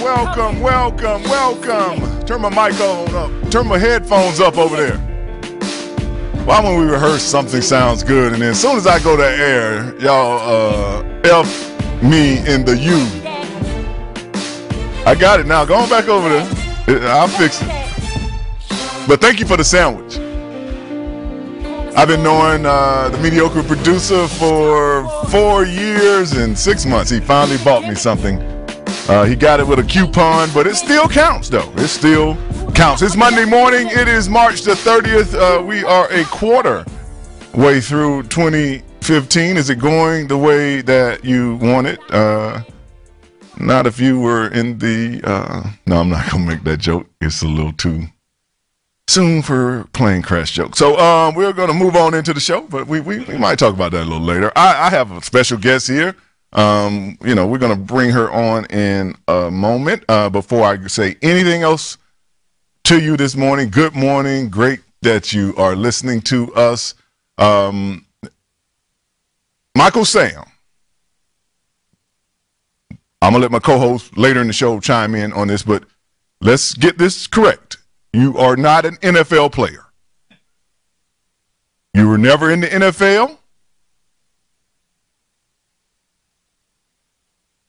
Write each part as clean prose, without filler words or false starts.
Welcome. Turn my mic on up. Turn my headphones up over there. Why when we rehearse something sounds good and then as soon as I go to air, y'all F me in the U. I got it now. Going back over there. I'll fix it. But thank you for the sandwich. I've been knowing the mediocre producer for 4 years and 6 months. He finally bought me something. He got it with a coupon, but it still counts, though. It still counts. It's Monday morning. It is March the 30th. We are a quarter way through 2015. Is it going the way that you want it? Not if you were in the no, I'm not going to make that joke. It's a little too soon for plane crash jokes. So we're going to move on into the show, but we might talk about that a little later. I have a special guest here. We're going to bring her on in a moment. Before I say anything else to you this morning, good morning. Great that you are listening to us. Michael Sam. I'm going to let my co-host later in the show chime in on this, but let's get this correct. You are not an NFL player. You were never in the NFL.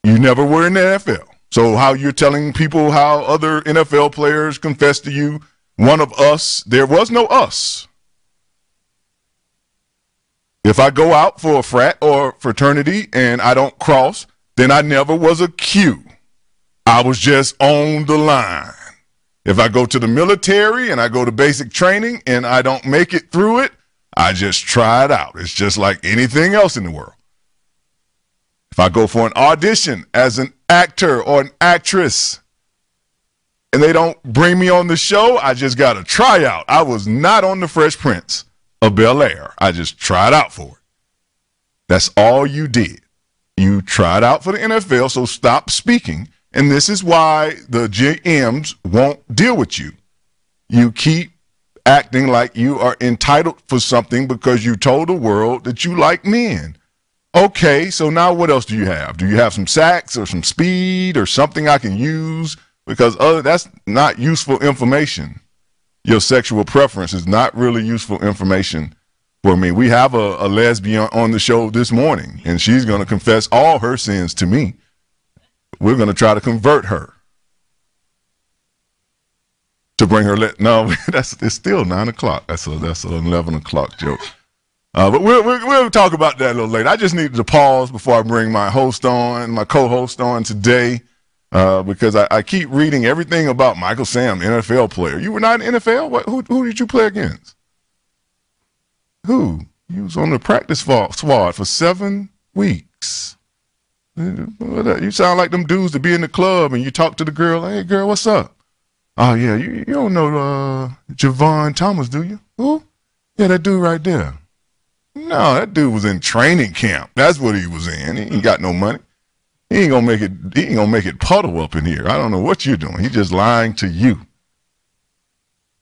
You never were in the NFL. So how you're telling people how other NFL players confess to you, one of us, there was no us. If I go out for a frat or fraternity and I don't cross, then I never was a Q. I was just on the line. If I go to the military and I go to basic training and I don't make it through it, I just try it out. It's just like anything else in the world. If I go for an audition as an actor or an actress and they don't bring me on the show, I just got to try out. I was not on the Fresh Prince of Bel-Air. I just tried out for it. That's all you did. You tried out for the NFL, so stop speaking. And this is why the GMs won't deal with you. You keep acting like you are entitled for something because you told the world that you like men. Okay, so now what else do you have? Do you have some sacks or some speed or something I can use? Because that's not useful information. Your sexual preference is not really useful information for me. We have a lesbian on the show this morning, and she's going to confess all her sins to me. We're going to try to convert her to bring her. No, it's still 9 o'clock. That's an 11 o'clock joke. But we'll talk about that a little later. I just needed to pause before I bring my co-host on today, because I keep reading everything about Michael Sam, NFL player. You were not in NFL? Who did you play against? Who? You was on the practice squad for 7 weeks. You sound like them dudes that be in the club and you talk to the girl. Hey, girl, what's up? Oh, yeah, you don't know Javon Thomas, do you? Who? Yeah, that dude right there. No, that dude was in training camp. That's what he was in. He ain't got no money. He ain't gonna make it puddle up in here. I don't know what you're doing. He's just lying to you.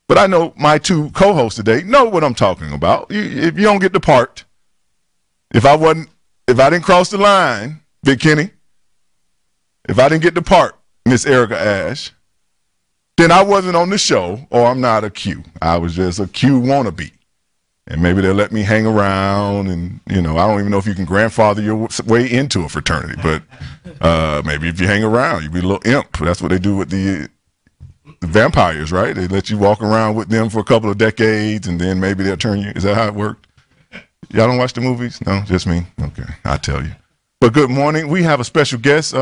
But I know my two co-hosts today know what I'm talking about. If you don't get the part, if I didn't cross the line, Big Kenny, if I didn't get the part, Miss Erica Ash, then I wasn't on the show, or I'm not a Q. I was just a Q wannabe. And maybe they'll let me hang around, and, I don't even know if you can grandfather your way into a fraternity, but maybe if you hang around, you'll be a little imp. That's what they do with the vampires, right? They let you walk around with them for a couple of decades, and then maybe they'll turn you. Is that how it worked? Y'all don't watch the movies? No, just me? Okay, I'll tell you. But good morning. We have a special guest,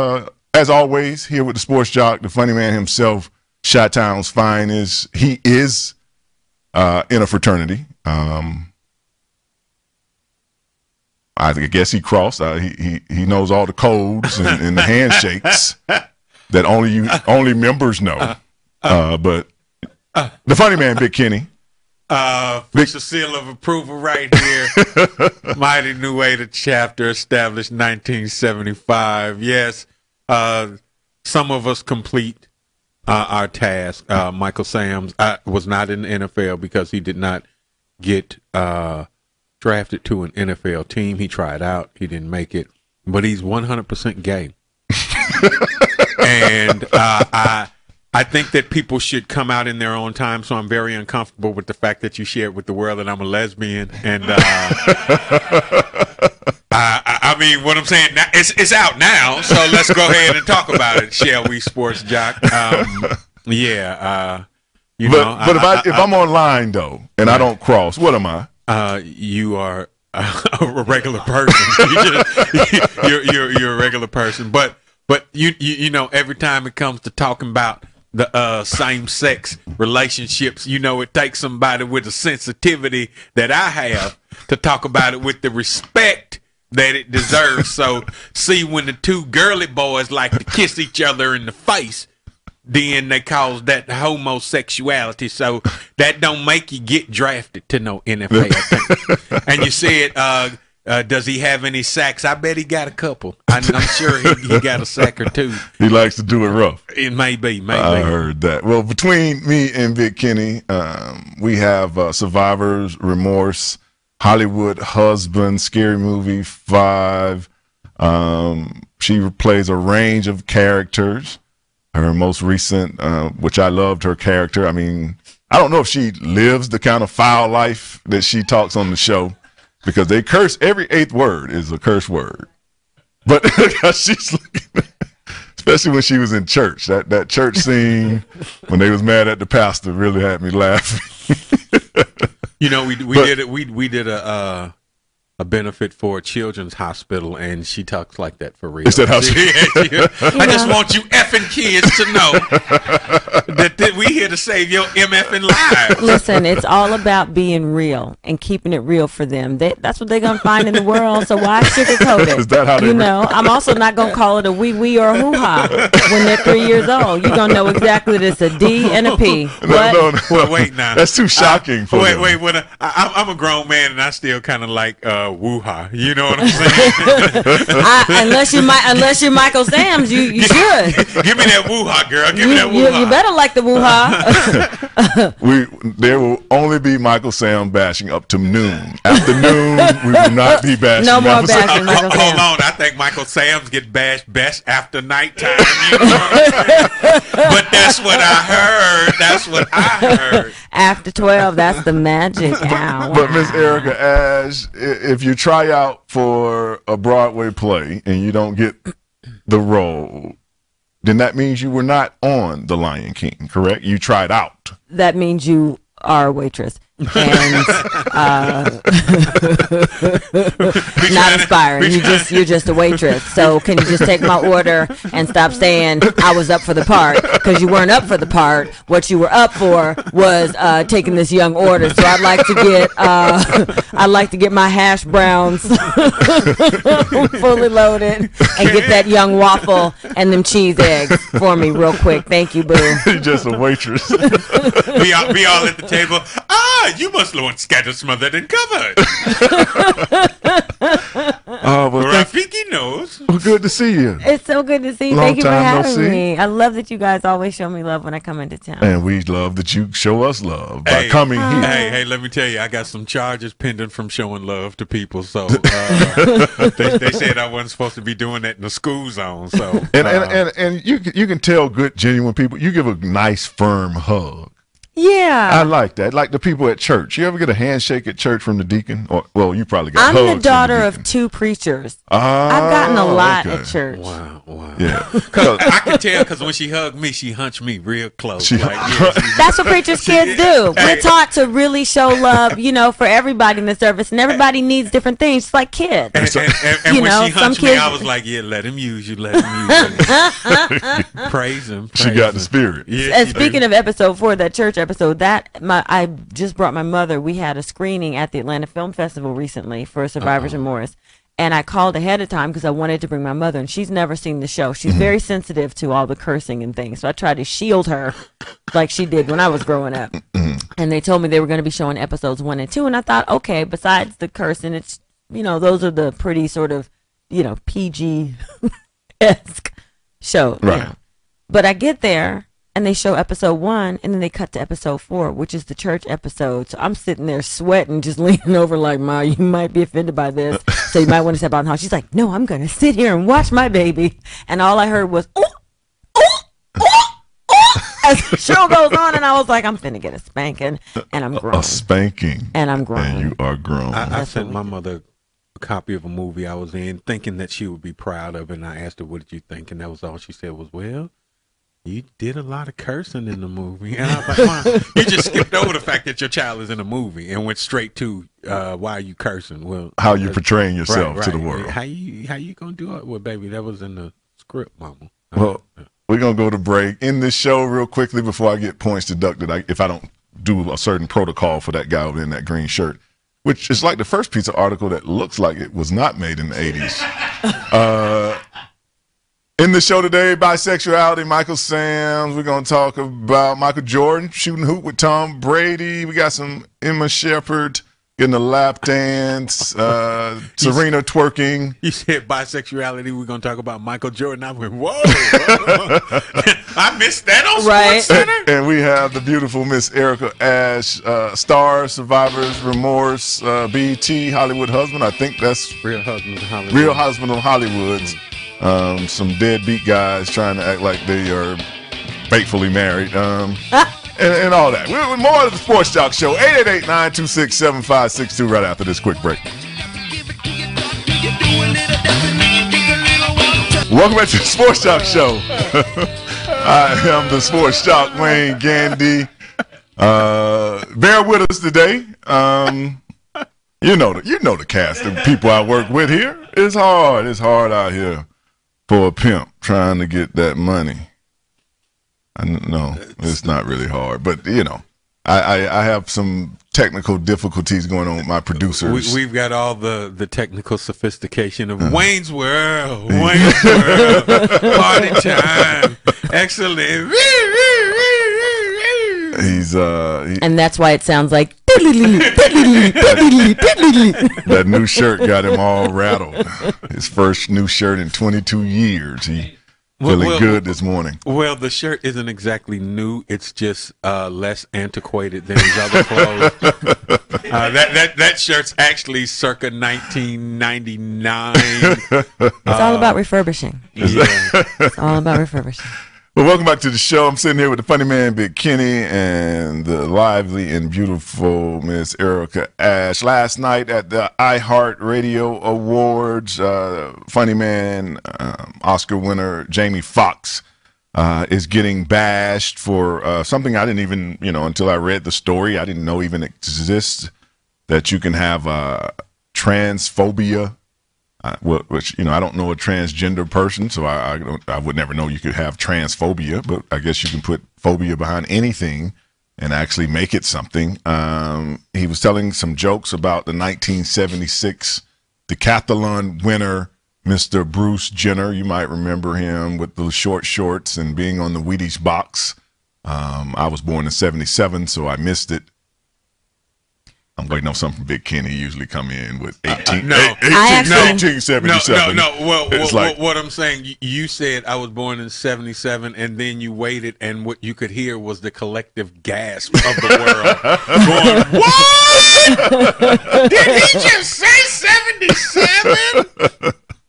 as always, here with the Sports Joc, the funny man himself, Chi-Town's finest. He is in a fraternity. I guess he crossed. He knows all the codes and the handshakes that only members know. But the funny man, Big Kenny. Puts a seal of approval right here. Mighty Untitled Chapter, established 1975. Yes, some of us complete our task. Michael Sams was not in the NFL because he did not get drafted to an NFL team. He tried out. He didn't make it. But he's 100% gay. and I think that people should come out in their own time. So I'm very uncomfortable with the fact that you shared with the world that I'm a lesbian. And I mean, what I'm saying now, it's out now. So let's go ahead and talk about it, shall we, Sports Joc? If I'm online though and I don't cross, what am I? You are a regular person. You're a regular person. But you know, every time it comes to talking about the same-sex relationships, you know, it takes somebody with a sensitivity that I have to talk about it with the respect that it deserves. So, see, when the two girly boys like to kiss each other in the face, then they cause that homosexuality. So that don't make you get drafted to no NFL. And you said, does he have any sacks? I bet he got a couple. I'm sure he got a sack or two. He likes to do it rough. It may be. I heard that. Well, between me and Vic Kenny, we have Survivor's Remorse, Hollywood Husband, Scary Movie 5. She plays a range of characters. Her most recent, which I loved her character. I mean, I don't know if she lives the kind of foul life that she talks on the show, because they curse. Every 8th word is a curse word. But she's looking, especially when she was in church. That church scene when they was mad at the pastor really had me laughing. You know, we did a benefit for a children's hospital, and she talks like that for real. Is that how she? I just want you effing kids to know that we here to save your MFing lives. Listen, it's all about being real and keeping it real for them. That's what they're gonna find in the world. So why sugarcoat it? Is that how they? You know, I'm also not gonna call it a wee or a hoo ha when they're 3 years old. You're gonna know exactly that it's a D and a P. No. Well, wait now. That's too shocking for them. Wait. I'm a grown man, and I still kind of like woo-ha. You know what I'm saying? Unless you're Michael Sam's, you should. Give me that woo-ha, girl. Give me that woo-ha. You better like the woo-ha. There will only be Michael Sam bashing up to noon. After noon, we will not be bashing. No more bashing. Hold on. I think Michael Sam's get bashed best after nighttime. You know what I'm saying? But that's what I heard. After 12, that's the magic hour. But Miss Erica Ash, if you try out for a Broadway play and you don't get the role, then that means you were not on The Lion King, correct? You tried out. That means you are a waitress. And not inspiring. You're just a waitress. So can you just take my order and stop saying I was up for the part, because you weren't up for the part. What you were up for was taking this young order. So I'd like to get my hash browns fully loaded and get that young waffle and them cheese eggs for me real quick. Thank you, boo. You're just a waitress. Be all at the table. You must want scattered, smothered, and covered. Rafiki knows. Well, good to see you. It's so good to see you. Thank you for having me. I love that you guys always show me love when I come into town. And we love that you show us love by coming here. Hey, let me tell you, I got some charges pending from showing love to people. So they said I wasn't supposed to be doing that in the school zone. So and you can tell good, genuine people. You give a nice, firm hug. Yeah, I like that. Like the people at church. You ever get a handshake at church from the deacon? Or, well, you probably got. I'm the daughter of 2 preachers. I've gotten a lot at church. Wow. Yeah, I can tell because when she hugged me, she hunched me real close. That's what preachers' kids do. We're taught to really show love, for everybody in the service, and everybody needs different things, just like kids. And when she hunched me, I was like, "Yeah, let him use you. Let him use you. Praise him." She got the spirit. Yeah, and speaking of episode 4, that church episode, I just brought my mother. We had a screening at the Atlanta Film Festival recently for Survivor's Remorse, and I called ahead of time because I wanted to bring my mother, and she's never seen the show. She's very sensitive to all the cursing and things, so I tried to shield her like she did when I was growing up. And they told me they were going to be showing episodes 1 and 2, and I thought, okay, besides the cursing, it's those are the pretty sort of PG-esque show. Right. But I get there, and they show episode 1, and then they cut to episode 4, which is the church episode. So I'm sitting there sweating, just leaning over like, Ma, you might be offended by this. So you might want to step out of the house. She's like, no, I'm going to sit here and watch my baby. And all I heard was, oh, as the show goes on, and I was like, I'm finna get a spanking, and I'm grown. A spanking. And I'm grown. And you are grown. I sent my mother a copy of a movie I was in, thinking that she would be proud of it, and I asked her, what did you think? And that was all she said was, well, you did a lot of cursing in the movie. And I was like, Mom, you just skipped over the fact that your child is in a movie and went straight to why are you cursing? Well, how you portraying yourself right. to the world. How you gonna do it? Well, baby, that was in the script, Mama. Well, we're gonna go to break. In this show real quickly before I get points deducted, if I don't do a certain protocol for that guy over in that green shirt, which is like the first piece of article that looks like it was not made in the 80s. In the show today, bisexuality, Michael Sams. We're going to talk about Michael Jordan shooting hoop with Tom Brady. We got some Emma Shepherd getting a lap dance, Serena twerking. You said bisexuality. We're going to talk about Michael Jordan. I went, whoa. I missed that on Sports Center. And we have the beautiful Miss Erica Ash, star, Survivor's Remorse, BET, Hollywood Husband. I think that's Real Husband of Hollywood. Real Husband of Hollywood's. Some deadbeat guys trying to act like they are faithfully married, and all that. We're more of the Sports Joc Show, 888-926-7562, right after this quick break. Welcome back to the Sports Joc Show. I am the Sports Joc, Wayne Gandy. Bear with us today. You know the cast of people I work with here. It's hard. It's hard out here for a pimp trying to get that money. No, it's not really hard, but I have some technical difficulties going on with my producers. We've got all the technical sophistication of Wayne's World, party time, excellent. And that's why it sounds like that new shirt got him all rattled. His first new shirt in 22 years. He feeling good this morning. Well, the shirt isn't exactly new. It's just less antiquated than his other clothes. That shirt's actually circa 1999. It's all about refurbishing. Yeah. It's all about refurbishing. Well, welcome back to the show. I'm sitting here with the funny man, Big Kenny, and the lively and beautiful Miss Erica Ash. Last night at the iHeartRadio Awards, funny man, Oscar winner Jamie Foxx is getting bashed for something I didn't even, until I read the story, I didn't know even exists, that you can have transphobia. Which I don't know a transgender person, so I would never know you could have transphobia, but I guess you can put phobia behind anything and actually make it something. He was telling some jokes about the 1976 decathlon winner, Mr. Bruce Jenner. You might remember him with the short shorts and being on the Wheaties box. I was born in 77, so I missed it. I'm waiting on something from Big Kenny. He usually come in with 1877. No. Well, what I'm saying, you said I was born in 77, and then you waited, and what you could hear was the collective gasp of the world going, what? Did he just say 77?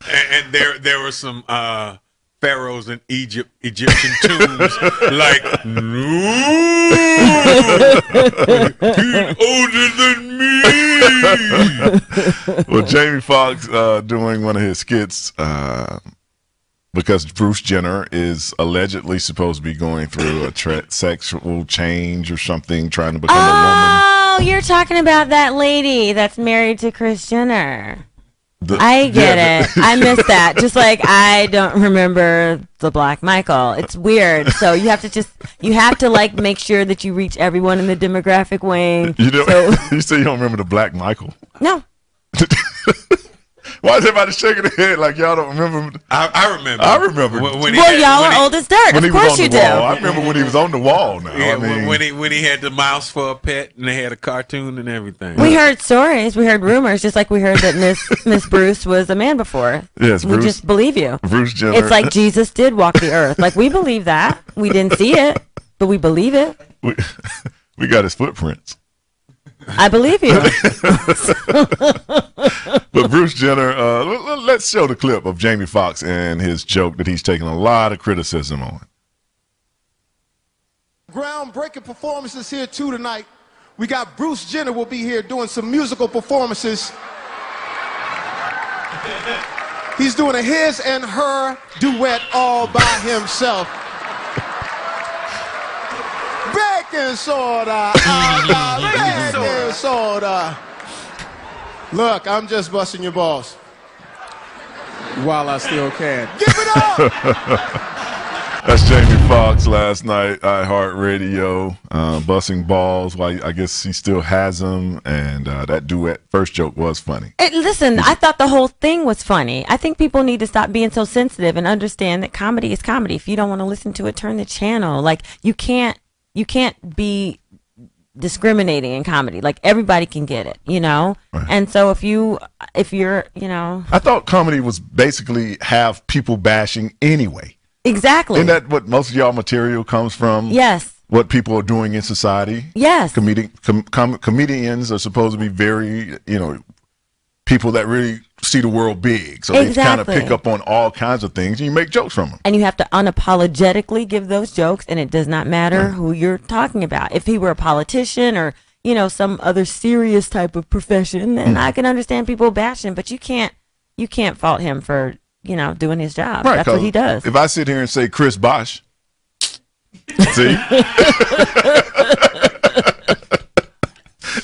And there were some pharaohs in Egyptian tombs, like, no, he's older than me. Well, Jamie Foxx doing one of his skits because Bruce Jenner is allegedly supposed to be going through a sexual change or something, trying to become a woman. Oh, you're talking about that lady that's married to Kris Jenner. I get it. I missed that. Just like I don't remember the Black Michael. It's weird. So you have to like make sure that you reach everyone in the demographic, Wayne. You say you don't remember the Black Michael? No. Why is everybody shaking their head like y'all don't remember? I remember. I remember. Y'all are old as dirt. Of course you do. I remember when he was on the wall. Now, yeah, when he had the mouse for a pet and they had a cartoon and everything. We heard stories. We heard rumors, just like we heard that Miss Bruce was a man before. Yes, we just believe you. Bruce Jenner. It's like Jesus did walk the earth. Like we believe that. We didn't see it, but we believe it. We got his footprints. I believe you. But Bruce Jenner, let's show the clip of Jamie Foxx and his joke that he's taking a lot of criticism on. groundbreaking performances here too tonight. We got Bruce Jenner will be here doing some musical performances. He's doing a his and her duet all by himself. Baking soda, baking soda. Look, I'm just busting your balls while I still can. Give it up! That's Jamie Foxx last night, iHeartRadio, busting balls. Well, I guess he still has them, and that duet, First Joke, was funny. Listen, I thought the whole thing was funny. I think people need to stop being so sensitive and understand that comedy is comedy. If you don't want to listen to it, turn the channel. Like, you can't be discriminating in comedy. Like, everybody can get it, you know? Right. And so if you're, you know. I thought comedy was basically have people bashing anyway. Exactly. Isn't that what most of y'all material comes from? Yes. What people are doing in society? Yes. Comedians are supposed to be very, you know, people that really see the world big. So they kind of pick up on all kinds of things and you make jokes from them. And you have to unapologetically give those jokes, and it does not matter who you're talking about. If he were a politician or, you know, some other serious type of profession, then I can understand people bashing, but you can't fault him for, you know, doing his job. Right, that's what he does. If I sit here and say Chris Bosh, see?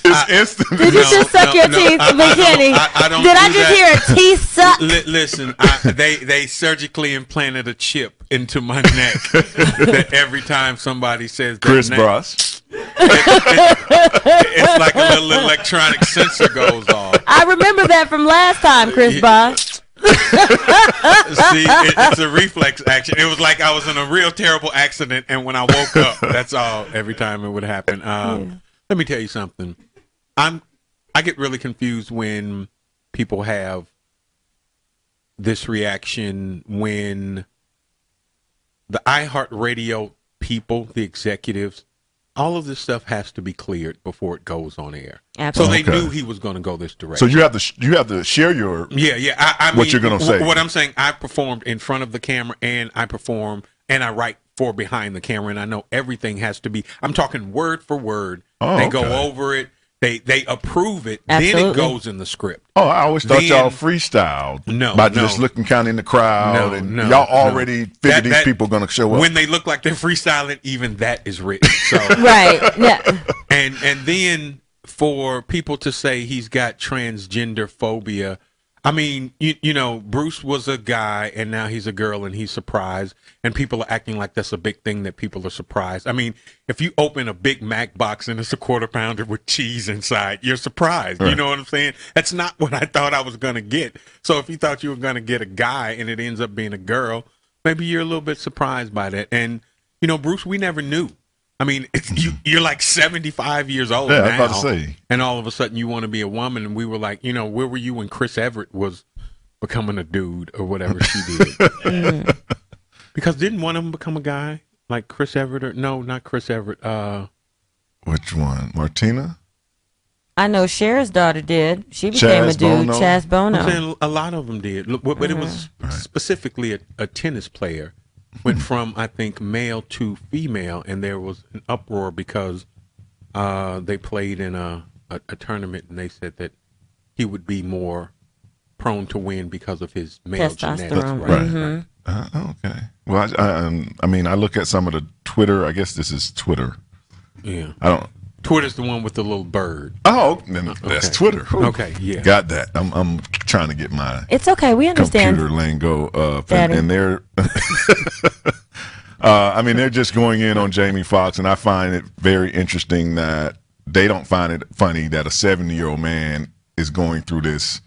It's instant. Did you just suck your teeth, McKinney? Did I just hear a teeth suck? Listen, they surgically implanted a chip into my neck that every time somebody says that Chris name, Bosh. It's like a little electronic sensor goes off. I remember that from last time, Chris Bosh. See, it's a reflex action. It was like I was in a real terrible accident, and when I woke up, that's all. Every time it would happen. Let me tell you something. I get really confused when people have this reaction when the iHeartRadio people, the executives, all of this stuff has to be cleared before it goes on air. Absolutely. So they knew he was going to go this direction. So you have to share your I what mean, you're going to say. What I'm saying, I performed in front of the camera, and I perform and I write for behind the camera, and I know everything has to be. I'm talking word for word. They go over it. They approve it. Absolutely. Then it goes in the script. Oh, I always thought y'all freestyled. By just looking kind of in the crowd. Y'all already figured these people are going to show up. When they look like they're freestyling, even that is written. So. Right. Yeah. And then for people to say he's got transgender phobia, I mean, you know, Bruce was a guy and now he's a girl and he's surprised, and people are acting like that's a big thing that people are surprised. I mean, if you open a Big Mac box and it's a quarter pounder with cheese inside, you're surprised. Right. You know what I'm saying? That's not what I thought I was going to get. So if you thought you were going to get a guy and it ends up being a girl, maybe you're a little bit surprised by that. And, you know, Bruce, we never knew. I mean, you're like 75 years old now, I was about to say. And all of a sudden you want to be a woman. And we were like, you know, where were you when Chris Everett was becoming a dude or whatever she did? Because didn't one of them become a guy like Chris Everett? Or no, not Chris Everett. Which one? Martina? I know Cher's daughter did. She became a dude. Chaz Bono. I'm saying a lot of them did. But it was specifically a tennis player. Went from, I think, male to female, and there was an uproar because they played in a tournament, and they said that he would be more prone to win because of his male genetics. Right. Okay. Well, I mean, I look at some of the Twitter. I guess this is Twitter. Yeah. I don't. Twitter's the one with the little bird. Oh, then that's Twitter. Ooh, okay, yeah. Got that. I'm trying to get my It's okay, we understand. Computer lingo up. And they're I mean, they're just going in on Jamie Foxx, and I find it very interesting that they don't find it funny that a 70-year-old man is going through this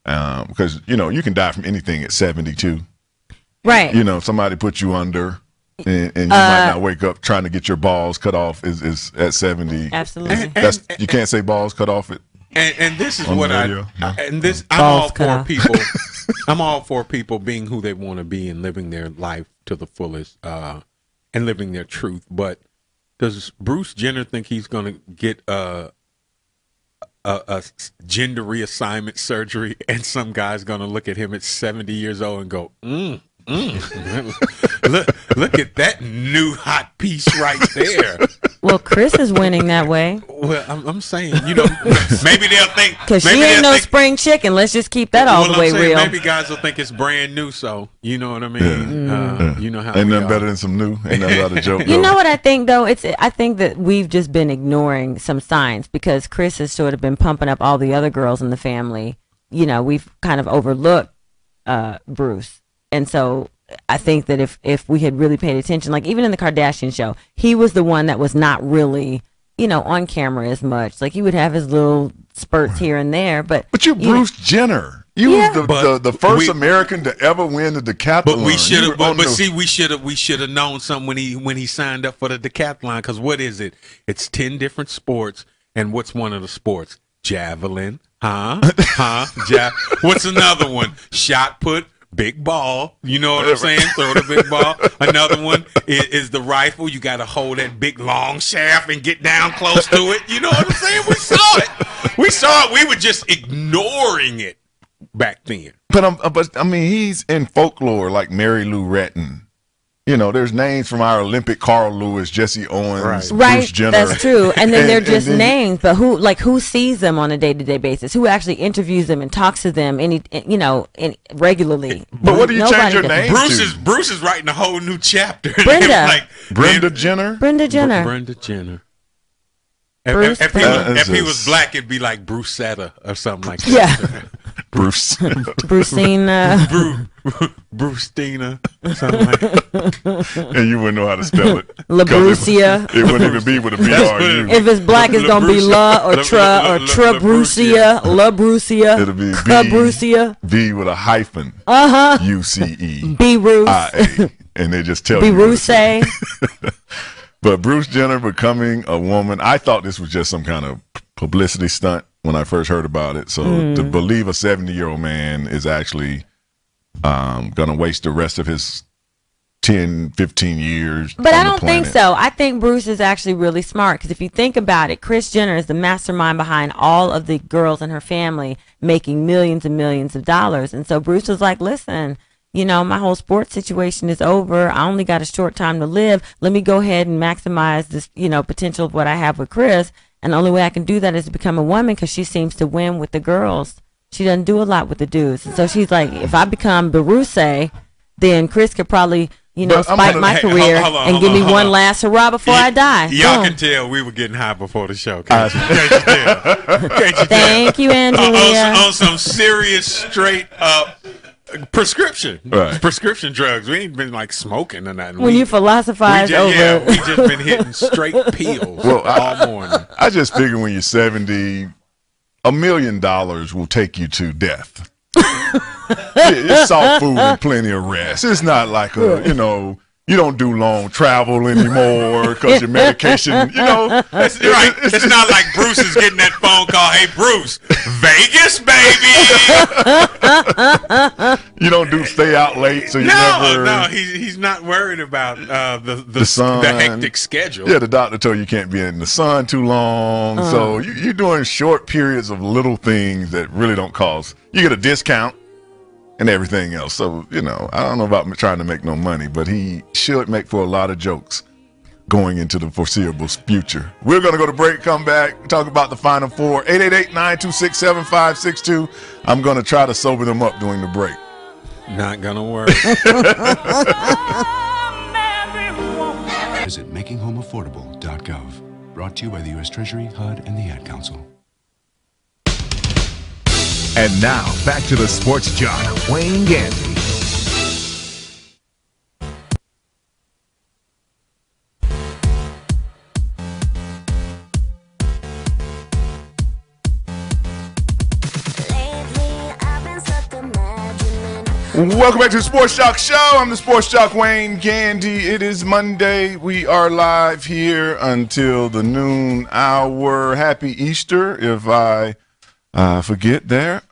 because, you know, you can die from anything at 72. Right. You know, somebody put you under. And you might not wake up trying to get your balls cut off is at 70. Absolutely. You can't say balls cut off it. And this is what I'm all for people. I'm all for people being who they want to be and living their life to the fullest and living their truth. But does Bruce Jenner think he's going to get a gender reassignment surgery, and some guy's going to look at him at 70 years old and go, look at that new hot piece right there. Well, Chris is winning that way. Well, I'm saying, maybe they'll think because she ain't no spring chicken. Let's just keep that all the way real. Maybe guys will think it's brand new, so you know what I mean. Yeah. You know how ain't nothing better than some new. Ain't nothing about a joke. You know what I think though? I think that we've just been ignoring some signs because Chris has sort of been pumping up all the other girls in the family. We've kind of overlooked Bruce, and so I think that if we had really paid attention, like even in the Kardashian show, he was the one that was not really, on camera as much. Like he would have his little spurts here and there, but you're Bruce Jenner. You was the first American to ever win the decathlon. But we should have. We should have known something when he signed up for the decathlon. Because what is it? It's 10 different sports, and what's one of the sports? Javelin. What's another one? Shot put. Big ball, you know what I'm saying? Throw the big ball. Another one is the rifle. You got to hold that big long shaft and get down close to it. You know what I'm saying? We saw it. We were just ignoring it back then. But I mean, he's in folklore like Mary Lou Retton. There's names from our Olympic Carl Lewis, Jesse Owens, Bruce Jenner. That's true. And then they're just names, but who sees them on a day-to-day basis? Who actually interviews them and talks to them regularly? But what do you change your name to? Bruce is writing a whole new chapter. Brenda Jenner. Brenda Jenner. If he was black, it'd be like Brucetta or something like that. Yeah. Bruce. Brucina. Brucina. Something like that. And you wouldn't know how to spell it. LaBrucia. It wouldn't even be with a BRU. If it's black, it's going to be La or Tra or Trabrucia. LaBrucia. It'll be Cabrucia. B with a hyphen. UCE. B-Bruce. IA. And they just tell B-Bruce. But Bruce Jenner becoming a woman, I thought this was just some kind of publicity stunt when I first heard about it. So to believe a 70-year-old man is actually going to waste the rest of his 10, 15 years. But I don't think so. I think Bruce is actually really smart because if you think about it, Kris Jenner is the mastermind behind all of the girls in her family making millions and millions of dollars. And so Bruce was like, listen, my whole sports situation is over. I only got a short time to live. Let me go ahead and maximize this, potential of what I have with Chris. And the only way I can do that is to become a woman because she seems to win with the girls. She doesn't do a lot with the dudes. And so she's like, if I become Baruse, then Chris could probably, spike my career and give me one last hurrah before I die. Y'all can tell we were getting high before the show. Can't you tell? Thank you, Angelia. On some serious, straight up prescription drugs. We ain't been like smoking or nothing. When you philosophize over we just been hitting straight pills all morning. I just figure when you're 70, $1 million will take you to death. It's soft food and plenty of rest. It's not like you don't do long travel anymore because your medication, It's not like Bruce is getting that phone call. Hey, Bruce, Vegas, baby. You don't do stay out late, so he's not worried about the sun, the hectic schedule. Yeah, the doctor told you can't be in the sun too long, so you're doing short periods of little things that really don't cost. You get a discount and everything else. So, I don't know about trying to make no money, but he should make for a lot of jokes going into the foreseeable future. We're going to go to break, come back, talk about the Final Four. 888-926-7562. I'm going to try to sober them up during the break. Not going to work. Visit makinghomeaffordable.gov. Brought to you by the U.S. Treasury, HUD, and the Ad Council. And now, back to the Sports Joc, Wayne Gandy. Welcome back to the Sports Joc Show. I'm the Sports Joc, Wayne Gandy. It is Monday. We are live here until the noon hour. Happy Easter, if I forget there.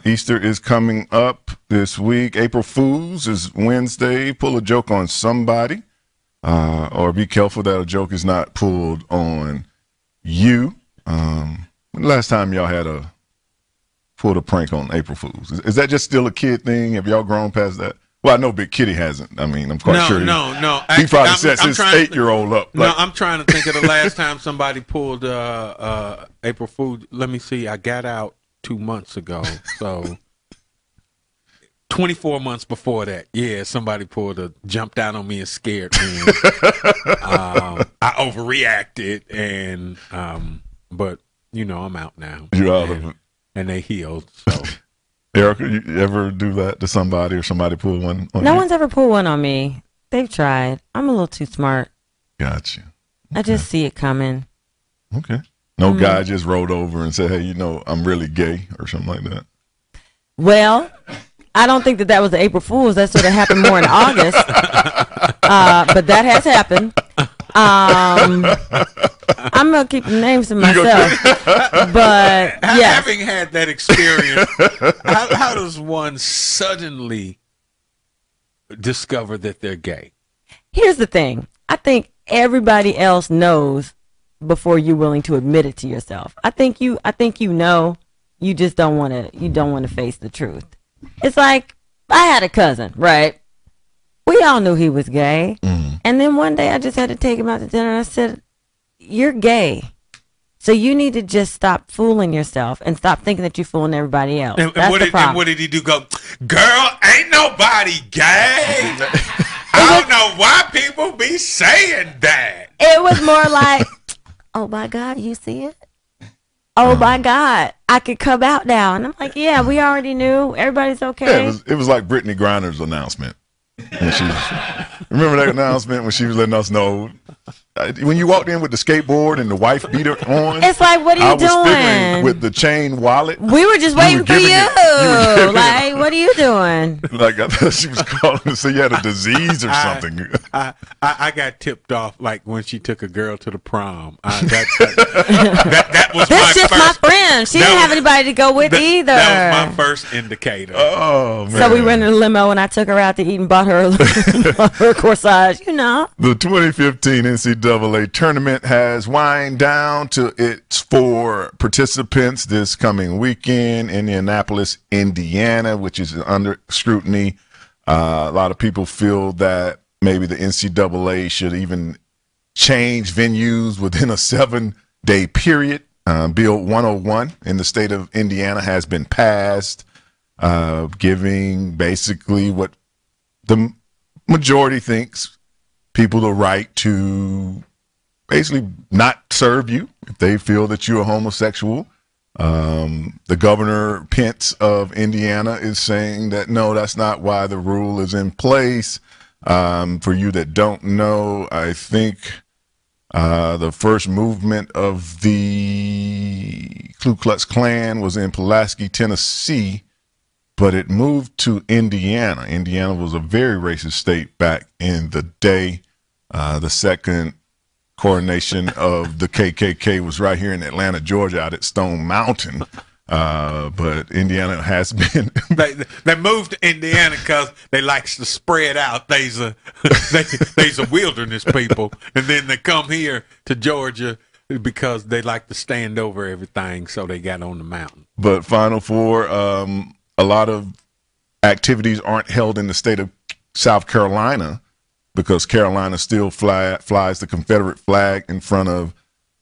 Easter is coming up this week. April Fools is Wednesday. Pull a joke on somebody, or be careful that a joke is not pulled on you. When the last time y'all pulled a prank on April Fools? Is that just still a kid thing? Have y'all grown past that? Well, I know Big Kitty hasn't. I mean, I'm quite sure. No. He probably sets his 8-year-old up. No, I'm trying to think of the last time somebody pulled April Fool. Let me see. I got out 2 months ago, so 24 months before that. Yeah, somebody jumped out on me and scared me. I overreacted, and but I'm out now. You're out of it, and they healed. So. Erica, you ever do that to somebody or somebody pull one on you? No one's ever pulled one on me. They've tried. I'm a little too smart. Gotcha. Okay. I just see it coming. Okay. No guy just rolled over and said, hey, I'm really gay or something like that. Well, I don't think that was the April Fool's. That sort of happened more in August. But that has happened. I'm going to keep the names to myself. But yes. Having had that experience, how does one suddenly discover that they're gay? Here's the thing. I think everybody else knows before you're willing to admit it to yourself. I think you know. You just don't want to face the truth. It's like I had a cousin, right? We all knew he was gay. And then one day I just had to take him out to dinner and I said, you're gay. So you need to just stop fooling yourself and stop thinking that you're fooling everybody else. And what did he do? Go, girl, ain't nobody gay. I don't know why people be saying that. It was more like, oh my God, you see it? Oh my God, I could come out now. And I'm like, yeah, we already knew. Everybody's okay. Yeah, it was like Brittany Griner's announcement. Remember that announcement when she was letting us know when you walked in with the skateboard and the wife beater on? It's like, what are you doing? Figuring with the chain wallet. We were just waiting for you. Like, what are you doing? Like, I thought she was calling to say you had a disease or something. I got tipped off like when she took a girl to the prom. That was my friend. She didn't have anybody to go with either. That was my first indicator. Oh, man. So we rented a limo and I took her out to eat and bought her her corsage, The 2015 NCAA tournament has wind down to its 4 participants this coming weekend. Indianapolis, Indiana, which is under scrutiny. A lot of people feel that maybe the NCAA should even change venues within a 7-day period. Bill 101 in the state of Indiana has been passed, giving basically what the majority thinks people the right to basically not serve you if they feel that you're a homosexual. The governor Pence of Indiana is saying that no, that's not why the rule is in place. For you that don't know, I think the first movement of the Ku Klux Klan was in Pulaski, Tennessee, but it moved to Indiana. Indiana was a very racist state back in the day. The second coronation of the KKK was right here in Atlanta, Georgia, out at Stone Mountain. But Indiana has been. They moved to Indiana because they likes to spread out. They's a wilderness people, and then they come here to Georgia because they like to stand over everything. So they got on the mountain. But Final Four, a lot of activities aren't held in the state of South Carolina because Carolina still flies the Confederate flag in front of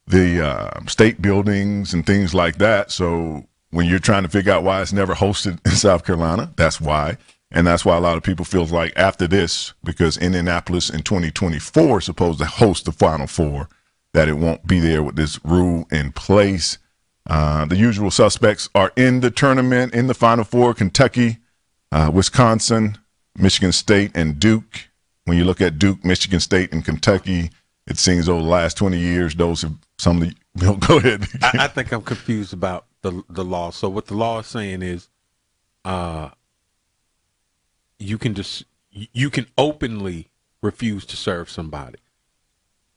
the state buildings and things like that. So when you're trying to figure out why it's never hosted in South Carolina, that's why. And that's why a lot of people feel like after this, because Indianapolis in 2024 is supposed to host the Final Four, that it won't be there with this rule in place. The usual suspects are in the tournament, in the Final Four: Kentucky, Wisconsin, Michigan State, and Duke. When you look at Duke, Michigan State, and Kentucky, it seems over the last 20 years, those have some of the, go ahead. I think I'm confused about the law. So what the law is saying is you can openly refuse to serve somebody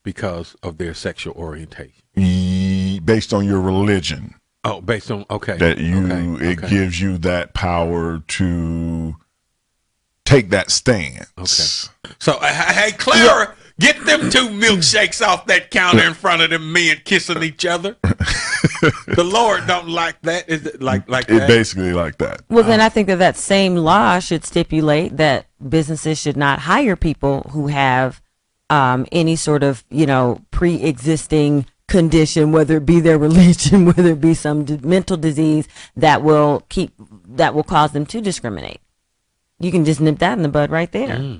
because of their sexual orientation. Based on your religion. Oh, based on, okay. That it gives you that power to take that stance. Okay. So, hey, Clara, get them 2 milkshakes off that counter in front of them men kissing each other. The Lord don't like that. Is it like It that? basically like that. Well, then I think that same law should stipulate that businesses should not hire people who have any sort of, pre-existing condition, whether it be their religion, whether it be some mental disease that will cause them to discriminate. You can just nip that in the bud right there.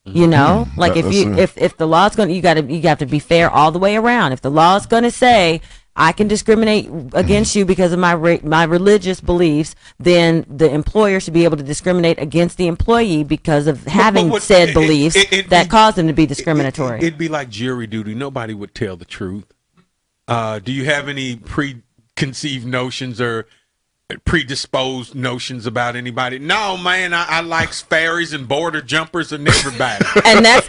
Like if the law's going, you have to be fair all the way around. If the law is going to say I can discriminate against you because of my religious beliefs, then the employer should be able to discriminate against the employee because of having said beliefs that cause them to be discriminatory. It'd be like jury duty. Nobody would tell the truth. Do you have any preconceived notions or predisposed notions about anybody? No, man. I like fairies and border jumpers and everybody. and that's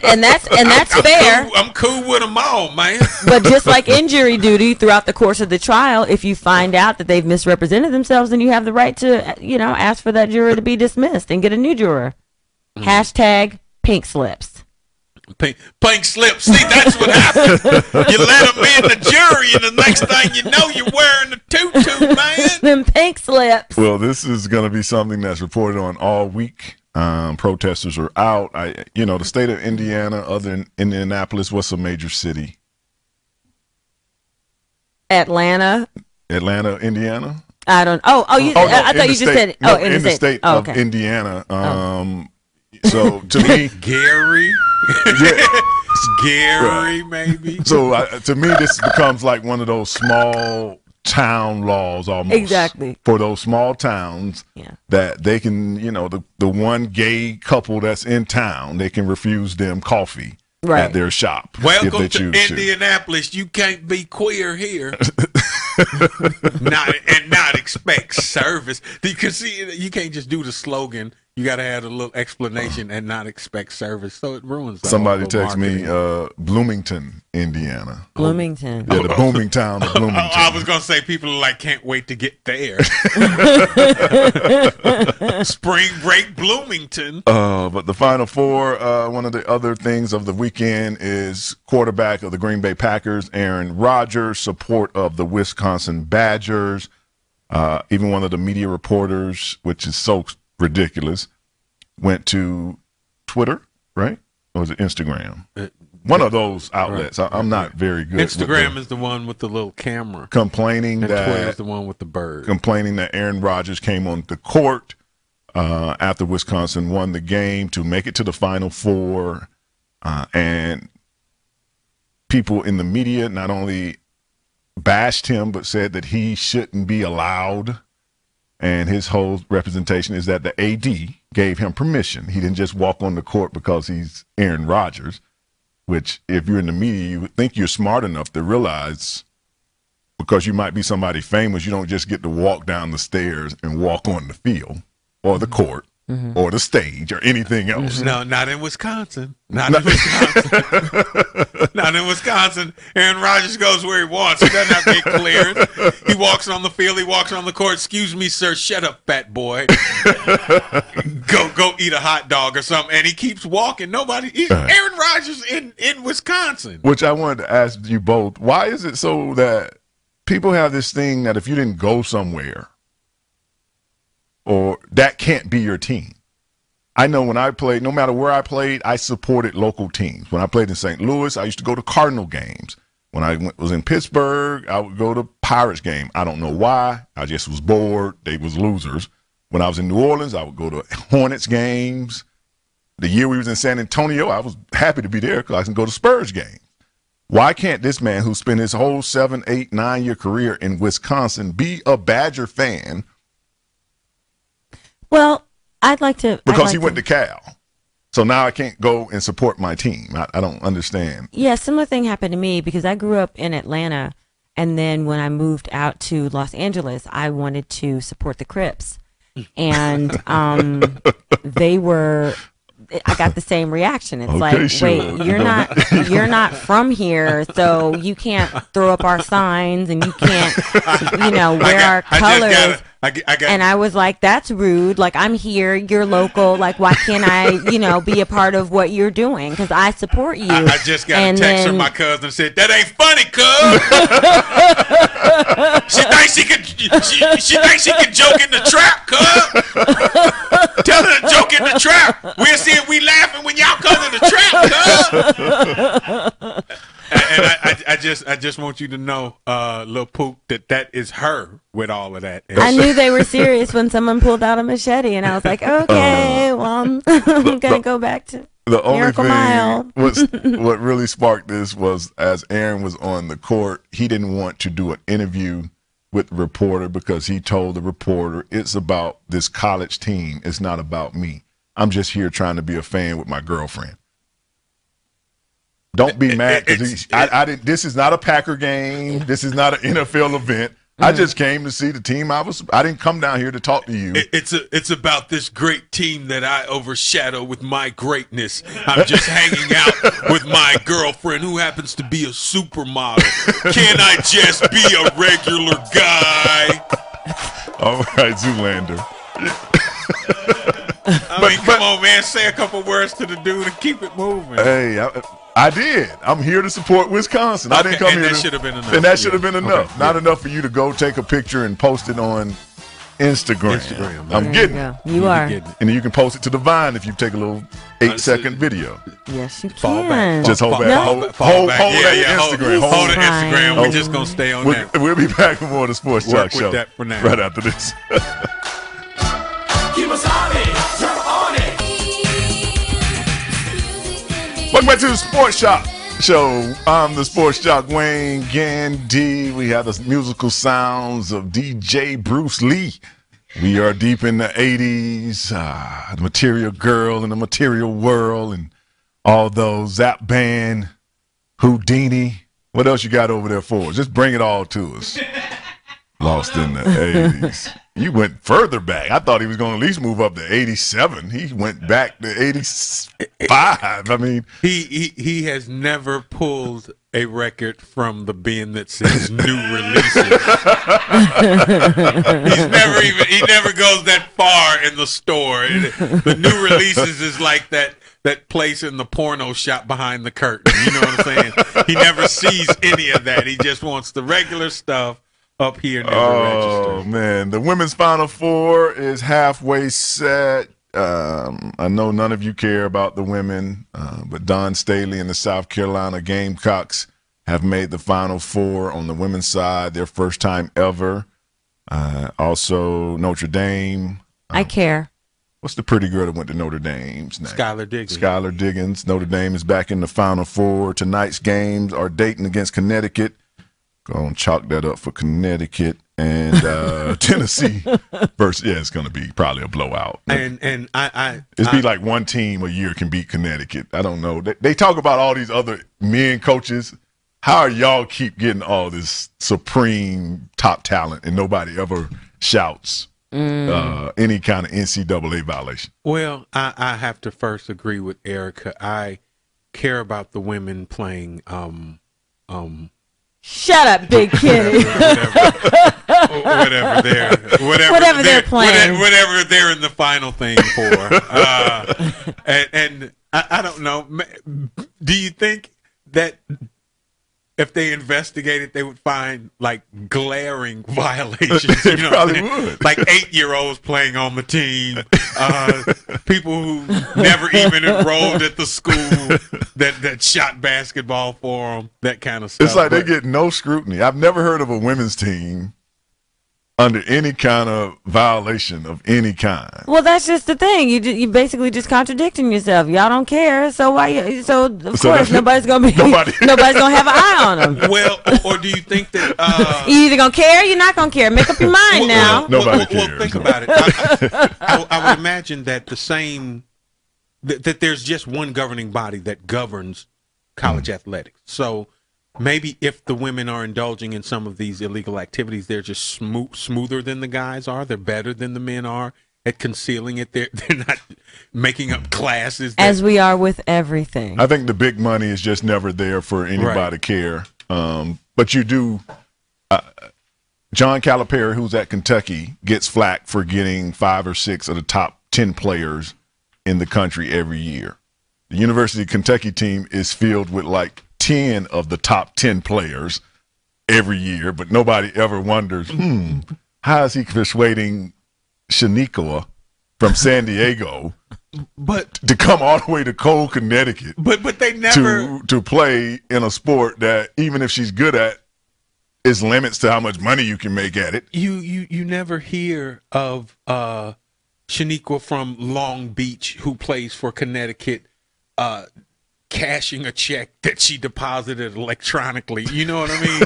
fair. I'm cool with them all, man. But just like in jury duty, throughout the course of the trial, if you find out that they've misrepresented themselves, then you have the right to, ask for that juror to be dismissed and get a new juror. Hashtag pink slips. Pink slips. See, that's what happens. You let them in the jury, and the next thing you know, you're wearing a tutu, man. Them pink slips. Well, this is going to be something that's reported on all week. Protesters are out. The state of Indiana, other than Indianapolis, what's a major city? Atlanta, Indiana. I don't. I thought you just said. In the state of okay. Indiana. So to me, Gary. Yeah. Gary, maybe. So to me, this becomes like one of those small town laws almost. Exactly. For those small towns that they can, the one gay couple that's in town, they can refuse them coffee at their shop. Welcome to Indianapolis. You can't be queer here. not expect service. Because you can't just do the slogan. You got to have a little explanation and not expect service. So it ruins the Somebody text me Bloomington, Indiana. Bloomington. Yeah, the booming town of Bloomington. I was going to say people are like, can't wait to get there. Spring break Bloomington. But the Final Four, one of the other things of the weekend is quarterback of the Green Bay Packers, Aaron Rodgers, support of the Wisconsin Badgers. Even one of the media reporters, which is so ridiculous, went to Twitter, right? Or was it Instagram? One of those outlets. Right. I'm not very good. Instagram is the one with the little camera. Complaining and that Twitter is the one with the bird. Complaining that Aaron Rodgers came on the court after Wisconsin won the game to make it to the Final Four, and people in the media not only bashed him but said that he shouldn't be allowed. And his whole representation is that the AD gave him permission. He didn't just walk on the court because he's Aaron Rodgers, which if you're in the media, you would think you're smart enough to realize because you might be somebody famous, you don't just get to walk down the stairs and walk on the field or the court or the stage or anything else. No, not in Wisconsin. Not in Wisconsin. Aaron Rodgers goes where he wants. He doesn't have to get cleared. He walks on the field. He walks on the court. Excuse me, sir. Shut up, fat boy. Go eat a hot dog or something. And he keeps walking. Aaron Rodgers in Wisconsin. Which I wanted to ask you both. Why is it so that people have this thing that if you didn't go somewhere, or that can't be your team? I know when I played, no matter where I played, I supported local teams. When I played in St. Louis, I used to go to Cardinal games. When I was in Pittsburgh, I would go to Pirates game. I don't know why. I just was bored. They was losers. When I was in New Orleans, I would go to Hornets games. The year we was in San Antonio, I was happy to be there because I can go to Spurs games. Why can't this man who spent his whole 7, 8, 9-year career in Wisconsin be a Badger fan? Well, I'd like to. Because he went to Cal. So now I can't go and support my team. I don't understand. Yeah, similar thing happened to me because I grew up in Atlanta. And then when I moved out to Los Angeles, I wanted to support the Crips. And I got the same reaction. It's wait, you're not from here, so you can't throw up our signs and you can't, wear our colors. I got. And I was like, that's rude. Like, I'm here, you're local. Like, why can't I, be a part of what you're doing? Because I support you. I just got a text from my cousin and said, that ain't funny, cuz. she thinks she can joke in the trap, cuz. Tell her to joke in the trap. We'll see if we laughing when y'all come in the trap, cuz. And I just want you to know, Lil Poop, that is her with all of that. And I knew they were serious when someone pulled out a machete, and I was like, okay, well, I'm gonna go back to the only Miracle thing Mile. what really sparked this was as Aaron was on the court, he didn't want to do an interview with the reporter because he told the reporter, it's about this college team. It's not about me. I'm just here trying to be a fan with my girlfriend. Don't be mad because I didn't. This is not a Packer game. This is not an NFL event. I just came to see the team. I didn't come down here to talk to you. It's about this great team that I overshadow with my greatness. I'm just hanging out with my girlfriend who happens to be a supermodel. Can I just be a regular guy? All right, Zoolander. I mean, come on, man. Say a couple words to the dude and keep it moving. Hey, I did. I'm here to support Wisconsin. I didn't come here. That should have been enough. And that should have been enough. Okay, Not enough for you to go take a picture and post it on Instagram. I'm getting it. You are. And then you can post it to the Vine if you take a little 8-second video. Yes, you Fall can. back. Just hold back. No. Hold that Instagram. Hold the Fine. Instagram. We're just going to stay on that. We'll be back with more of the Sports Work Joc with Show that for now. right after this. Keep us on it. Jump on it. Welcome back to the Sports Joc Show. I'm the Sports Joc Wayne Gandy. We have the musical sounds of DJ Bruce Lee. We are deep in the 80s, the Material Girl and the Material World and all those. Zap Band, Houdini. What else you got over there for us? Just bring it all to us. Lost in the 80s. You went further back. I thought he was going to at least move up to 87. He went back to 85. I mean, he has never pulled a record from the bin that says new releases. He never goes that far in the store. The new releases is like that place in the porno shop behind the curtain. You know what I'm saying? He never sees any of that. He just wants the regular stuff up here near the register. Oh, man. The women's Final Four is halfway set. I know none of you care about the women, but Don Staley and the South Carolina Gamecocks have made the Final Four on the women's side, their first time ever. Also, Notre Dame. I care. What's the pretty girl that went to Notre Dame's name? Skylar Diggins. Skylar Diggins. Notre Dame is back in the Final Four. Tonight's games are Dayton against Connecticut. Go and chalk that up for Connecticut and Tennessee. It's going to be probably a blowout. And It's be like one team a year can beat Connecticut. I don't know. They talk about all these other men coaches. How are y'all keep getting all this supreme top talent and nobody ever shouts any kind of NCAA violation? Well, I have to first agree with Erica. I care about the women playing Shut up, Big Kenny. whatever they're playing, whatever they're in the final thing for. And I don't know. Do you think that if they investigated, they would find like glaring violations? They probably would. Like 8-year-olds playing on the team, people who never even enrolled at the school that shot basketball for them, that kind of stuff. It's like they get no scrutiny. I've never heard of a women's team under any kind of violation of any kind. Well, that's just the thing. You basically just contradicting yourself. Y'all don't care, so why? So of course nobody's gonna be nobody's gonna have an eye on them. Well, or do you think that you either gonna care or you're not gonna care? Make up your mind now. Nobody cares. Well, think about it. I would imagine that the same that there's just one governing body that governs college athletics. So maybe if the women are indulging in some of these illegal activities, they're just smoother than the guys are. They're better than the men are at concealing it. They're not making up classes. As we are with everything. I think the big money is just never there for anybody to care. But you do. John Calipari, who's at Kentucky, gets flack for getting 5 or 6 of the top 10 players in the country every year. The University of Kentucky team is filled with like 10 of the top 10 players every year, but nobody ever wonders, how is he persuading Shaniqua from San Diego to come all the way to Cole, Connecticut, but they never to play in a sport that even if she's good at, is limits to how much money you can make at it. You never hear of Shaniqua from Long Beach who plays for Connecticut cashing a check that she deposited electronically. You know what I mean?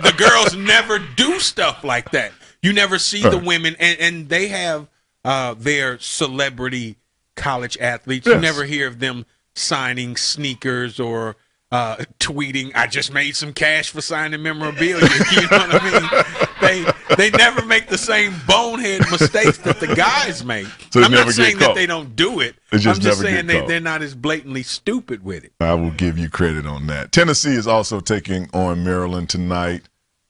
the girls never do stuff like that. You never see the women, and they have their celebrity college athletes. Yes. You never hear of them signing sneakers or tweeting, "I just made some cash for signing memorabilia." You know what I mean? They never make the same bonehead mistakes that the guys make. So I'm not saying that they don't do it. I'm just saying they're not as blatantly stupid with it. I will give you credit on that. Tennessee is also taking on Maryland tonight.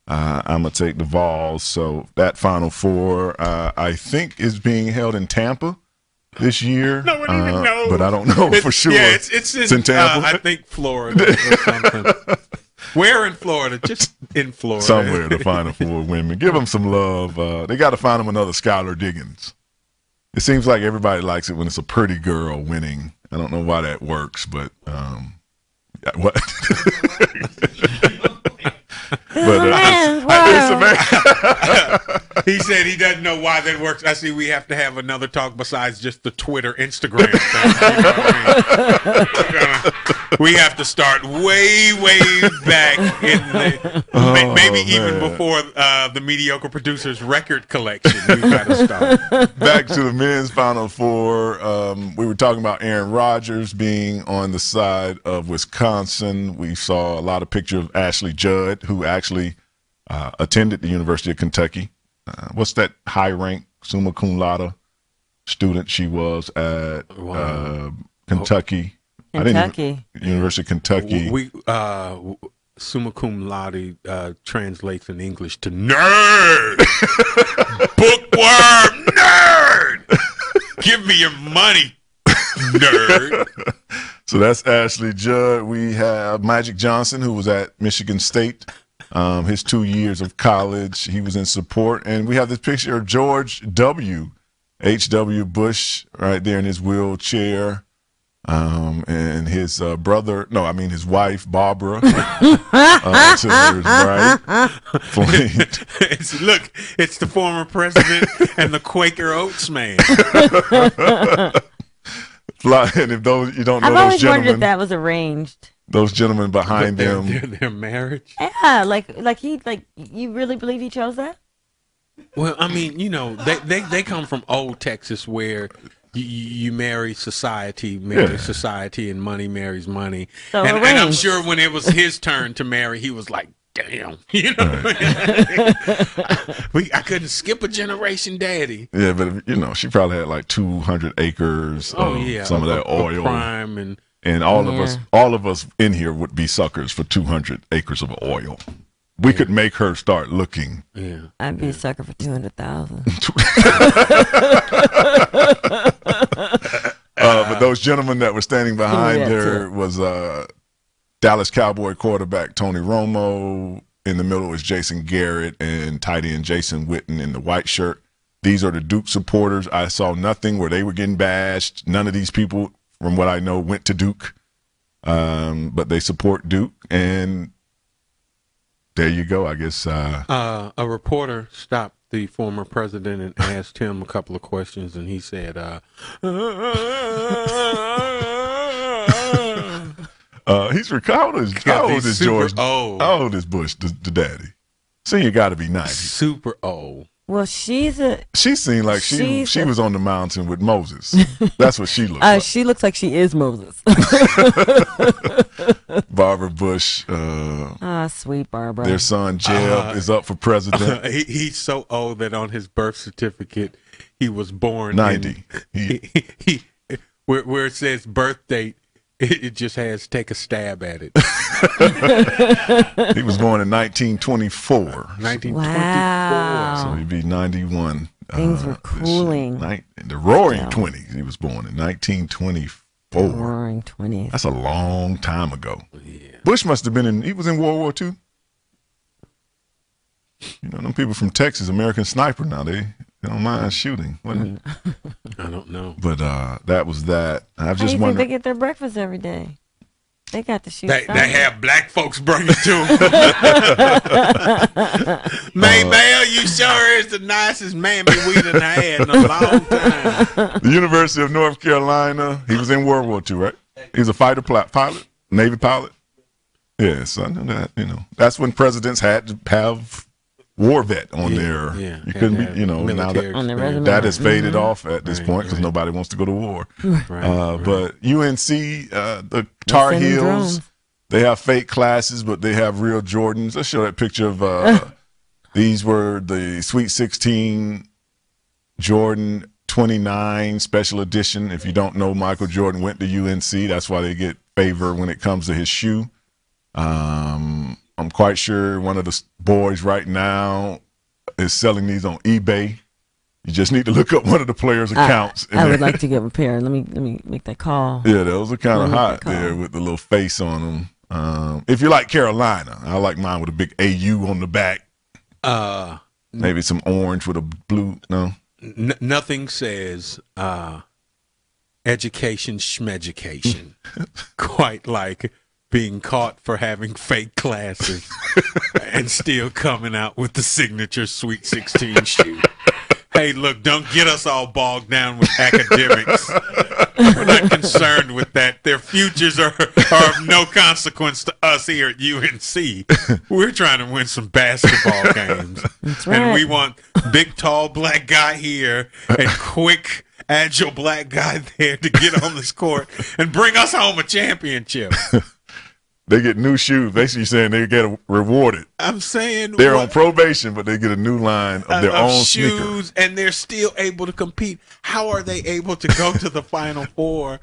I'm going to take the Vols. So that Final Four, I think, is being held in Tampa this year. No one even knows. But I don't know for sure. Yeah, it's in Tampa. I think Florida or something. Where in Florida? Just in Florida. Somewhere, the Final Four women. Give them some love. They got to find them another Skylar Diggins. It seems like everybody likes it when it's a pretty girl winning. I don't know why that works, but what? He said he doesn't know why that works. I see we have to have another talk besides just the Twitter, Instagram thing. You know what I mean? We have to start way back in the maybe even before the Mediocre Producers record collection. We've got to start. Back to the men's Final Four. We were talking about Aaron Rodgers being on the side of Wisconsin. We saw a lot of pictures of Ashley Judd, who actually attended the University of Kentucky. What's that high rank summa cum laude student she was at Kentucky? University of Kentucky. We summa cum laude translates in English to nerd, bookworm, nerd. Give me your money, nerd. So that's Ashley Judd. We have Magic Johnson, who was at Michigan State. His 2 years of college, he was in support. And we have this picture of George H.W. Bush right there in his wheelchair. And his his wife, Barbara, to his right. It's the former president and the Quaker Oats man. And if those you don't know, I've those always gentlemen, wondered if that was arranged. those gentlemen behind them, their marriage. Yeah, you really believe he chose that? Well, I mean, you know, they come from old Texas where you marry society, and money marries money. So and I'm sure when it was his turn to marry, he was like, damn, you know, I couldn't skip a generation, daddy. Yeah, but you know, she probably had like 200 acres of some of that oil. Prime and all of us in here would be suckers for 200 acres of oil. We could make her start looking. Yeah, I'd be a sucker for 200,000. But those gentlemen that were standing behind her was Dallas Cowboy quarterback Tony Romo. In the middle was Jason Garrett and tight end Jason Witten in the white shirt. These are the Duke supporters. I saw nothing where they were getting bashed. None of these people, from what I know, went to Duke. But they support Duke. And there you go, I guess. A reporter stopped the former president and asked him a couple of questions, and he said, he's how old is George? Old. How old is Bush, the daddy? Senior got to be 90. Super old. Well, she seemed like she was on the mountain with Moses. That's what she looks like. She looks like she is Moses. Barbara Bush. Sweet Barbara. Their son Jeb is up for president. He's so old that on his birth certificate he was born 90. where it says birth date, It just has take a stab at it. He was born in 1924. 1924. Wow. So he'd be 91. Things were cooling. In the Roaring 20s. He was born in 1924. Roaring 20s. That's a long time ago. Yeah. Bush must have been he was in World War II. You know, them people from Texas, American Sniper now, they don't mind shooting. Wasn't it? I don't know. But that was that. I How just do you think wonder. they get their breakfast every day? They got to shoot. They something. have black folks bring it to them. Maybell, you sure is the nicest mammy we done had in a long time. The University of North Carolina, he was in World War II, right? He was a fighter pilot, Navy pilot. Yes, I know that. You know, that's when presidents had to have war vet on there. Yeah, you couldn't be, you know, now that, On their resume. that has faded off at this point because right. nobody wants to go to war. Right. But UNC, the Tar sending Heels, drones. they have fake classes, but they have real Jordans. Let's show that picture of these were the Sweet 16 Jordan 29 special edition. If you don't know, Michael Jordan went to UNC. That's why they get favor when it comes to his shoe. I'm quite sure one of the boys right now is selling these on eBay. You just need to look up one of the players' accounts. I would like to get a pair. Let me make that call. Yeah, those are kind of Let me hot make that call. there with the little face on them. If you like Carolina, I like mine with a big AU on the back. Maybe some orange with a blue. No, Nothing says education schmeducation quite like being caught for having fake classes and still coming out with the signature Sweet 16 shoe. Hey, look, don't get us all bogged down with academics. We're not concerned with that. Their futures are of no consequence to us here at UNC. We're trying to win some basketball games. That's right. And we want big, tall black guy here and quick, agile black guy there to get on this court and bring us home a championship. they get new shoes. Basically saying they get rewarded. I'm saying They're on probation, but they get a new line of their own shoes, sneaker. and they're still able to compete. How are they able to go to the Final Four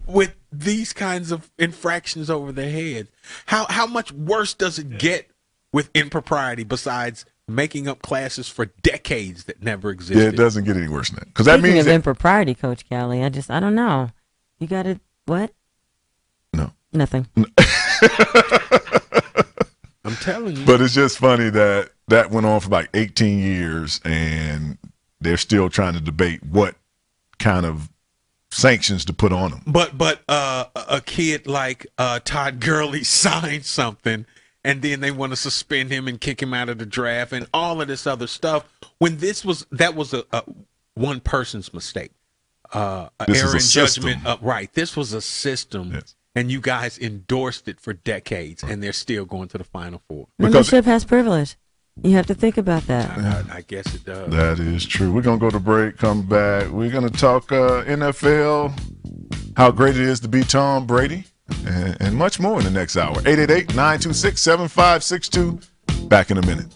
with these kinds of infractions over their heads? How much worse does it get with impropriety besides making up classes for decades that never existed? Yeah, it doesn't get any worse than that. Because that Speaking means of that, impropriety, Coach Callie, I don't know. You got to, what? no. Nothing. I'm telling you. But it's just funny that that went on for like 18 years, and they're still trying to debate what kind of sanctions to put on them. But a kid like Todd Gurley signed something, and then they want to suspend him and kick him out of the draft and all of this other stuff. When that was a one person's mistake, This is error a in system. judgment. Right, this was a system. Yes. And you guys endorsed it for decades, and they're still going to the Final Four. Membership has privilege. You have to think about that. I guess it does. That is true. We're going to go to break, come back. We're going to talk NFL, how great it is to be Tom Brady, and much more in the next hour. 888-926-7562. Back in a minute.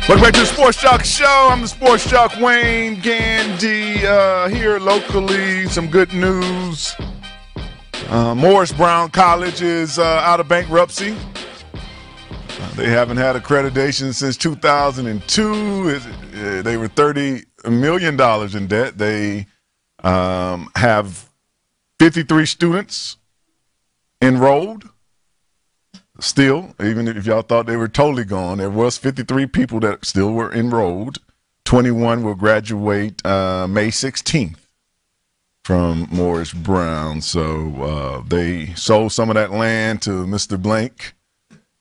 Welcome back to the Sports Joc Show. I'm the Sports Joc Wayne Gandy here locally. Some good news. Morris Brown College is out of bankruptcy. They haven't had accreditation since 2002. They were $30 million in debt. They have 53 students enrolled. Still, even if y'all thought they were totally gone, there was 53 people that still were enrolled. 21 will graduate May 16th from Morris Brown. So they sold some of that land to Mr. Blank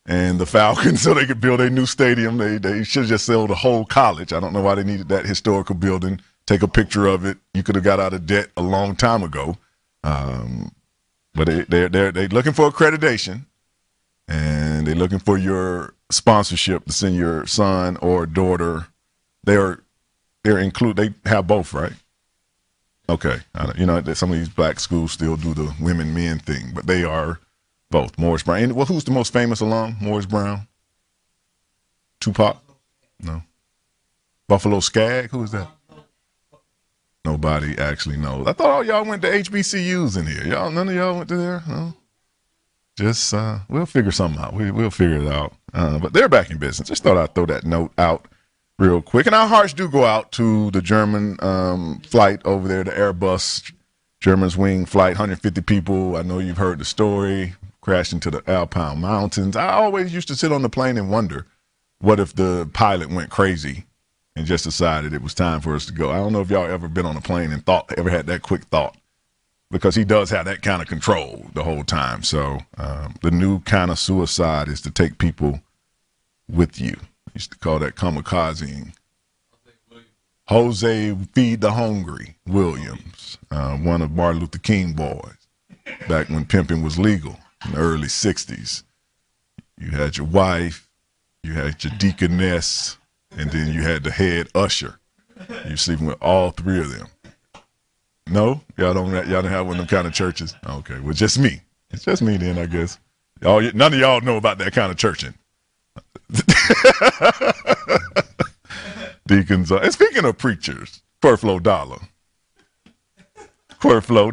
and the Falcons so they could build a new stadium. They should have just sold the whole college. I don't know why they needed that historical building. Take a picture of it. You could have got out of debt a long time ago. But they're looking for accreditation. And they're looking for your sponsorship to send your son or daughter. They have both, right? Okay. You know, some of these black schools still do the women-men thing, but they are both. Morris Brown. And, well, who's the most famous alum? Morris Brown? Tupac? No. Buffalo Skag? Who is that? nobody actually knows. I thought all y'all went to HBCUs in here. None of y'all went to there? No? Just, we'll figure something out. We'll figure it out. But they're back in business. Just thought I'd throw that note out real quick. And our hearts do go out to the German flight over there, the Airbus German's wing flight, 150 people. I know you've heard the story, crashed into the Alpine Mountains. I always used to sit on the plane and wonder, what if the pilot went crazy and just decided it was time for us to go? I don't know if y'all ever been on a plane and ever had that quick thought, because he does have that kind of control the whole time. So the new kind of suicide is to take people with you. I used to call that kamikazing. Jose Feed the Hungry Williams, one of Martin Luther King boys, back when pimping was legal in the early 60s. You had your wife, you had your deaconess, and then you had the head usher. You're sleeping with all three of them. No? Y'all don't have one of them kind of churches? Okay, well, just me. It's just me then, I guess. None of y'all know about that kind of churching. Deacons. And speaking of preachers, Querflo Dollar. Querflo,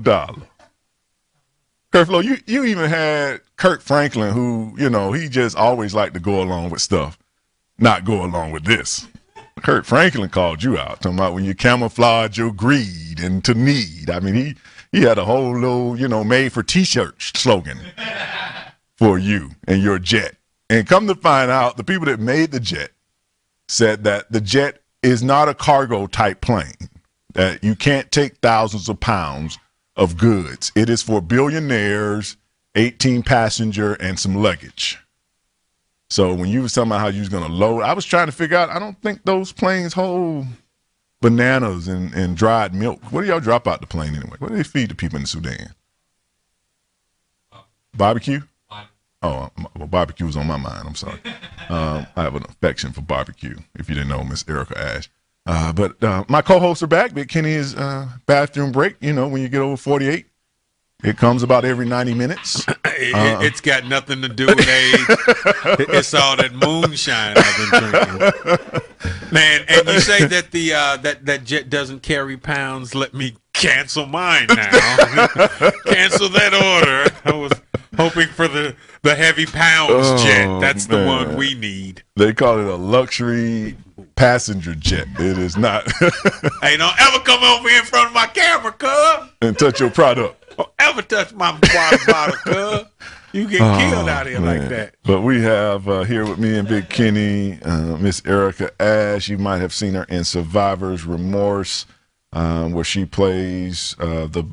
you even had Kirk Franklin, who, he just always liked to go along with stuff, not go along with this. Kirk Franklin called you out, talking about when you camouflage your greed into need. I mean, he had a whole little, made for T-shirt slogan for you and your jet. And come to find out, the people that made the jet said that the jet is not a cargo type plane, that you can't take thousands of pounds of goods. It is for billionaires, 18 passenger, and some luggage. So when you was talking about how you was going to load, I was trying to figure out, I don't think those planes hold bananas and dried milk. What do y'all drop out the plane anyway? What do they feed the people in the Sudan? Barbecue? Oh, well, barbecue was on my mind. I'm sorry. I have an affection for barbecue, if you didn't know, Miss Erica Ash. But my co-hosts are back. Big Kenny's bathroom break. When you get over 48, it comes about every 90 minutes. It's got nothing to do with age. It's all that moonshine I've been drinking. Man, and you say that that jet doesn't carry pounds. Let me cancel mine now. Cancel that order. I was hoping for the heavy pounds jet. That's the one we need. They call it a luxury passenger jet. It is not. Hey, don't ever come over here in front of my camera, cuz. And touch your product. Don't ever touch my water bottle, cuz. You get killed out here like that. But we have here with me and Big Kenny, Miss Erica Ash. You might have seen her in Survivor's Remorse, where she plays the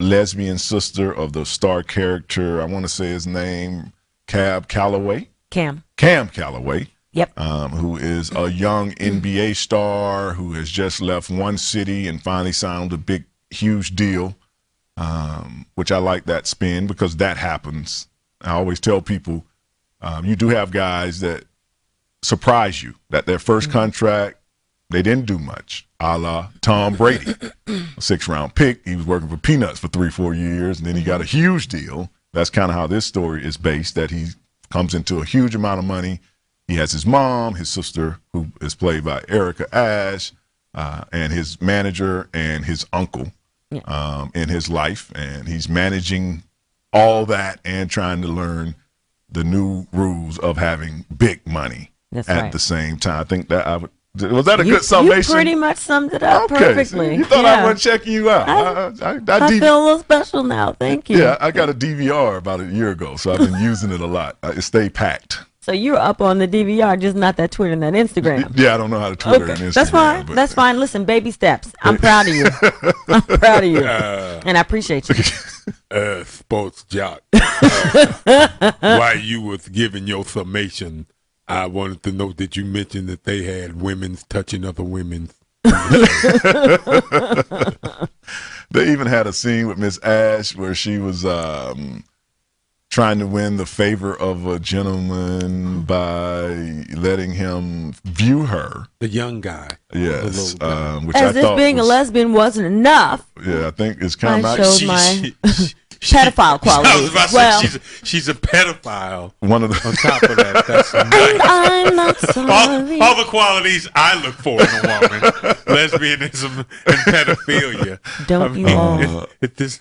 lesbian sister of the star character, I want to say his name, Cam Calloway. Cam Calloway. Yep. Who is a young NBA star who has just left one city and finally signed a big, huge deal, which I like that spin because that happens. I always tell people, you do have guys that surprise you, that their first contract, they didn't do much, a la Tom Brady, a 6th-round pick. He was working for peanuts for 3-4 years, and then he got a huge deal. That's kind of how this story is based, that he comes into a huge amount of money. He has his mom, his sister, who is played by Erica Ash, and his manager and his uncle in his life. And he's managing all that and trying to learn the new rules of having big money the same time. I think that was that a good summation? You pretty much summed it up perfectly. So you thought I wasn't checking you out. I feel a little special now. Thank you. Yeah, I got a DVR about a year ago, so I've been using it a lot. It stayed packed. So you're up on the DVR, just not that Twitter and that Instagram. Yeah, I don't know how to Twitter and Instagram. That's fine. That's fine. Listen, baby steps. I'm proud of you. I'm proud of you. And I appreciate you. Sports Joc. While you was giving your summation, I wanted to note that you mentioned that they had women's touching other women's. They even had a scene with Miss Ash where she was trying to win the favor of a gentleman by letting him view her. The young guy. Yes. Which As I if thought being a lesbian wasn't enough. Yeah, I think it's kind of pedophile qualities. I was about to say she's a pedophile. One of the On top of that, that's And nice. I'm not sorry. All the qualities I look for in a woman: lesbianism and pedophilia. Don't you all? This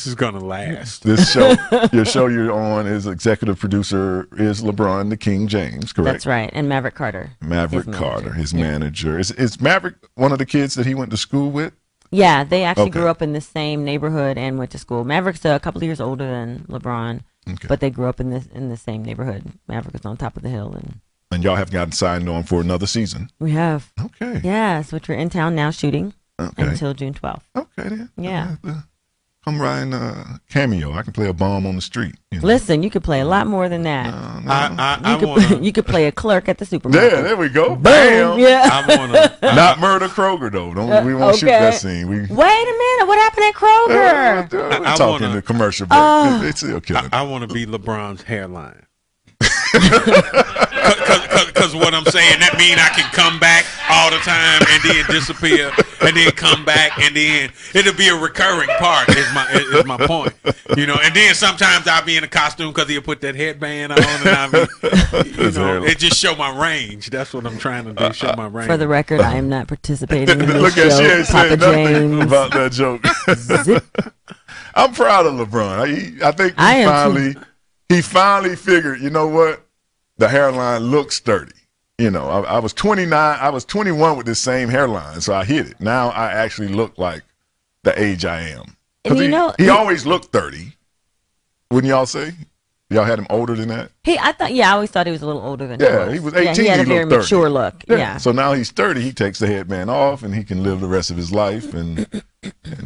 is gonna last. This show, your show you're on, is executive producer is LeBron the King James, correct? That's right. And Maverick Carter. Maverick Carter, his manager. Is Maverick one of the kids that he went to school with? Yeah, they actually Okay. grew up in the same neighborhood and went to school. Maverick's a couple of years older than LeBron, but they grew up in the same neighborhood. Maverick was on top of the hill, And y'all have gotten signed on for another season. we have. Okay. Yes, which we're in town now shooting Okay. until June 12th. Okay then. Yeah. Come right and cameo. I can play a bomb on the street. You know? Listen, you could play a lot more than that. You could play a clerk at the supermarket. Yeah, there we go. Boom. Bam. Yeah. I wanna. Not murder Kroger though. We won't shoot Okay. that scene. We Wait a minute. What happened at Kroger? we're I talking wanna- the commercial break. Oh. It's still killing. I want to be LeBron's hairline. Because what I'm saying, that mean I can come back all the time and then disappear and then come back and then it'll be a recurring part is my point. You know, and then sometimes I'll be in a costume because he'll put that headband on and I'll be, it just show my range. That's what I'm trying to do, show my range. For the record, I am not participating in this Look at she show. ain't Papa saying nothing James. about that joke. Zip. I'm proud of LeBron. I think I am he finally figured, you know what? The hairline looks sturdy. You know, I was 29, I was 21 with this same hairline, so I hit it. Now I actually look like the age I am. And you know, he always looked 30. Wouldn't y'all say? Y'all had him older than that? I always thought he was a little older than Yeah, he was 18. Yeah, he had a very looked 30. mature look. Yeah. So now he's 30. He takes the headband off, and he can live the rest of his life. And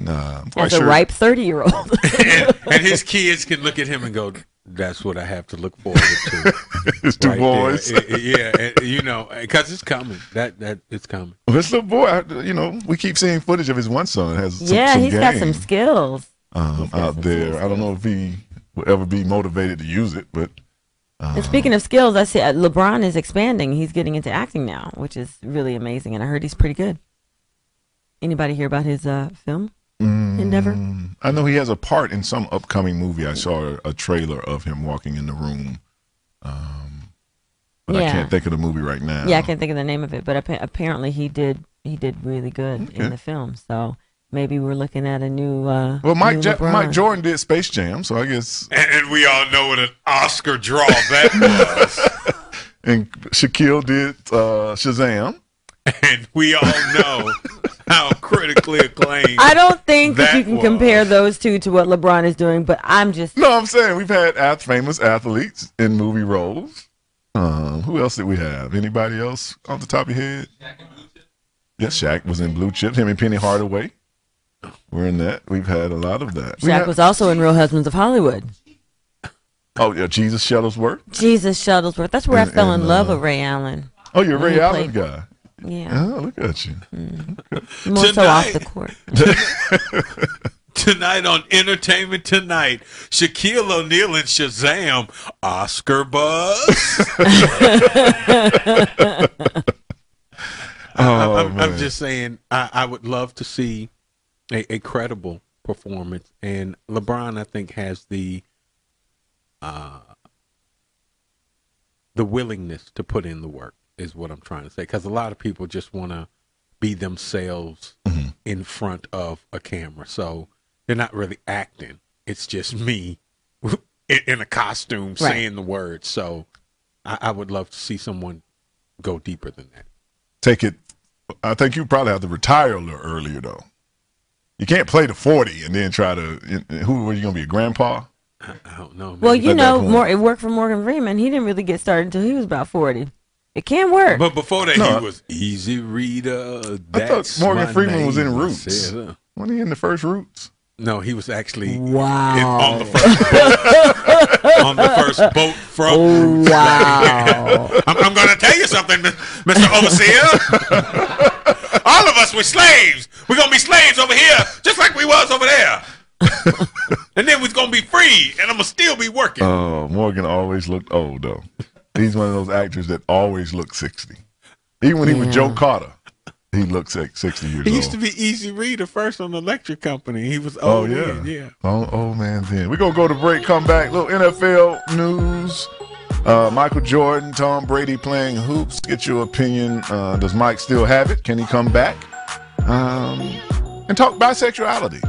I'm quite As a sure. ripe 30-year-old. and his kids can look at him and go, that's what I have to look forward to. His two right boys. there. Yeah, you know, because it's coming. That it's coming. This little boy, you know, we keep seeing footage of his one son has some, Yeah, some he's game, got some skills. out there. I don't know if he will ever be motivated to use it, but And speaking of skills, I see LeBron is expanding. He's getting into acting now, which is really amazing. And I heard he's pretty good. Anybody hear about his film endeavor? I know he has a part in some upcoming movie. I saw a trailer of him walking in the room, but I Yeah. can't think of the movie right now. Yeah, I can't think of the name of it, but apparently he did really good in the film. So maybe we're looking at a new. Well, Mike new LeBron. Mike Jordan did Space Jam, so I guess. And we all know what an Oscar draw that was. And Shaquille did Shazam. And we all know how critically acclaimed. I don't think that you That can was- compare those two to what LeBron is doing, but I'm just. No, I'm saying we've had famous athletes in movie roles. Who else did we have? Anybody else off the top of your head? Yes, Shaq was in Blue Chips. Him and Penny Hardaway were in that. We've had a lot of that. We Shaq had- was also in Real Husbands of Hollywood. Oh, yeah, Jesus Shuttlesworth. Jesus Shuttlesworth. That's where I And- fell in and, love with Ray Allen. Oh, you're a When Ray he Allen played- guy. Yeah. Oh, look at you. More so off the Tonight- court. Tonight on Entertainment Tonight, Shaquille O'Neal and Shazam, Oscar buzz. I'm just saying, I would love to see a credible performance, and LeBron, I think, has the willingness to put in the work, is what I'm trying to say. Because a lot of people just want to be themselves in front of a camera, so they're not really acting. It's just me in a costume saying the words. So I would love to see someone go deeper than that. Take it. I think you probably have to retire a little earlier, though. You can't play the 40 and then try to. Who were you going to be, a grandpa? I don't know. Well, maybe. you At know, that point. it worked for Morgan Freeman. He didn't really get started until he was about 40. It can work. But before that, No, he was Easy Reader. I That's thought Morgan my Freeman was in name. I Roots. said, Wasn't he in the first Roots? No, he was actually Wow. on the first boat, on the first boat from Roots. Wow. I'm going to tell you something, Mr. Overseer. All of us were slaves. We're going to be slaves over here, just like we was over there. And then we're going to be free, and I'm going to still be working. Oh, Morgan always looked old, though. He's one of those actors that always looked 60. Even when he was Joe Carter, he looks like 60 years He old. used to be Easy Reader first on the electric company. He was Oh, old. yeah. Yeah. Oh, man, then. We're going to go to break, come back. Little NFL news. Michael Jordan, Tom Brady playing hoops. Get your opinion. Does Mike still have it? Can he come back? And talk bisexuality.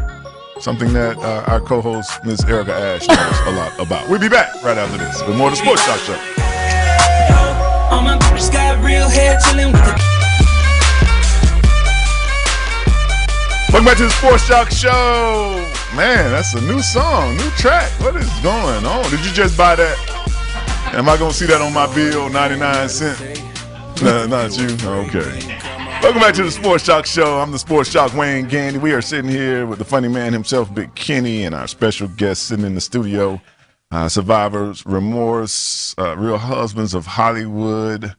Something that our co-host, Ms. Erica Ash, knows a lot about. We'll be back right after this with more of the Sports Joc Show. All my bitches got real hair chilling with the. Welcome back to the Sports Joc Show. Man, that's a new song, new track. What is going on? Did you just buy that? Am I going to see that on my bill, 99 cents? No, not you. Okay. Welcome back to the Sports Joc Show. I'm the Sports Joc Wayne Gandy. We are sitting here with the funny man himself, Big Kenny, and our special guest sitting in the studio, Survivors Remorse, Real Husbands of Hollywood,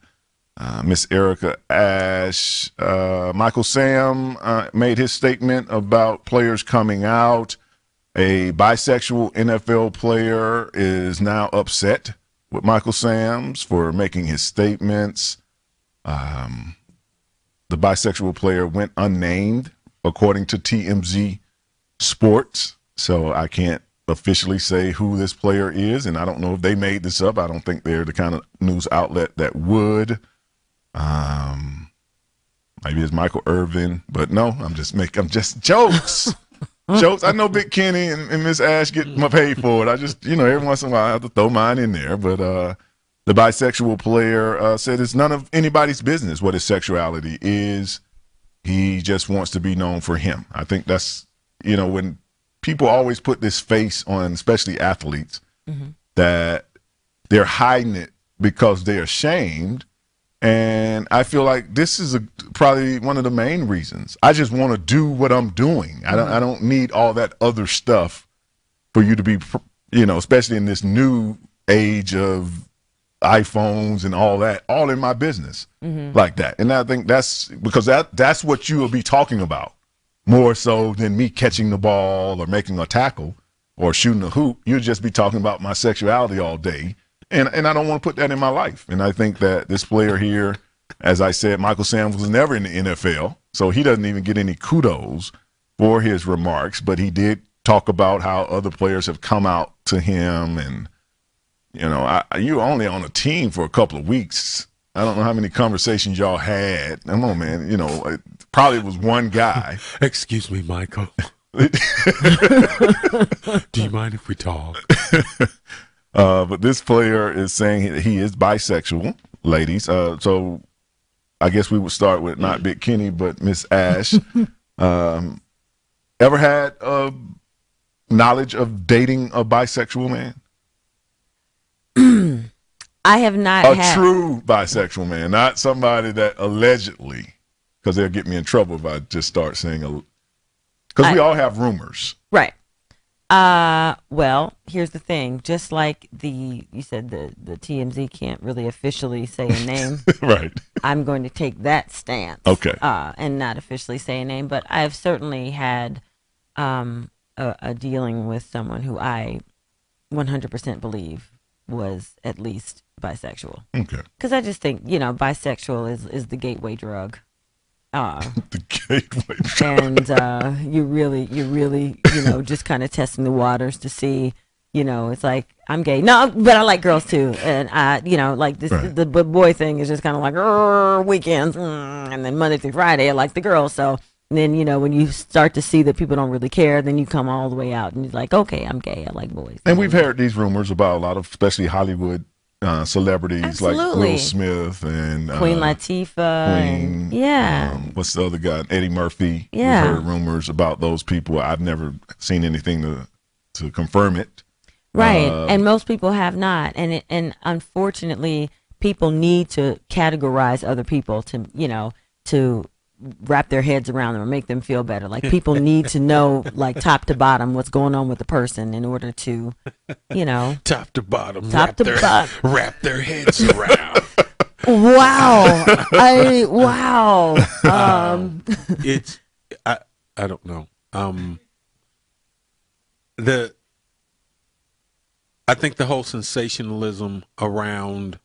Miss Erica Ash. Michael Sam made his statement about players coming out. A bisexual NFL player is now upset with Michael Sams for making his statements. The bisexual player went unnamed, according to TMZ Sports. So I can't officially say who this player is, and I don't know if they made this up. I don't think they're the kind of news outlet that would. Maybe it's Michael Irvin, but no, I'm just jokes. Jokes. I know Big Kenny and Miss Ash get my pay for it. I just, every once in a while I have to throw mine in there. But the bisexual player said it's none of anybody's business what his sexuality is. He just wants to be known for him. I think that's, when people always put this face on, especially athletes, that they're hiding it because they're ashamed. And I feel like this is probably one of the main reasons. I just want to do what I'm doing. I don't need all that other stuff for you to be, especially in this new age of iPhones and all that, all in my business like that. And I think that's because that's what you will be talking about more so than me catching the ball or making a tackle or shooting a hoop. You'll just be talking about my sexuality all day. And I don't want to put that in my life. And I think that this player here, as I said, Michael Sams was never in the NFL, so he doesn't even get any kudos for his remarks. But he did talk about how other players have come out to him. And, you were only on a team for a couple of weeks. I don't know how many conversations y'all had. Come on, man. It probably was one guy. Excuse me, Michael. Do you mind if we talk? But this player is saying he is bisexual, ladies. So I guess we would start with not Big Kenny, but Miss Ash. Ever had knowledge of dating a bisexual man? I have not a true bisexual man, not somebody that allegedly, because they'll get me in trouble if I just start saying because we all have rumors. Right. Well, here's the thing. Just like you said the TMZ can't really officially say a name. Right. I'm going to take that stance. Okay. And not officially say a name, but I've certainly had a dealing with someone who I 100% believe was at least bisexual. Okay. Because I just think, bisexual is the gateway drug. The gateway drug. And you really, just kind of testing the waters to see, it's like, I'm gay. No, but I like girls too. And like this, Right. the boy thing is just kind of like, weekends. And then Monday through Friday, I like the girls. So then, when you start to see that people don't really care, then you come all the way out and you're like, okay, I'm gay. I like boys. And we've heard these rumors about a lot of, especially Hollywood celebrities. Absolutely. Like Will Smith and Queen Latifah. Queen. Yeah. What's the other guy? Eddie Murphy. Yeah. We've heard rumors about those people. I've never seen anything to confirm it. Right. And most people have not. And unfortunately, people need to categorize other people to wrap their heads around them or make them feel better. Like people need to know, like top to bottom, what's going on with the person in order to, Top to bottom. Top to bottom. Wrap their heads around. Wow. Wow. I don't know. I think the whole sensationalism around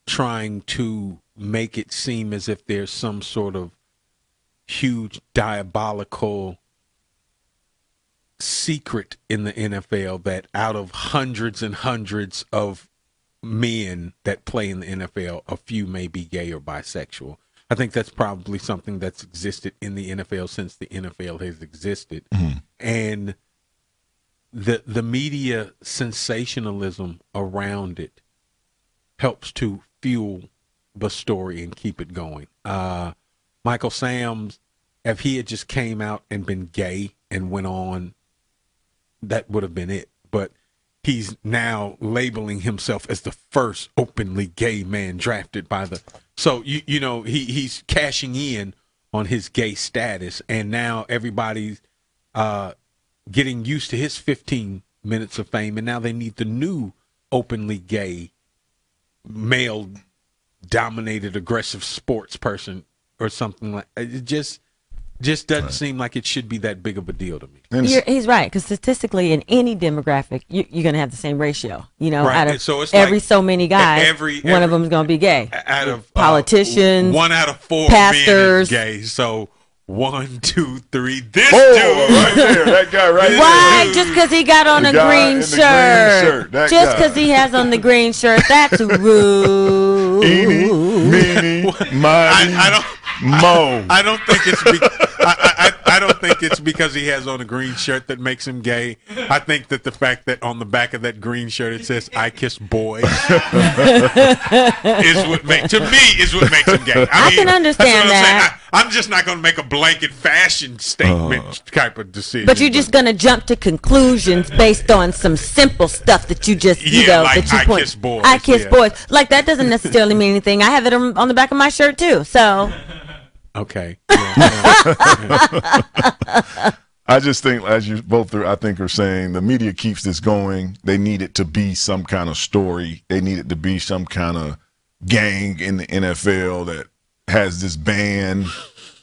trying to make it seem as if there's some sort of huge diabolical secret in the NFL that out of hundreds and hundreds of men that play in the NFL, a few may be gay or bisexual. I think that's probably something that's existed in the NFL since the NFL has existed. And the media sensationalism around it helps to fuel the story and keep it going. Michael Sam's, if he had just came out and been gay and went on, that would have been it. But he's now labeling himself as the first openly gay man drafted by the. So you know he's cashing in on his gay status, and now everybody's getting used to his 15 minutes of fame, and now they need the new openly gay male dominated aggressive sports person or something like it. Just doesn't seem like it should be that big of a deal to me. He's right, because statistically in any demographic you're going to have the same ratio, you know, right. out of so it's every like so many guys, one of them is going to be gay. Out of politicians, 1 out of 4 pastors, men is gay. So 1, 2, 3. This Oh, dude right there, that guy right why? there. Just because he got on The a guy in green the shirt. green shirt, that Just guy. because he has on the green shirt, that's rude. Eeny, meeny, miny, mo. I don't think it's I don't think it's because he has on a green shirt that makes him gay. I think that the fact that on the back of that green shirt it says "I kiss boys" is what makes him gay. I can understand that. I'm just not going to make a blanket fashion statement type of decision. But you're just gonna jump to conclusions based on some simple stuff that you just like that you I point. kiss boys. I kiss boys. Like that doesn't necessarily mean anything. I have it on the back of my shirt too. So. Okay. I just think, as you both are, I think are saying, the media keeps this going. They need it to be some kind of story. They need it to be some kind of gang in the NFL that has this band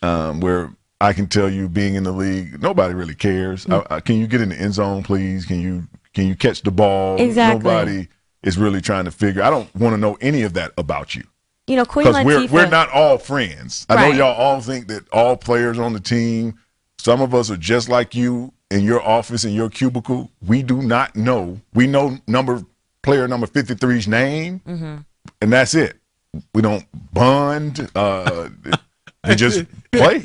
where I can tell you, being in the league, nobody really cares. Can you get in the end zone, please? Can you catch the ball? Exactly. Nobody is really trying to figure. I don't want to know any of that about you. You know, Queen Because Latifah. we're not all friends. I know Right. y'all all think that all players on the team, some of us are just like you in your office, in your cubicle. We do not know. We know player number 53's name, and that's it. We don't bond. We just play.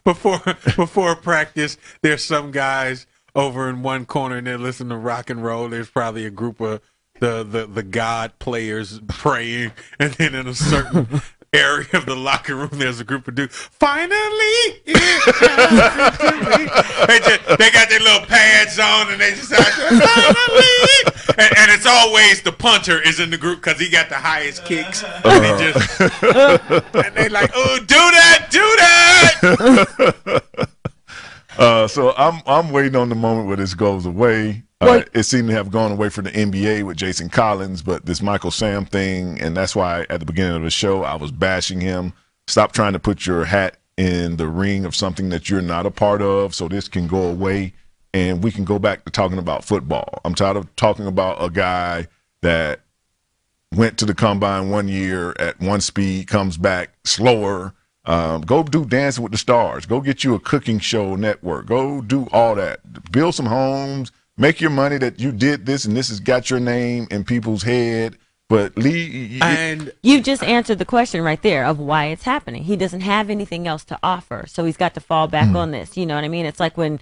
Before practice, there's some guys over in one corner and they're listening to rock and roll. There's probably a group of the God players praying, and then in a certain area of the locker room there's a group of dudes. Finally, they got their little pads on and they just finally, and it's always the punter is in the group because he got the highest kicks, and he just and they like, oh, do that. So I'm waiting on the moment where this goes away. It seemed to have gone away from the NBA with Jason Collins, but this Michael Sam thing, and that's why at the beginning of the show I was bashing him. Stop trying to put your hat in the ring of something that you're not a part of, so this can go away and we can go back to talking about football. I'm tired of talking about a guy that went to the combine 1 year at one speed, comes back slower. Go do Dancing with the Stars. Go get you a cooking show network. Go do all that. Build some homes. Make your money that you did this and this has got your name in people's head. But you just answered the question right there of why it's happening. He doesn't have anything else to offer, so he's got to fall back on this. You know what I mean? It's like when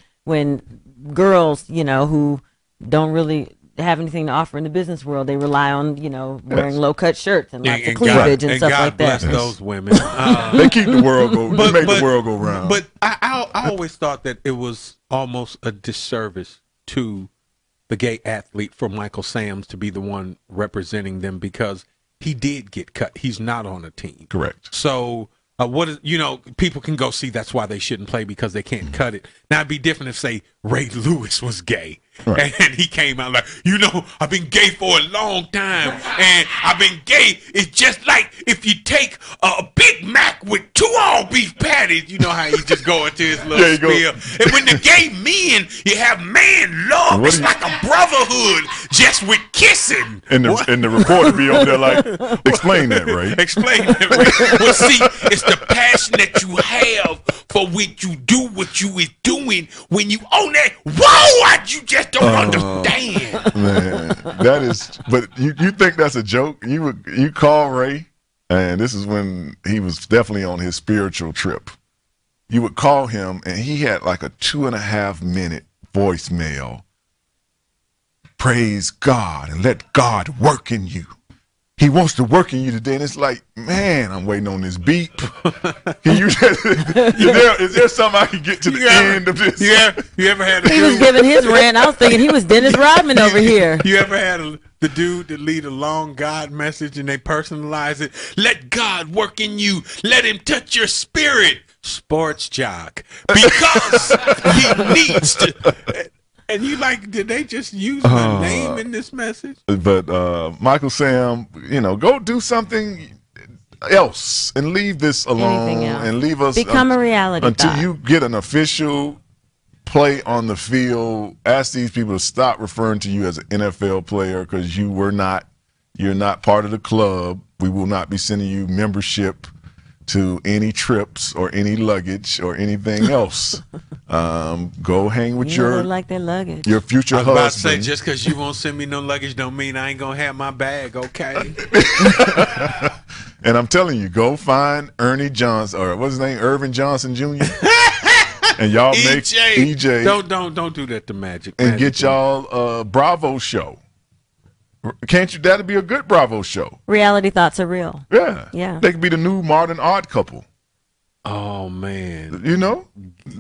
girls, you know, who don't really have anything to offer in the business world, they rely on, you know, wearing low cut shirts and lots of cleavage and stuff God like that. bless those women. they keep the world go. They make the world go round. But I always thought that it was almost a disservice to the gay athlete for Michael Sams to be the one representing them, because he did get cut. He's not on a team. Correct. So people can go see that's why they shouldn't play, because they can't cut it. Now it'd be different if, say, Ray Lewis was gay Right. And he came out like, you know, I've been gay for a long time, and I've been gay. It's just like if you take a Big Mac with 2 all beef patties. You know how he just go into his little spiel. And when the gay men, you have man love. It's like a brotherhood, just with kissing. And the reporter be over there like, explain that, Ray. Explain that, Ray. Well, see, it's the passion that you have for what you is doing when you own that. Whoa, you just don't understand. Man, that is. But you think that's a joke? You call Ray, and this is when he was definitely on his spiritual trip. You would call him, and he had like a 2.5-minute voicemail. Praise God and let God work in you. He wants to work in you today, and it's like, man, I'm waiting on this beep. Can you? Is there something I can get to the end of this? You ever had? He was giving his rant. I was thinking he was Dennis Rodman over here. You ever had the dude that lead a long God message and they personalize it? Let God work in you. Let Him touch your spirit. Sports Joc, because He needs to. And you like, did they just use my name in this message? But Michael Sam, go do something else and leave this alone and leave us. Become a reality until you get an official play on the field. Ask these people to stop referring to you as an NFL player because you're not part of the club. We will not be sending you membership to any trips or any luggage or anything else. Go hang with your luggage. Your future husband. I was about to say, just because you won't send me no luggage don't mean I ain't gonna have my bag, okay? And I'm telling you, go find Ernie Johnson, or what's his name, Irvin Johnson Jr. And y'all make EJ. Don't do that to Magic. And get y'all a Bravo show. Can't you? That'd be a good Bravo show. Reality thoughts are real. Yeah. They could be the new modern odd couple. Oh man,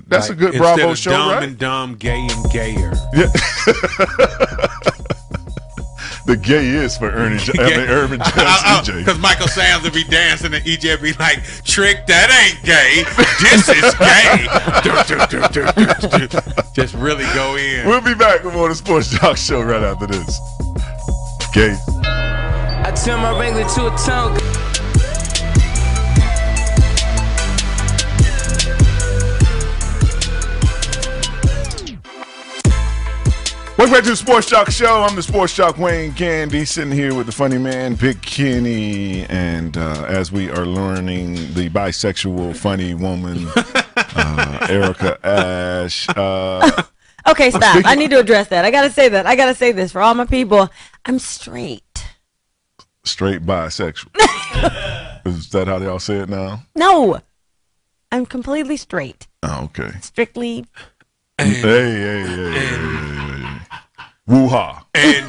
that's a good Bravo show, dumb right? And dumb, gay and gayer. Yeah. The gay is for Irvin Johnson, EJ. Because Michael Sam's will be dancing and EJ will be like, "Trick, that ain't gay. This is gay." Just really go in. We'll be back with more of the Sports Joc show right after this. Gay. I turn my regular to a tongue. Welcome back to the Sports Joc show. I'm the Sports Joc Wayne Gandy, sitting here with the funny man, Big Kenny, and as we are learning, the bisexual funny woman, Erica Ash. Okay, stop. I need to address that. I got to say that. I got to say this for all my people. I'm straight. Straight bisexual. Is that how they all say it now? No. I'm completely straight. Oh, okay. Strictly. Hey. Woo-ha. And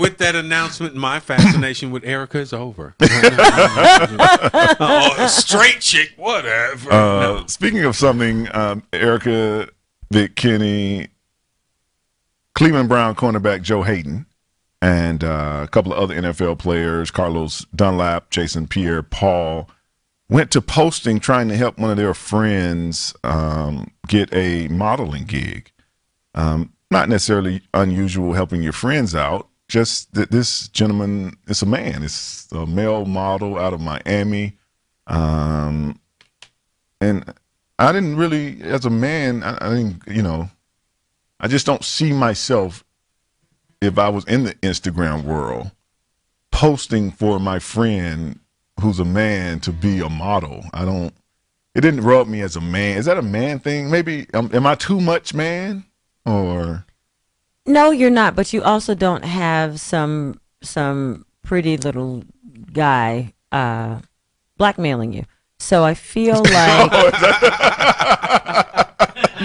with that announcement, my fascination with Erica is over. Straight chick, whatever. Speaking of something, Erica, Vic Kenny, Cleveland Brown cornerback Joe Hayden, and a couple of other NFL players, Carlos Dunlap, Jason Pierre-Paul, went to posting trying to help one of their friends get a modeling gig. Not necessarily unusual helping your friends out, just that this gentleman is a man. It's a male model out of Miami. And I didn't really, as a man, I didn't, I just don't see myself, if I was in the Instagram world, posting for my friend who's a man to be a model. It didn't rub me as a man. Is that a man thing? Maybe, am I too much man? Or no, you're not, but you also don't have some pretty little guy blackmailing you. So I feel like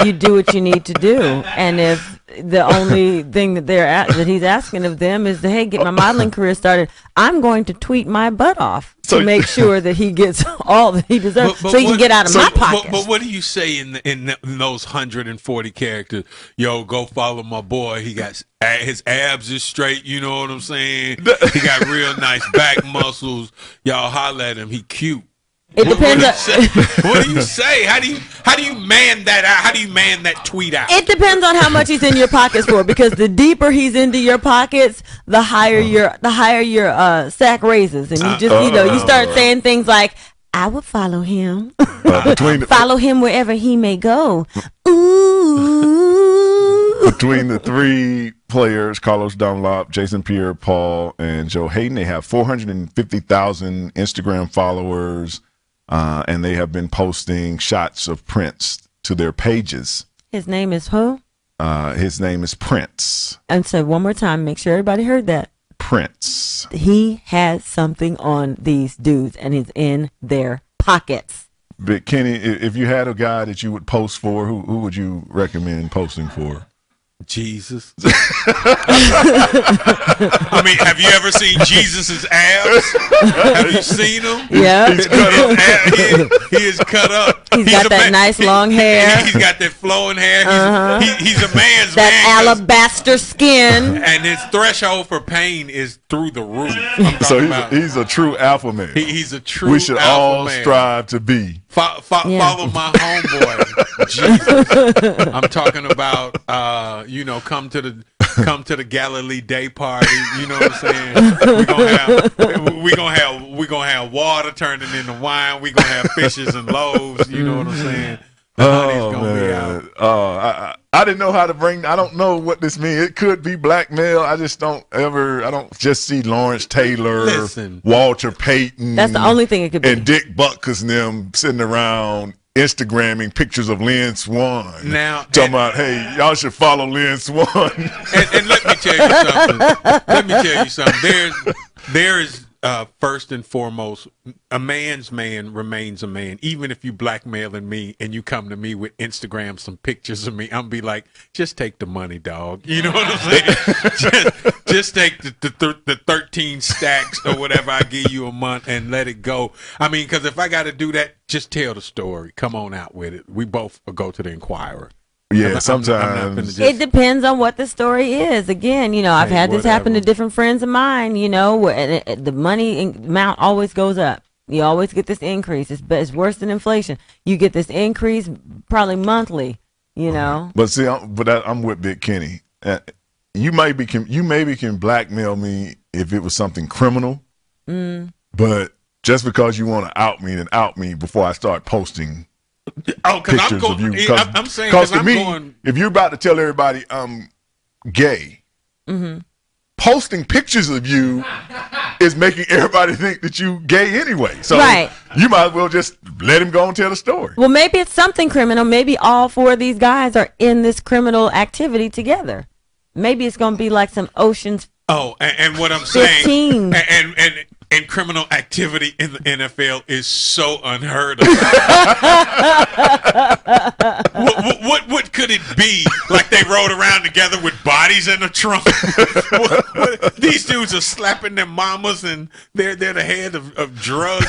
you do what you need to do, and if the only thing that he's asking of them is, hey, get my modeling career started, I'm going to tweet my butt off to make sure that he gets all that he deserves, so he can get out of my pocket. But what do you say in those 140 characters? Yo, go follow my boy. He got his abs is straight. You know what I'm saying? He got real nice back muscles. Y'all holler at him. He cute. It depends. What do you say? How do you man that out? How do you man that tweet out? It depends on how much he's in your pockets for, because the deeper he's into your pockets, the higher your sack raises, and you just you start saying things like, "I would follow him, follow him wherever he may go." Ooh. Between the three players, Carlos Dunlop, Jason Pierre-Paul, and Joe Hayden, they have 450,000 Instagram followers. And they have been posting shots of Prince to their pages. His name is who? His name is Prince. And so one more time, make sure everybody heard that. Prince. He has something on these dudes, and it's in their pockets. But Kenny, if you had a guy that you would post for, who would you recommend posting for? Jesus. I mean, have you ever seen Jesus's abs? Have you seen him? Yeah. He is cut up. He's got that nice long hair. He's got that flowing hair. He's a man's that man. alabaster skin. And his threshold for pain is through the roof. So he's a true alpha male. He's a true We should alpha all man. strive to be. Follow my homeboy, Jesus. I'm talking about, come to the Galilee Day party. You know what I'm saying? We're gonna have water turning into wine. We're gonna have fishes and loaves. You know what I'm saying? The honey's gonna be out. I didn't know how to bring. I don't know what this means. It could be blackmail. I just don't ever. I don't just see Lawrence Taylor, Walter Payton. That's the only thing it could be. And Dick Butkus and them sitting around Instagramming pictures of Lynn Swan. Now, talking about, hey, y'all should follow Lynn Swan. And let me tell you something. There is first and foremost, a man's man remains a man. Even if you blackmailing me and you come to me with Instagram some pictures of me, I'm be like, just take the money, dog. You know what I'm saying? just take the 13 stacks or whatever I give you a month and let it go. I mean, because if I got to do that, just tell the story. Come on out with it. We both go to the Inquirer. Yeah, sometimes it depends on what the story is. Again, I've had this happen to different friends of mine. The money amount always goes up. You always get this increase. It's worse than inflation. You get this increase probably monthly. But see, I'm with Big Kenny. You maybe can blackmail me if it was something criminal. But just because you want to out me, then out me before I start posting. Oh, because I'm pictures of you. going. I'm saying because to I'm me, going. if you're about to tell everybody I'm gay, posting pictures of you is making everybody think that you gay anyway. So you might as well just let him go and tell the story. Well, maybe it's something criminal. Maybe all four of these guys are in this criminal activity together. Maybe it's going to be like some Ocean's. Oh, and what I'm saying, and criminal activity in the NFL is so unheard of. What could it be? Like they rode around together with bodies in the trunk? These dudes are slapping their mamas, and they're the head of drug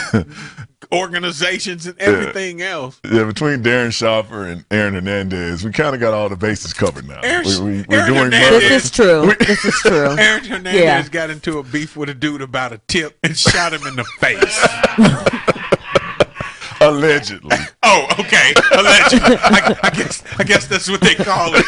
organizations and everything else. Yeah, between Darren Schaffer and Aaron Hernandez, we kind of got all the bases covered now. We're doing this is true. This is true. Aaron Hernandez got into a beef with a dude about a tip and shot him in the face. Allegedly. Oh, okay. Allegedly. I guess that's what they call it.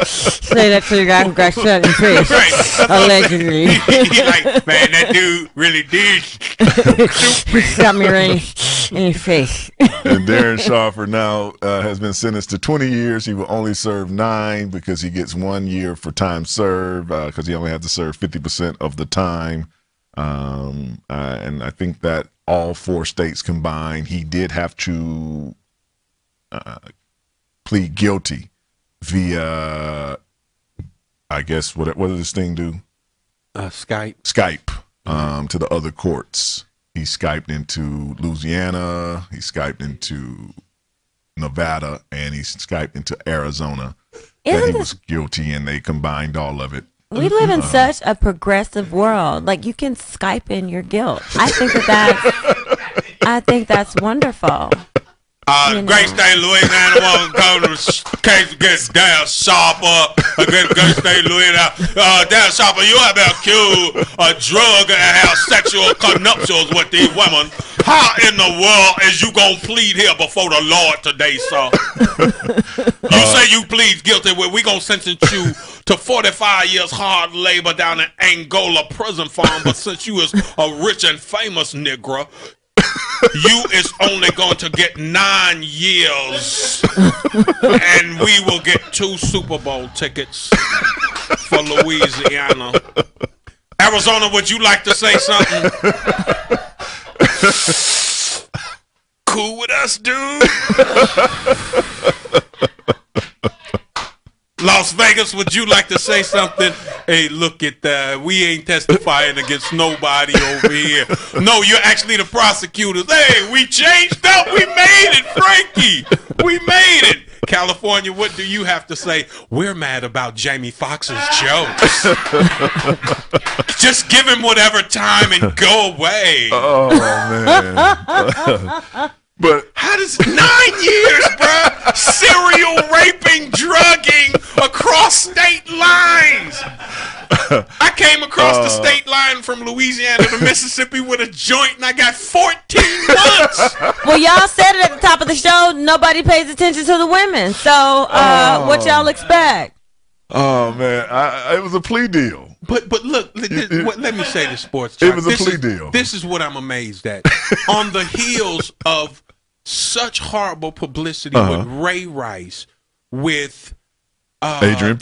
Say that to the guy who got shot in the face. Right. Allegedly. He like, man, that dude really did shoot me. Shot me right in the face. And Darren Schaffer now has been sentenced to 20 years. He will only serve 9 because he gets 1 year for time served because he only had to serve 50% of the time. And I think that all 4 states combined, he did have to plead guilty via, I guess, what does this thing do? Skype. Skype to the other courts. He Skyped into Louisiana, he Skyped into Nevada, and he Skyped into Arizona. That he was guilty, and they combined all of it. We live in such a progressive world. Like, you can Skype in your guilt. I think that's wonderful. Great State Louisiana won't come to the case against Dan Sharper. Great State Louisiana. Dan Sharper, you have been accused of drug and have sexual connuptials with these women. How in the world is you gonna plead here before the Lord today, sir? You say you plead guilty, well, we gonna sentence you to 45 years hard labor down in Angola prison farm, but since you is a rich and famous Negro, you is only going to get 9 years, and we will get 2 Super Bowl tickets for Louisiana. Arizona, would you like to say something? Cool with us, dude? Las Vegas, would you like to say something? Hey, look at that. We ain't testifying against nobody over here. No, you're actually the prosecutors. Hey, we changed up. We made it, Frankie. We made it. California, what do you have to say? We're mad about Jamie Foxx's jokes. Just give him whatever time and go away. Oh, man. But how does 9 years, bro? Serial raping, drugging across state lines. I came across the state line from Louisiana to Mississippi with a joint, and I got 14 months. Well, y'all said it at the top of the show. Nobody pays attention to the women. So, what y'all expect? Oh man, it was a plea deal. But look, let me say this, Sports Joc. It was a plea deal. This is what I'm amazed at. On the heels of such horrible publicity with Ray Rice, with Adrian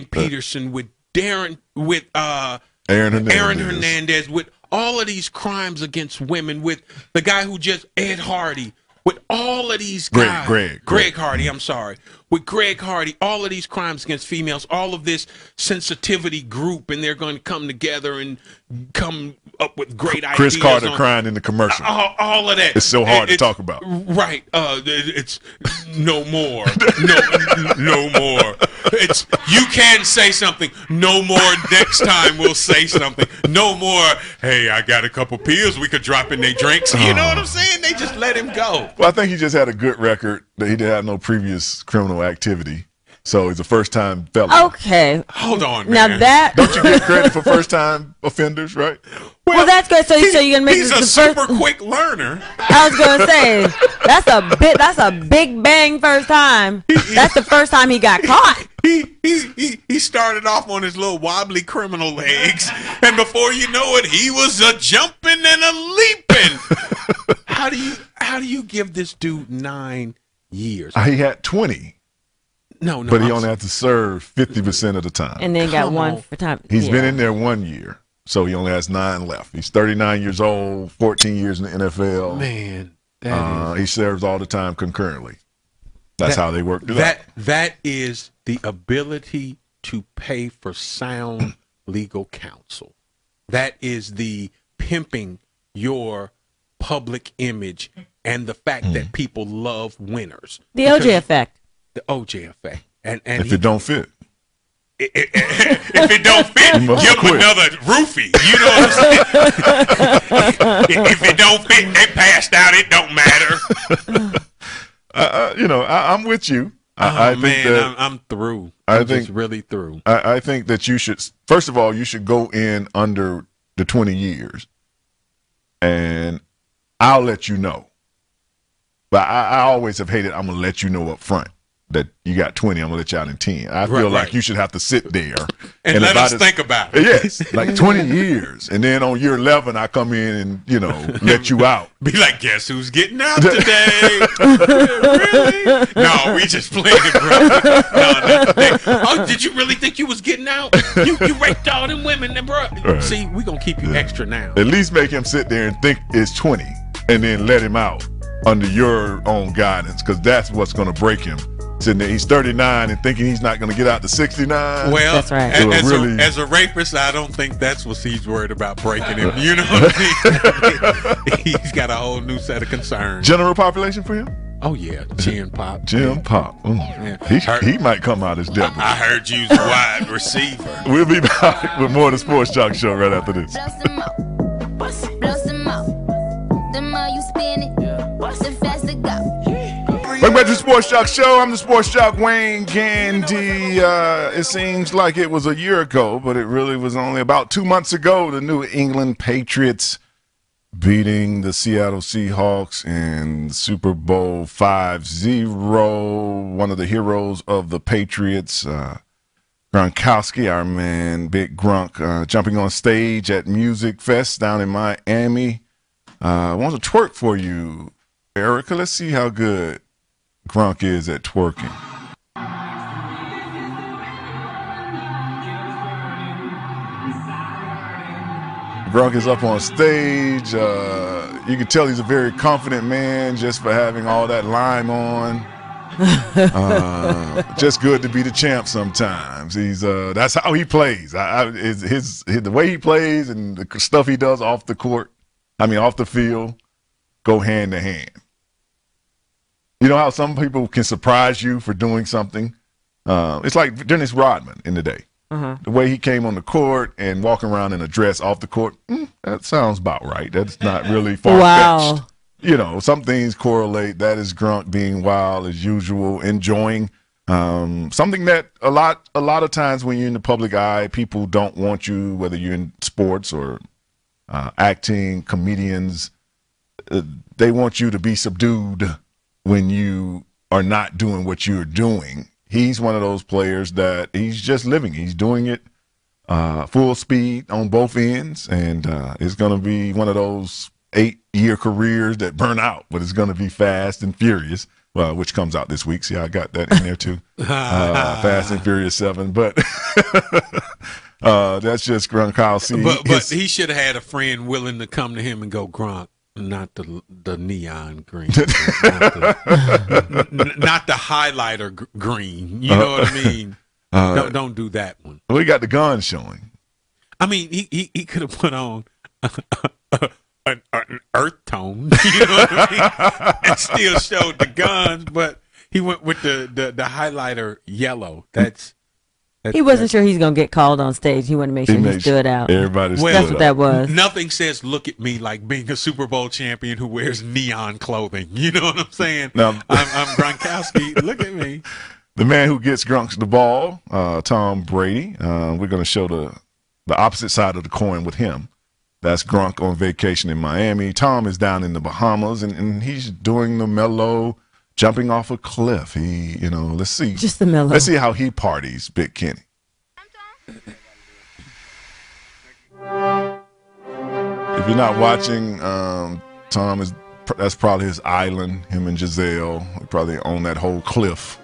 Peterson, with Aaron Hernandez. Hernandez, with all of these crimes against women, with the guy who just Ed Hardy, with all of these guys, Greg Hardy, I'm sorry, with Greg Hardy, all of these crimes against females, all of this sensitivity group, and they're going to come together and come up with great ideas. Chris Carter crying in the commercial. All of that. It's so hard to talk about. Right. It's no more. No more. It's you can say something. No more. Next time we'll say something. No more. Hey, I got a couple pills we could drop in their drinks. You know what I'm saying? They just let him go. Well, I think he just had a good record. That he didn't have no previous criminal activity. So he's a first-time felon. Okay. Hold on, man. Now that don't you get credit for first-time offenders, right? Well, that's good. So you're gonna make he's this a super quick learner. I was gonna say that's a big bang first time. That's the first time he got caught. He started off on his little wobbly criminal legs, and before you know it, he was a jumping and a leaping. How do you give this dude 9 years? He had 20. No, but he only had to serve 50% of the time. And then got one for time. He's been in there 1 year, so he only has 9 left. He's 39 years old, 14 years in the NFL. Man, he serves all the time concurrently. That's how they work it out. That is the ability to pay for sound legal counsel. That is the pimping your public image and the fact that people love winners. The OJ effect. The OJ effect. And if it don't fit. If it don't fit, give him another roofie. You know what I'm saying? If it don't fit, they passed out. It don't matter. I'm with you. I think that I'm through. I'm just really through. I think that you should, first of all, you should go in under the 20 years. And I'll let you know. But I always have hated, I'm going to let you know up front that you got 20, I'm going to let you out in 10. I feel like you should have to sit there. And let us think about it. Yes, like 20 years. And then on year 11, I come in and, let you out. Be like, guess who's getting out today? Really? No, we just played it, bro. No, not today. Oh, did you really think you was getting out? You raped all them women, bro. Right. See, we going to keep you extra now. At least make him sit there and think it's 20 and then let him out under your own guidance, because that's what's going to break him. Sitting there, he's 39 and thinking he's not going to get out to 69. Well, that's right. As a rapist, I don't think that's what he's worried about, breaking him. You know what I mean? He's got a whole new set of concerns. General population for him? Oh, yeah. Jim Pop. Jim Pop. Yeah. He might come out as devil. I heard you's a wide receiver. We'll be back with more of the Sports Joc Show right after this. Welcome back to the Sports Joc Show. I'm the Sports Joc Wayne Gandy. It seems like it was a year ago, but it really was only about 2 months ago. The New England Patriots beating the Seattle Seahawks in Super Bowl 5-0. One of the heroes of the Patriots, Gronkowski, our man, Big Gronk, jumping on stage at Music Fest down in Miami. I want to twerk for you, Erica. Let's see how good Gronk is at twerking. Gronk is up on stage. You can tell he's a very confident man just for having all that lime on. Just good to be the champ sometimes. He's that's how he plays. The way he plays and the stuff he does off the field, go hand to hand. You know how some people can surprise you for doing something? It's like Dennis Rodman in the day. The way he came on the court and walking around in a dress off the court, that sounds about right. That's not really far-fetched. Wow. You know, some things correlate. That is Gronk being wild as usual, enjoying something that a lot of times when you're in the public eye, people don't want you, whether you're in sports or acting, comedians, they want you to be subdued when you are not doing what you're doing. He's one of those players that he's just living. He's doing it full speed on both ends, and it's going to be one of those 8-year careers that burn out, but it's going to be fast and furious, which comes out this week. See, I got that in there too. Fast and Furious 7, but that's just Gronkowski. But he should have had a friend willing to come to him and go, Gronk, not the neon green, not the highlighter green. You know what I mean? Don't do that one. We got the gun showing. I mean, he could have put on an earth tone, you know what I mean, and still showed the guns, but he went with the highlighter yellow. He wasn't sure he's gonna get called on stage. He wanted to make sure he stood out. Everybody stood That's what that was. Nothing says "look at me" like being a Super Bowl champion who wears neon clothing. You know what I'm saying? Now, I'm Gronkowski. Look at me. The man who gets Gronk the ball, Tom Brady. We're going to show the opposite side of the coin with him. That's Gronk on vacation in Miami. Tom is down in the Bahamas, and he's doing the mellow, jumping off a cliff. Let's see. Just the mellow. Let's see how he parties, Big Kenny. If you're not watching, Tom that's probably his island. Him and Giselle probably own that whole cliff.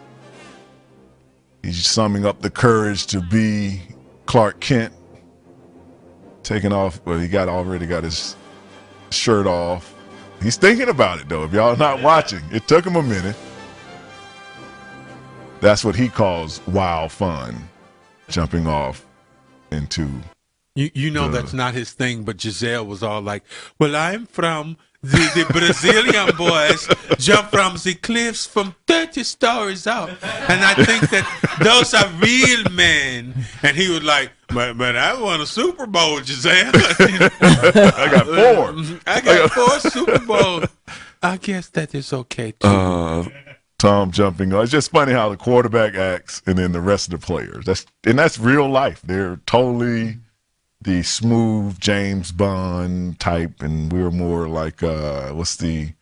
He's summing up the courage to be Clark Kent. Taking off, well, he already got his shirt off. He's thinking about it, though. If y'all not watching, it took him a minute. That's what he calls wild fun, jumping off into. That's not his thing, but Giselle was all like, well, I'm from the Brazilian boys jump from the cliffs from 30 stories out. And I think that those are real men. And he was like, but I won a Super Bowl, Giselle. I got 4. I got 4 Super Bowls. I guess that is okay, too. Tom jumping. It's just funny how the quarterback acts and then the rest of the players. That's real life. They're totally the smooth James Bond type, and we're more like what's the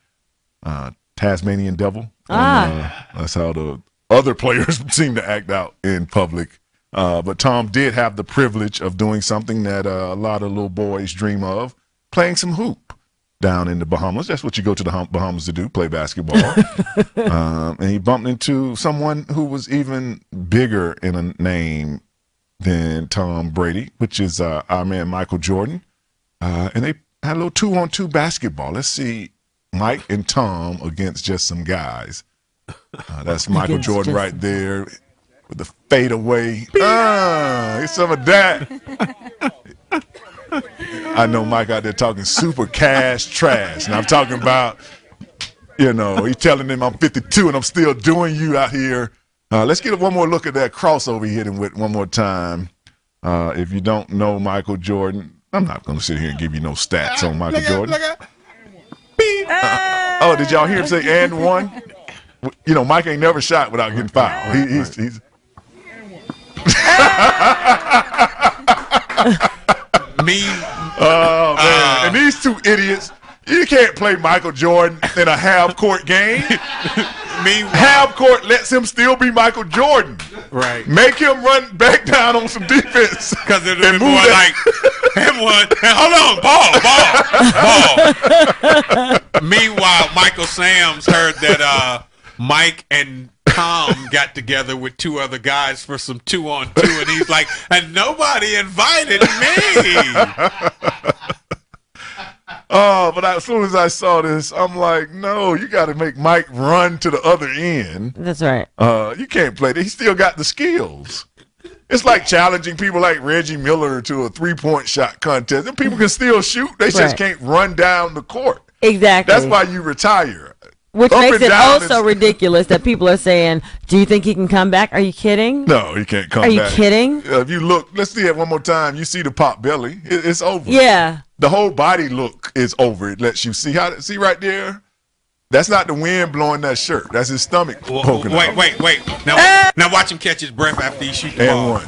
Tasmanian Devil? That's how the other players seem to act out in public. But Tom did have the privilege of doing something that a lot of little boys dream of, playing some hoop down in the Bahamas. That's what you go to the Bahamas to do, play basketball. And he bumped into someone who was even bigger in a name than Tom Brady, which is our man Michael Jordan. And they had a little 2-on-2 basketball. Let's see Mike and Tom against just some guys. That's Michael Jordan right there with the fadeaway. It's some of that. I know Mike out there talking super cash trash. And I'm talking about, he's telling them I'm 52 and I'm still doing you out here. Let's get one more look at that crossover he hit him with one more time. If you don't know Michael Jordan, I'm not going to sit here and give you no stats on Michael Jordan. Oh, did y'all hear him say and one? Mike ain't never shot without getting fouled. He's me. Oh, man. And these two idiots You can't play Michael Jordan in a half-court game. Meanwhile, Half-court lets him still be Michael Jordan. Right. Make him run back down on some defense. because it would be more like him one. Hold on, ball. Meanwhile, Michael Sam's heard that Mike and Tom got together with 2 other guys for some 2-on-2, and he's like, and nobody invited me. Oh, but as soon as I saw this, I'm like, no, you got to make Mike run to the other end. That's right. You can't play that. He still got the skills. It's like challenging people like Reggie Miller to a 3-point shot contest. And people can still shoot. They just can't run down the court. Exactly. That's why you retire. Which makes it also ridiculous that people are saying, do you think he can come back? Are you kidding? No, he can't come back. Are you kidding? If you look, let's see it one more time. You see the pop belly. It's over. Yeah. The whole body look is over. It lets you see see right there. That's not the wind blowing that shirt. That's his stomach poking out. Wait. Now watch him catch his breath after he shoots the ball.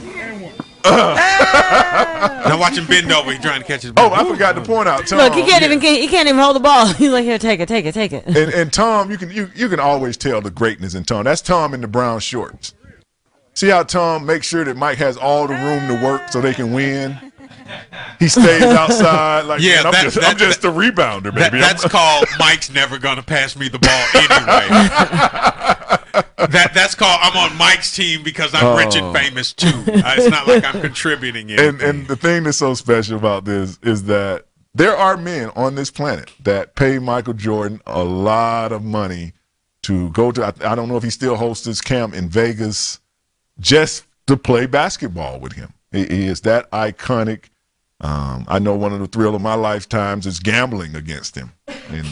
Now watch him bend over. He's trying to catch his breath. Oh, I forgot to point out. Tom, Look, he can't even hold the ball. He's like, here, take it. And Tom, you can always tell the greatness in Tom. That's Tom in the brown shorts. See how Tom makes sure that Mike has all the room to work so they can win. He stays outside like, yeah, man, I'm just a rebounder, baby. That's called Mike's never gonna pass me the ball anyway. That's called I'm on Mike's team because I'm rich and famous too. It's not like I'm contributing anything. And the thing that's so special about this is that there are men on this planet that pay Michael Jordan a lot of money to go to. I don't know if he still hosts his camp in Vegas just to play basketball with him. He is that iconic. I know one of the thrill of my lifetimes is gambling against him and,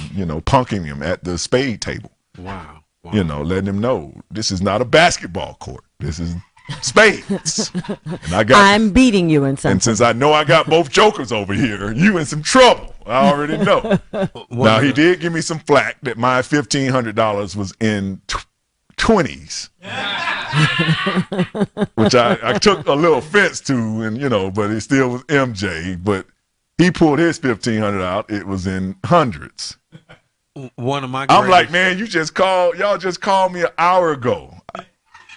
punking him at the spade table. Wow. Letting him know this is not a basketball court. This is spades. And I'm beating you in something. And since I know I got both jokers over here, you in some trouble. I already know. Now, he did give me some flack that my $1,500 was in 20s. Which I took a little offense to, and but it still was MJ. But he pulled his $1,500 out; it was in hundreds. One of my I'm like, man, y'all just called me an hour ago.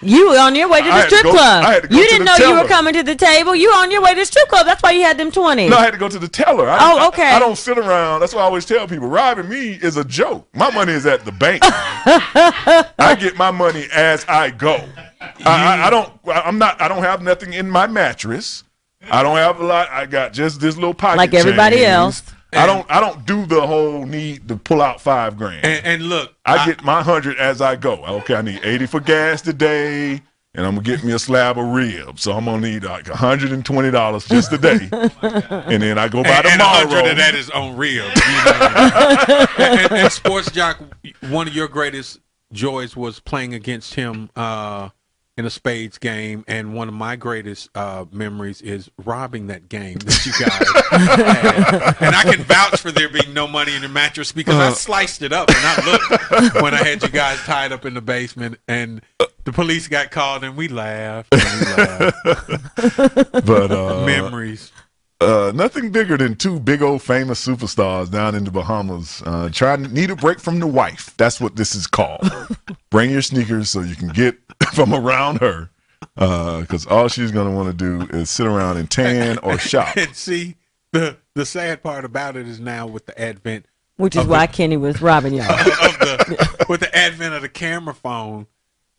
You were on your way to the strip club. You didn't know you were coming to the table. You were on your way to the strip club. That's why you had them 20. No, I had to go to the teller. Okay. I don't sit around. That's why I always tell people, robbing me is a joke. My money is at the bank. I get my money as I go. I don't have nothing in my mattress. I don't have a lot. I got just this little pocket like everybody change. else. I don't do the whole need to pull out $5,000. And look, I get my 100 as I go. Okay, I need 80 for gas today, and I'm gonna get me a slab of ribs. So I'm gonna need like $120 just today, and then I go by tomorrow. And 100 of that is on ribs. and Sports Joc, one of your greatest joys was playing against him in a spades game, and one of my greatest memories is robbing that game that you guys had. And I can vouch for there being no money in the mattress because I sliced it up and I looked when I had you guys tied up in the basement, and the police got called, and we laughed. But memories. Nothing bigger than 2 big old famous superstars down in the Bahamas need a break from the wife. That's what this is called. Bring your sneakers so you can get from around her, because all she's going to want to do is sit around and tan or shop. And see, the sad part about it is now with the advent, which is why Kenny was robbing y'all. With the advent of the camera phone,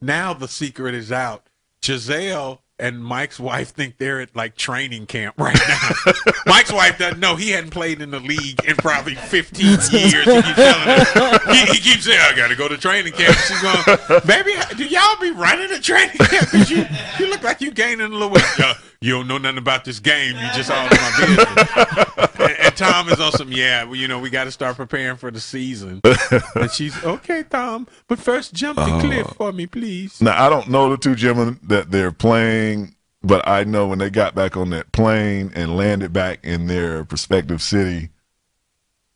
now the secret is out. Giselle and Mike's wife think they're at like training camp right now. Mike's wife doesn't know he hadn't played in the league in probably 15 years. He keeps telling her, he keeps saying, I got to go to training camp. She's going, baby, do y'all be running a training camp? Because you look like you gaining a little weight. You don't know nothing about this game. You just all in my business. And Tom is on some, we got to start preparing for the season. And she's, okay, Tom, but first jump the cliff for me, please. Now, I don't know the 2 gentlemen that they're playing, but I know when they got back on that plane and landed back in their respective city,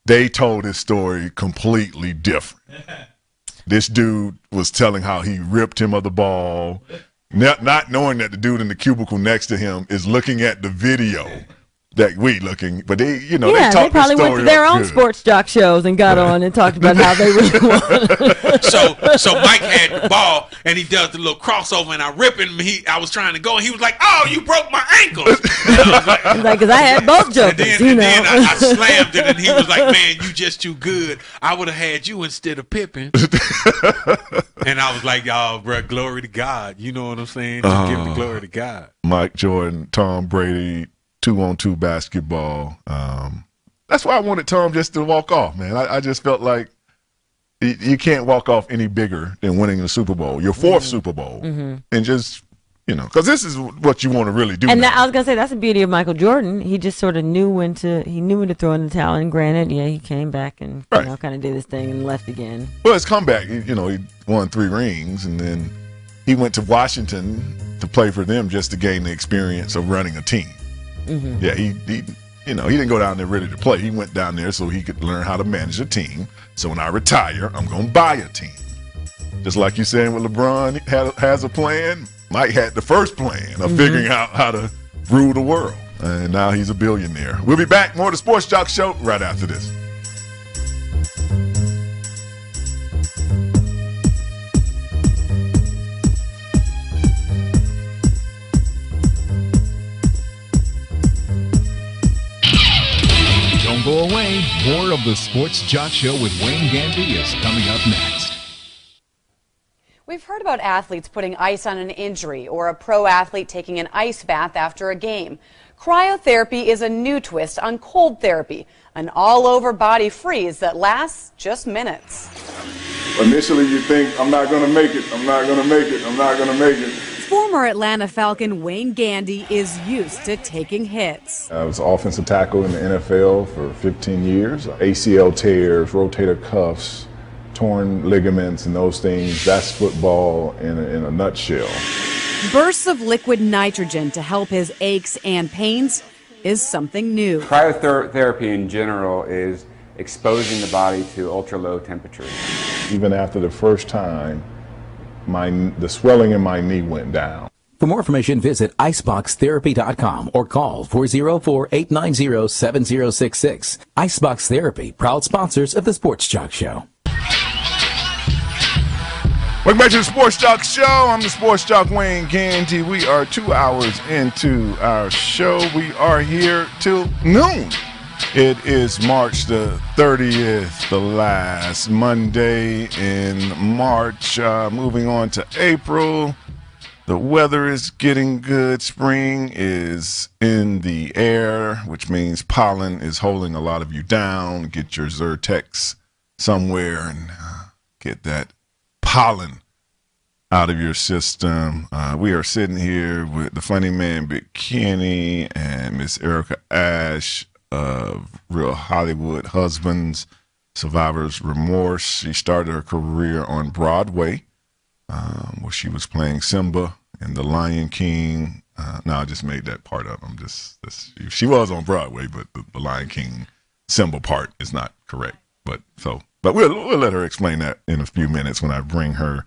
they told his story completely different. This dude was telling how he ripped him of the ball, not knowing that the dude in the cubicle next to him is looking at the video that we looking, but they, they they talked probably the story went to their up own good. Sports Joc shows and got on and talked about how they really won. So Mike had the ball and he does the little crossover and I rip him. I was trying to go and he was like, "Oh, you broke my ankles." And I was like, He's like, because I had both jokers, and then I slammed it and he was like, "Man, you just too good. I would have had you instead of Pippen." And I was like, "Oh, bro, glory to God." You know what I'm saying? Just give the glory to God. Mike Jordan, Tom Brady, 2-on-2 basketball. That's why I wanted Tom just to walk off, man. I just felt like you can't walk off any bigger than winning the Super Bowl, your fourth Super Bowl, and just, because this is what you want to really do. And now. I was gonna say that's the beauty of Michael Jordan. He just sort of knew when to throw in the towel. And granted, he came back and kind of did his thing and left again. Well, his comeback, he won 3 rings, and then he went to Washington to play for them just to gain the experience of running a team. Yeah, he didn't go down there ready to play. He went down there so he could learn how to manage a team. So when I retire, I'm going to buy a team. Just like you saying with LeBron has a plan, Mike had the first plan of figuring out how to rule the world. And now he's a billionaire. We'll be back. More of the Sports Joc Show right after this. Don't go away. More of the Sports Joc Show with Wayne Gandy is coming up next. We've heard about athletes putting ice on an injury or a pro athlete taking an ice bath after a game. Cryotherapy is a new twist on cold therapy, an all-over body freeze that lasts just minutes. Initially you think, I'm not going to make it, I'm not going to make it, I'm not going to make it. Former Atlanta Falcon Wayne Gandy is used to taking hits. I was offensive tackle in the NFL for 15 years. ACL tears, rotator cuffs, torn ligaments and those things. That's football in a nutshell. Bursts of liquid nitrogen to help his aches and pains is something new. Cryotherapy in general is exposing the body to ultra-low temperatures. Even after the first time, the swelling in my knee went down. For more information, visit iceboxtherapy.com or call 404-890-7066. Icebox Therapy, proud sponsors of the Sports Joc Show. Welcome back to the Sports Joc Show. I'm the Sports Joc Wayne Gandy. We are 2 hours into our show. We are here till noon. It is March the 30th, the last Monday in March. Moving on to April. The weather is getting good. Spring is in the air, which means pollen is holding a lot of you down. Get your Zyrtex somewhere and get that pollen out of your system. We are sitting here with the funny man, Big Kenny, and Miss Erica Ash of Real Hollywood Husbands, Survivor's Remorse. She started her career on Broadway, where she was playing Simba in The Lion King. No, I just made that part up. She was on Broadway, but the Lion King Simba part is not correct. But we'll let her explain that in a few minutes when I bring her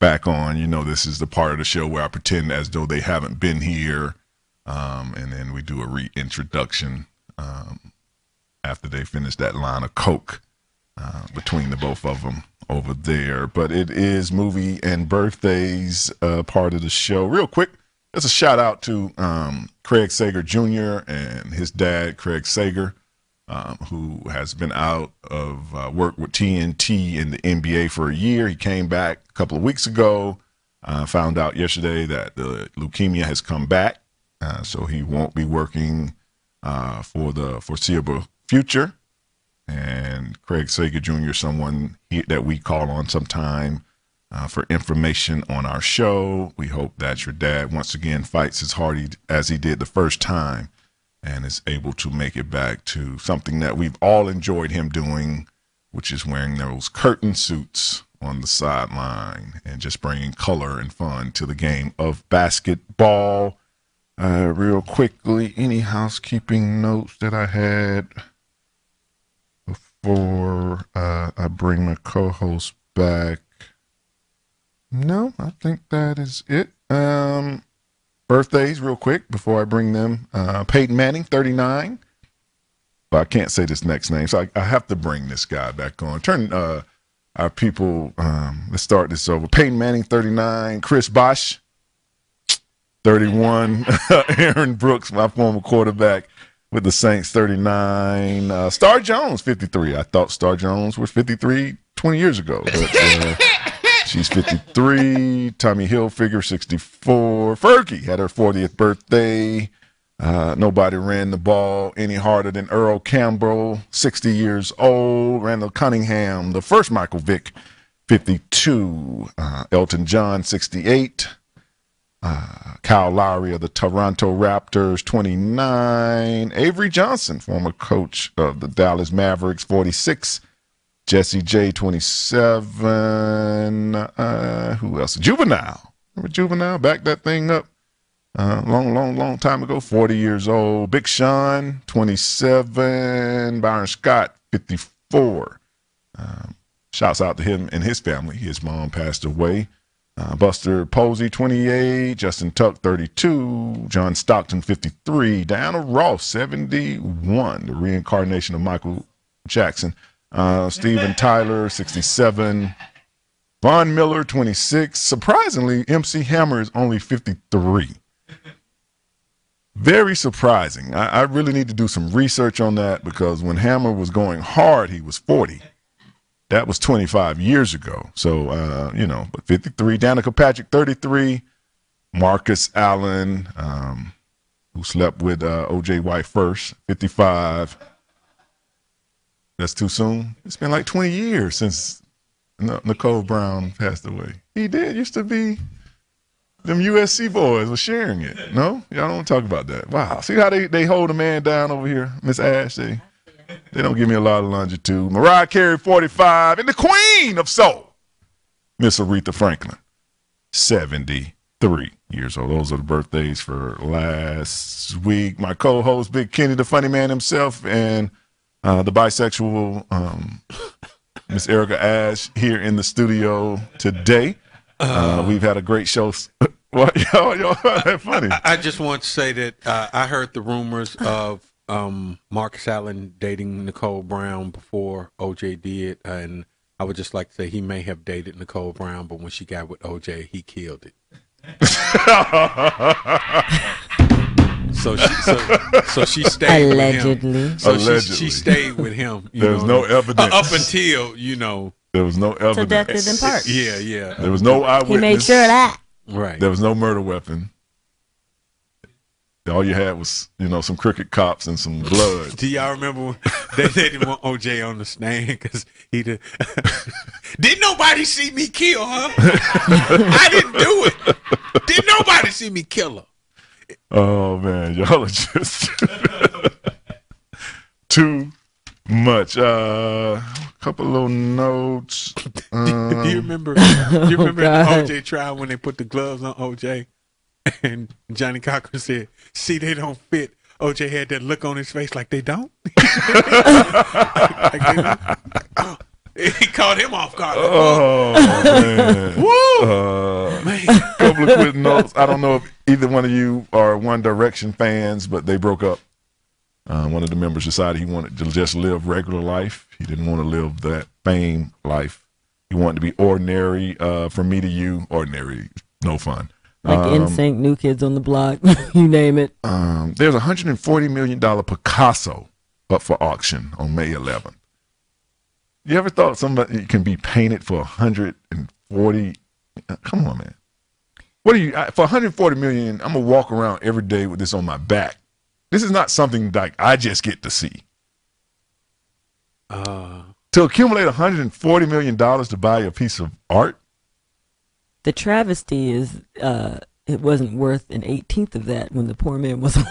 back on. This is the part of the show where I pretend as though they haven't been here, and then we do a reintroduction after they finish that line of coke between the both of them over there. But it is movie and birthdays part of the show. Real quick, just a shout out to Craig Sager Jr. and his dad, Craig Sager, who has been out of work with TNT in the NBA for a year. He came back a couple of weeks ago, found out yesterday that the leukemia has come back, so he won't be working for the foreseeable future. And Craig Sager Jr. is someone that we call on sometime for information on our show. We hope that your dad once again fights as hard as he did the first time and is able to make it back to something that we've all enjoyed him doing, which is wearing those curtain suits on the sideline and just bringing color and fun to the game of basketball. Real quickly, any housekeeping notes that I had before I bring my co-host back? No, I think that is it. birthdays real quick before I bring them. Peyton Manning, 39. But I can't say this next name, so I have to bring this guy back on. Turn our people, let's start this over. Peyton Manning, 39. Chris Bosh, 31. Aaron Brooks, my former quarterback with the Saints, 39. Star Jones, 53. I thought Star Jones was 53 20 years ago. But, she's 53. Tommy Hilfiger, 64. Fergie had her 40th birthday. Nobody ran the ball any harder than Earl Campbell, 60 years old. Randall Cunningham, the first Michael Vick, 52. Elton John, 68. Kyle Lowry of the Toronto Raptors, 29. Avery Johnson, former coach of the Dallas Mavericks, 46. Jesse J, 27. Who else? Juvenile. Remember Juvenile? Back that thing up. Long time ago, 40 years old. Big Sean, 27. Byron Scott, 54. Shouts out to him and his family. His mom passed away. Buster Posey, 28. Justin Tuck, 32. John Stockton, 53. Diana Ross, 71. The reincarnation of Michael Jackson. Steven Tyler, 67. Von Miller, 26. Surprisingly, MC Hammer is only 53. Very surprising. I really need to do some research on that because when Hammer was going hard, he was 40. That was 25 years ago. So, but 53. Danica Patrick, 33. Marcus Allen, who slept with O.J. White first, 55. That's too soon. It's been like 20 years since Nicole Brown passed away. He did. Used to be. Them USC boys were sharing it. No? Y'all don't talk about that. Wow. See how they hold a man down over here, Miss Ash? They don't give me a lot of longitude. Mariah Carey, 45. And the queen of soul, Miss Aretha Franklin, 73 years old. Those are the birthdays for last week. My co-host, Big Kenny, the funny man himself, and the bisexual Miss Erica Ash here in the studio today. We've had a great show. What? Y'all that funny. I just want to say that I heard the rumors of Marcus Allen dating Nicole Brown before OJ did, and I would just like to say he may have dated Nicole Brown, but when she got with OJ, he killed it. So she stayed allegedly. With him. So Allegedly. she stayed with him. There's no evidence. Up until, There was no evidence. So death did them part. Yeah. There was no eyewitness. He made sure of that. Right. There was no murder weapon. All you had was, some crooked cops and some blood. Do y'all remember when they didn't want OJ on the stand because he did? Didn't nobody see me kill her? I didn't do it. Didn't nobody see me kill her? Oh man, y'all are just too much. Couple little notes. Do you remember? Do you remember the OJ trial when they put the gloves on OJ, and Johnny Cochran said, "See, they don't fit." OJ had that look on his face like they don't. Like they don't. Oh, he caught him off guard. Oh man! Woo! Man. Couple of quick notes. I don't know if either one of you are One Direction fans, but they broke up. One of the members decided he wanted to just live regular life. He didn't want to live that fame life. He wanted to be ordinary. From me to you, ordinary, no fun. Like NSYNC, New Kids on the Block, you name it. There's a $140 million Picasso up for auction on May 11th. You ever thought somebody can be painted for 140? Come on, man. What are you for 140 million? I'm gonna walk around every day with this on my back. This is not something like I just get to see. To accumulate $140 million to buy a piece of art. The travesty is it wasn't worth an 18th of that when the poor man was alive.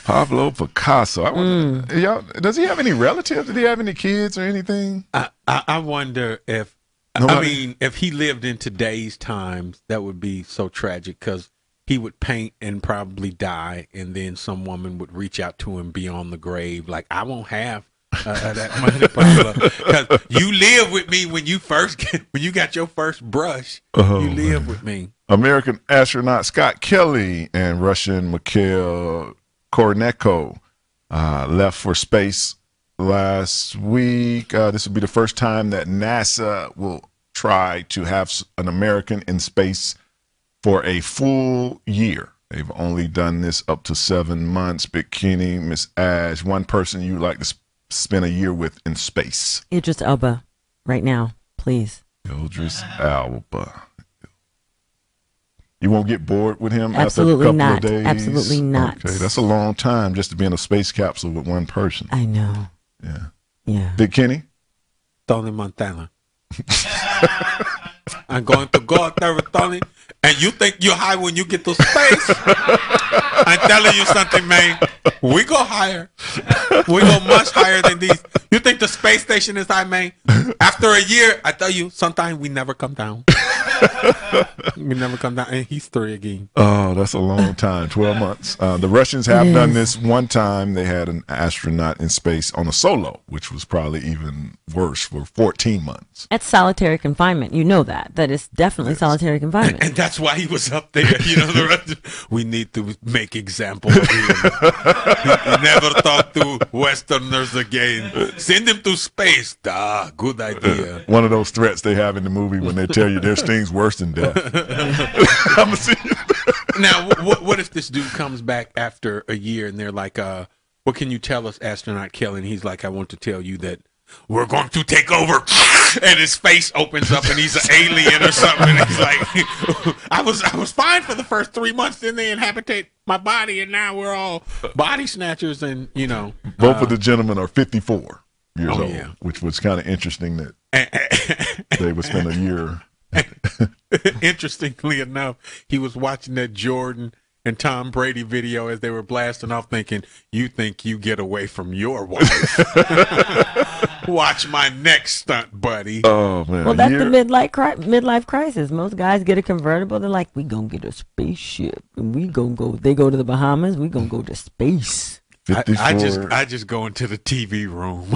Pablo Picasso. Does he have any relatives? Did he have any kids or anything? I wonder if if he lived in today's times, that would be so tragic because he would paint and probably die, and then some woman would reach out to him beyond the grave, like, I won't have that money problem. Because you live with me when you got your first brush. You live with me. American astronaut Scott Kelly and Russian Mikhail Kornenko left for space last week. This will be the first time that NASA will try to have an American in space for a full year. They've only done this up to 7 months. Bikini, Miss Ash, one person you'd like to spend a year with in space. Idris Elba, right now, please. Idris Elba. You won't get bored with him Absolutely after a couple not. of days? Absolutely not. Okay, that's a long time just to be in a space capsule with one person. I know. Yeah. Yeah. Big Kenny? Tony Montana. I'm going to go out there with Tony, and you think you're high when you get to space? I'm telling you something, man. We go higher. We go much higher than these. You think the space station is high, man? After a year, I tell you, sometimes we never come down. We never come down, and he's 3 again. Oh, that's a long time, 12 months. The Russians have done this one time. They had an astronaut in space on a solo, which was probably even worse, for 14 months. That's solitary confinement. You know that. That is definitely solitary confinement. And that's why he was up there. You know, the Russians, we need to make example of him. He never talk to Westerners again. Send him to space. Good idea. One of those threats they have in the movie when they tell you there's things worse than death. I'm see you. Now, what if this dude comes back after a year and they're like, what can you tell us, astronaut Kelly? And he's like, I want to tell you that we're going to take over. And his face opens up and he's an alien or something. And he's like, I was fine for the first 3 months. Then they inhabitate my body, and now we're all body snatchers. And, you know. Both of the gentlemen are 54 years old, yeah. which was kind of interesting that they would spend a year. Interestingly enough, he was watching that Jordan and Tom Brady video as they were blasting off, thinking, you think you get away from your wife. Watch my next stunt, buddy. Oh, man. Well, that's the midlife crisis. Most guys get a convertible. They're like, we going to get a spaceship. And we going to go. They go to the Bahamas. We going to go to space. I just go into the TV room.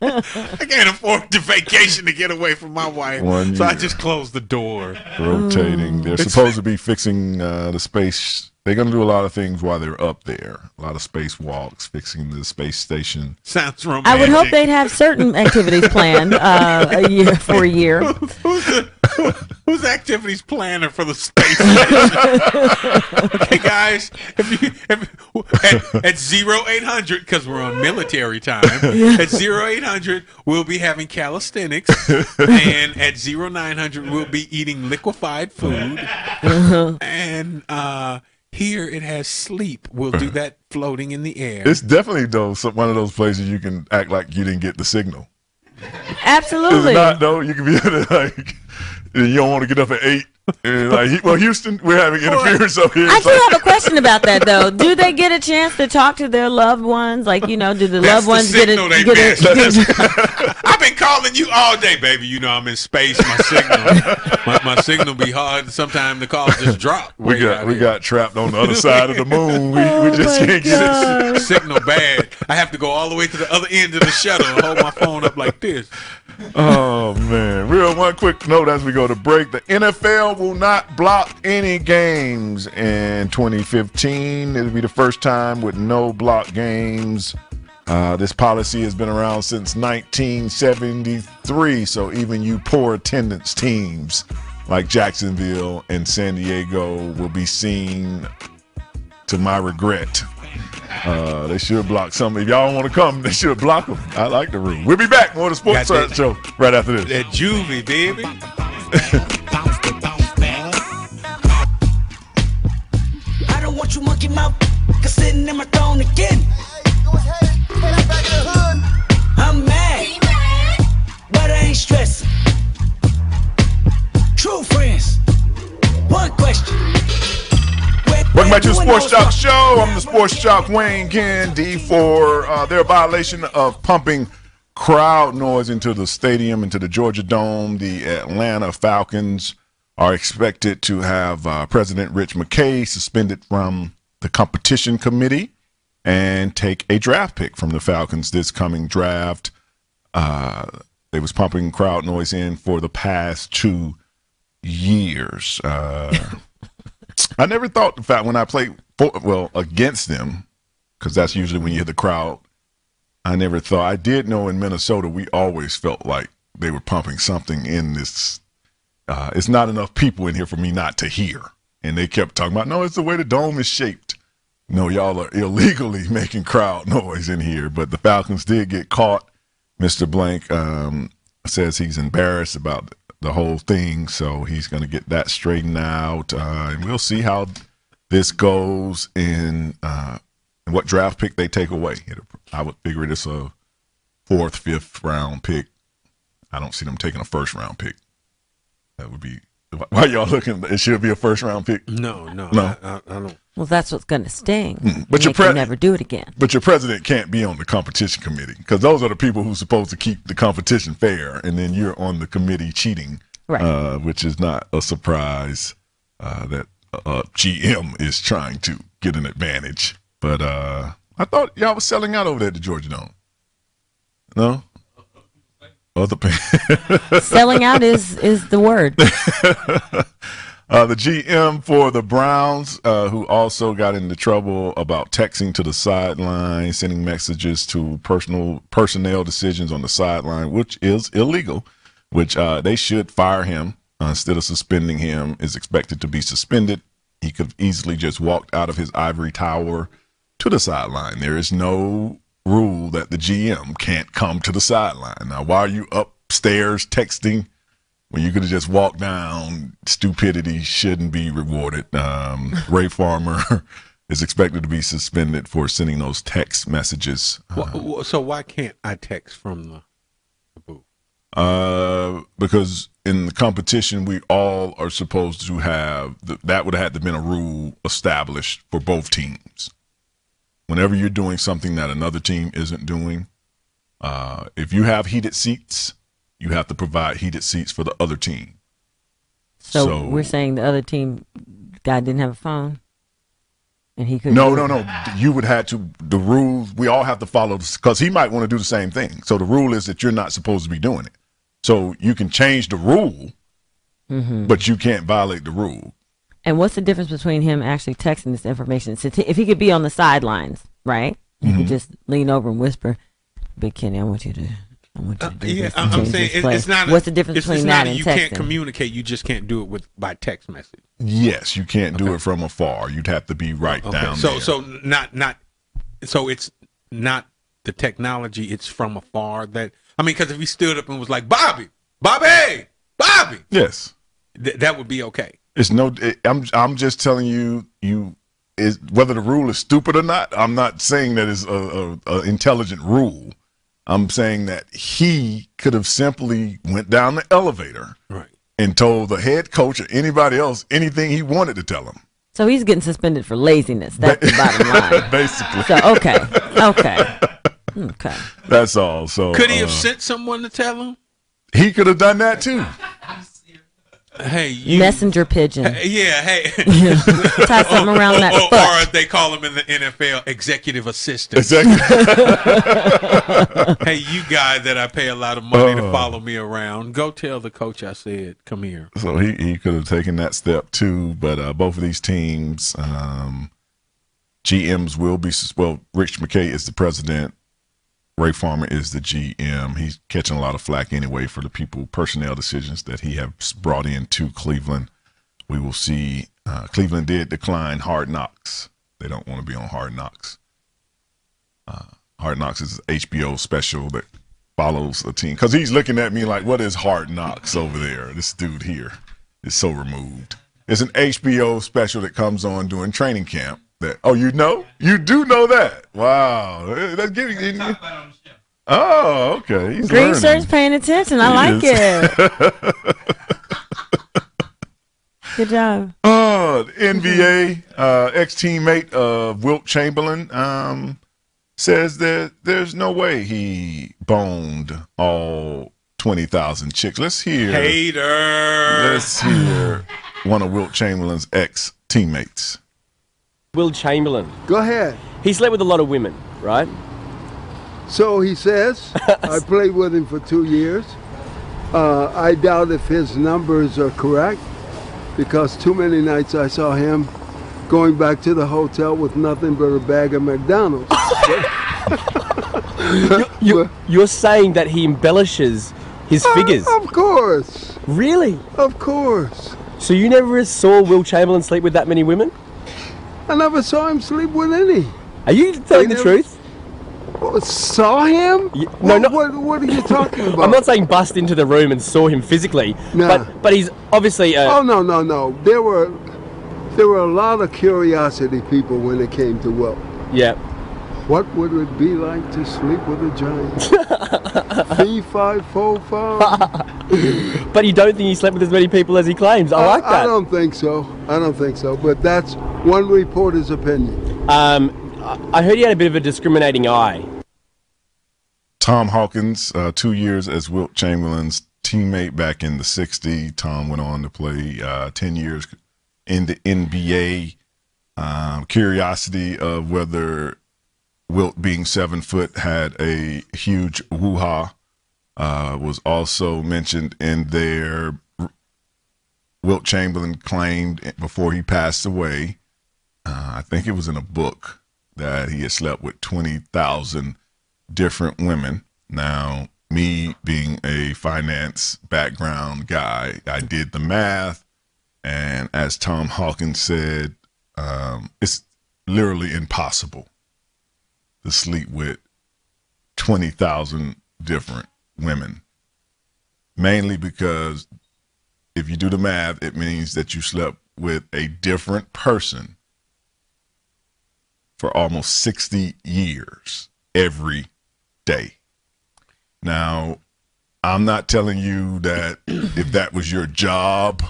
I can't afford the vacation to get away from my wife, so I just close the door. Rotating. They're supposed to be fixing the space. They're going to do a lot of things while they're up there. A lot of spacewalks, fixing the space station. Sounds romantic. I would hope they'd have certain activities planned for a year. Who's activities planner for the space station? Okay, guys, at 0800, because we're on military time, at 0800, we'll be having calisthenics, and at 0900, we'll be eating liquefied food, and here it has sleep. We'll do that floating in the air. It's definitely one of those places you can act like you didn't get the signal. Absolutely. It's not, though. You can be like, you don't want to get up at 8. And like, well, Houston, we're having interference up here. I do have a question about that, though. Do they get a chance to talk to their loved ones? Like, you know, do the loved ones get it? I've been calling you all day, baby. You know I'm in space. My signal be hard. Sometimes the calls just drop. We got trapped on the other side of the moon. We just can't get it. Signal bad. I have to go all the way to the other end of the shuttle and hold my phone up like this. Oh, man. One quick note as we go to break. The NFL will not block any games in 2015. It'll be the first time with no block games. This policy has been around since 1973, so even you poor attendance teams like Jacksonville and San Diego will be seen, to my regret. They should block some. If y'all don't want to come, they should block them. I like the rule. We'll be back. More of the Sports Joc Show right after this. That juvie, baby. I don't want you monkey mouth sitting in my throne again. I'm mad, but I ain't stressing. True friends. One question. Welcome back to the Sports Joc Show. I'm the Sports Joc Wayne Gandy. For their violation of pumping crowd noise into the stadium, into the Georgia Dome, the Atlanta Falcons are expected to have President Rich McKay suspended from the competition committee and take a draft pick from the Falcons this coming draft. They was pumping crowd noise in for the past 2 years. I never thought the fact when I played against them, because that's usually when you hear the crowd. I never thought. I did know in Minnesota we always felt like they were pumping something in this. It's not enough people in here for me not to hear. And they kept talking about, no, it's the way the dome is shaped. No, y'all are illegally making crowd noise in here. But the Falcons did get caught. Mr. Blank says he's embarrassed about the whole thing, so he's going to get that straightened out. And we'll see how this goes in what draft pick they take away. I would figure it's a 4th, 5th round pick. I don't see them taking a 1st round pick. That would be why y'all looking. It should be a 1st round pick. No. I don't. Well, that's what's going to sting. But you can never do it again. But your president can't be on the competition committee because those are the people who's supposed to keep the competition fair, and then you're on the committee cheating, right? Which is not a surprise that GM is trying to get an advantage. But I thought y'all was selling out over there at the Georgia Dome. No. Selling out is the word. The GM for the Browns, who also got into trouble about texting to the sideline, sending messages to personnel decisions on the sideline, which is illegal, which they should fire him instead of suspending him, is expected to be suspended. He could have easily just walked out of his ivory tower to the sideline. There is no rule that the GM can't come to the sideline. Now, why are you upstairs texting when you could have just walked down? Stupidity shouldn't be rewarded. Ray Farmer is expected to be suspended for sending those text messages. So why can't I text from the booth? Because in the competition, we all are supposed to have that would have had to been a rule established for both teams. Whenever you're doing something that another team isn't doing, if you have heated seats, you have to provide heated seats for the other team. So we're saying the other team guy didn't have a phone, and he could. No. You would have to. The rules we all have to follow because he might want to do the same thing. So the rule is that you're not supposed to be doing it. So you can change the rule, but you can't violate the rule. And what's the difference between him actually texting this information? So if he could be on the sidelines, right? He could just lean over and whisper, "Big Kenny, I want you to do this. I'm saying it's not. What's the difference between that and you texting? can't communicate. You just can't do it by text message. Yes, you can't do it from afar. You'd have to be right down there. So it's not the technology. It's from afar. Because if he stood up and was like, Bobby, yes, that would be okay. It's no. I'm just telling you. Whether the rule is stupid or not. I'm not saying that it's a intelligent rule. I'm saying that he could have simply went down the elevator, right, and told the head coach or anybody else anything he wanted to tell him. So he's getting suspended for laziness. That's the bottom line, basically. So okay. That's all. So could he have sent someone to tell him? He could have done that too. Hey, messenger pigeon. Hey. Tie something around that foot. Or they call him in the NFL executive assistant. Hey, you guy that I pay a lot of money to follow me around, go tell the coach I said, come here. So he could have taken that step too, but both of these teams, GMs will be, Rich McKay is the president. Ray Farmer is the GM. He's catching a lot of flack anyway for the personnel decisions that he has brought into Cleveland. We will see. Cleveland did decline Hard Knocks. They don't want to be on Hard Knocks. Hard Knocks is an HBO special that follows a team. Because he's looking at me like, what is Hard Knocks over there? This dude here is so removed. It's an HBO special that comes on during training camp. You know? You do know that. Wow. That's giving you. Oh, okay. He's Green learning. shirt's paying attention. I like it. Good job. The NBA ex-teammate of Wilt Chamberlain says that there's no way he boned all 20,000 chicks. Let's hear. Hater. Let's hear one of Wilt Chamberlain's ex-teammates. Will Chamberlain. Go ahead. he slept with a lot of women, right? So he says. I played with him for 2 years. I doubt if his numbers are correct, because too many nights I saw him going back to the hotel with nothing but a bag of McDonald's. You're saying that he embellishes his figures? Of course. Really? Of course. So you never saw Wilt Chamberlain sleep with that many women? I never saw him sleep with any. Are you telling the truth? Saw him? What are you talking about? I'm not saying bust into the room and saw him physically, but he's obviously. Oh no! There were a lot of curiosity people when it came to Wilt. Yeah. What would it be like to sleep with a giant? 3, 5, 4, 5. But you don't think he slept with as many people as he claims? I like that. I don't think so. But that's one reporter's opinion. I heard he had a bit of a discriminating eye. Tom Hawkins, 2 years as Wilt Chamberlain's teammate back in the 60s. Tom went on to play 10 years in the NBA. Curiosity of whether Wilt, being 7 foot, had a huge woo-ha was also mentioned in there. Wilt Chamberlain claimed before he passed away, I think it was in a book, that he had slept with 20,000 different women. Now, me being a finance background guy, I did the math, and as Tom Hawkins said, it's literally impossible to sleep with 20,000 different women, mainly because if you do the math, it means that you slept with a different person for almost 60 years every day. Now, I'm not telling you that if that was your job,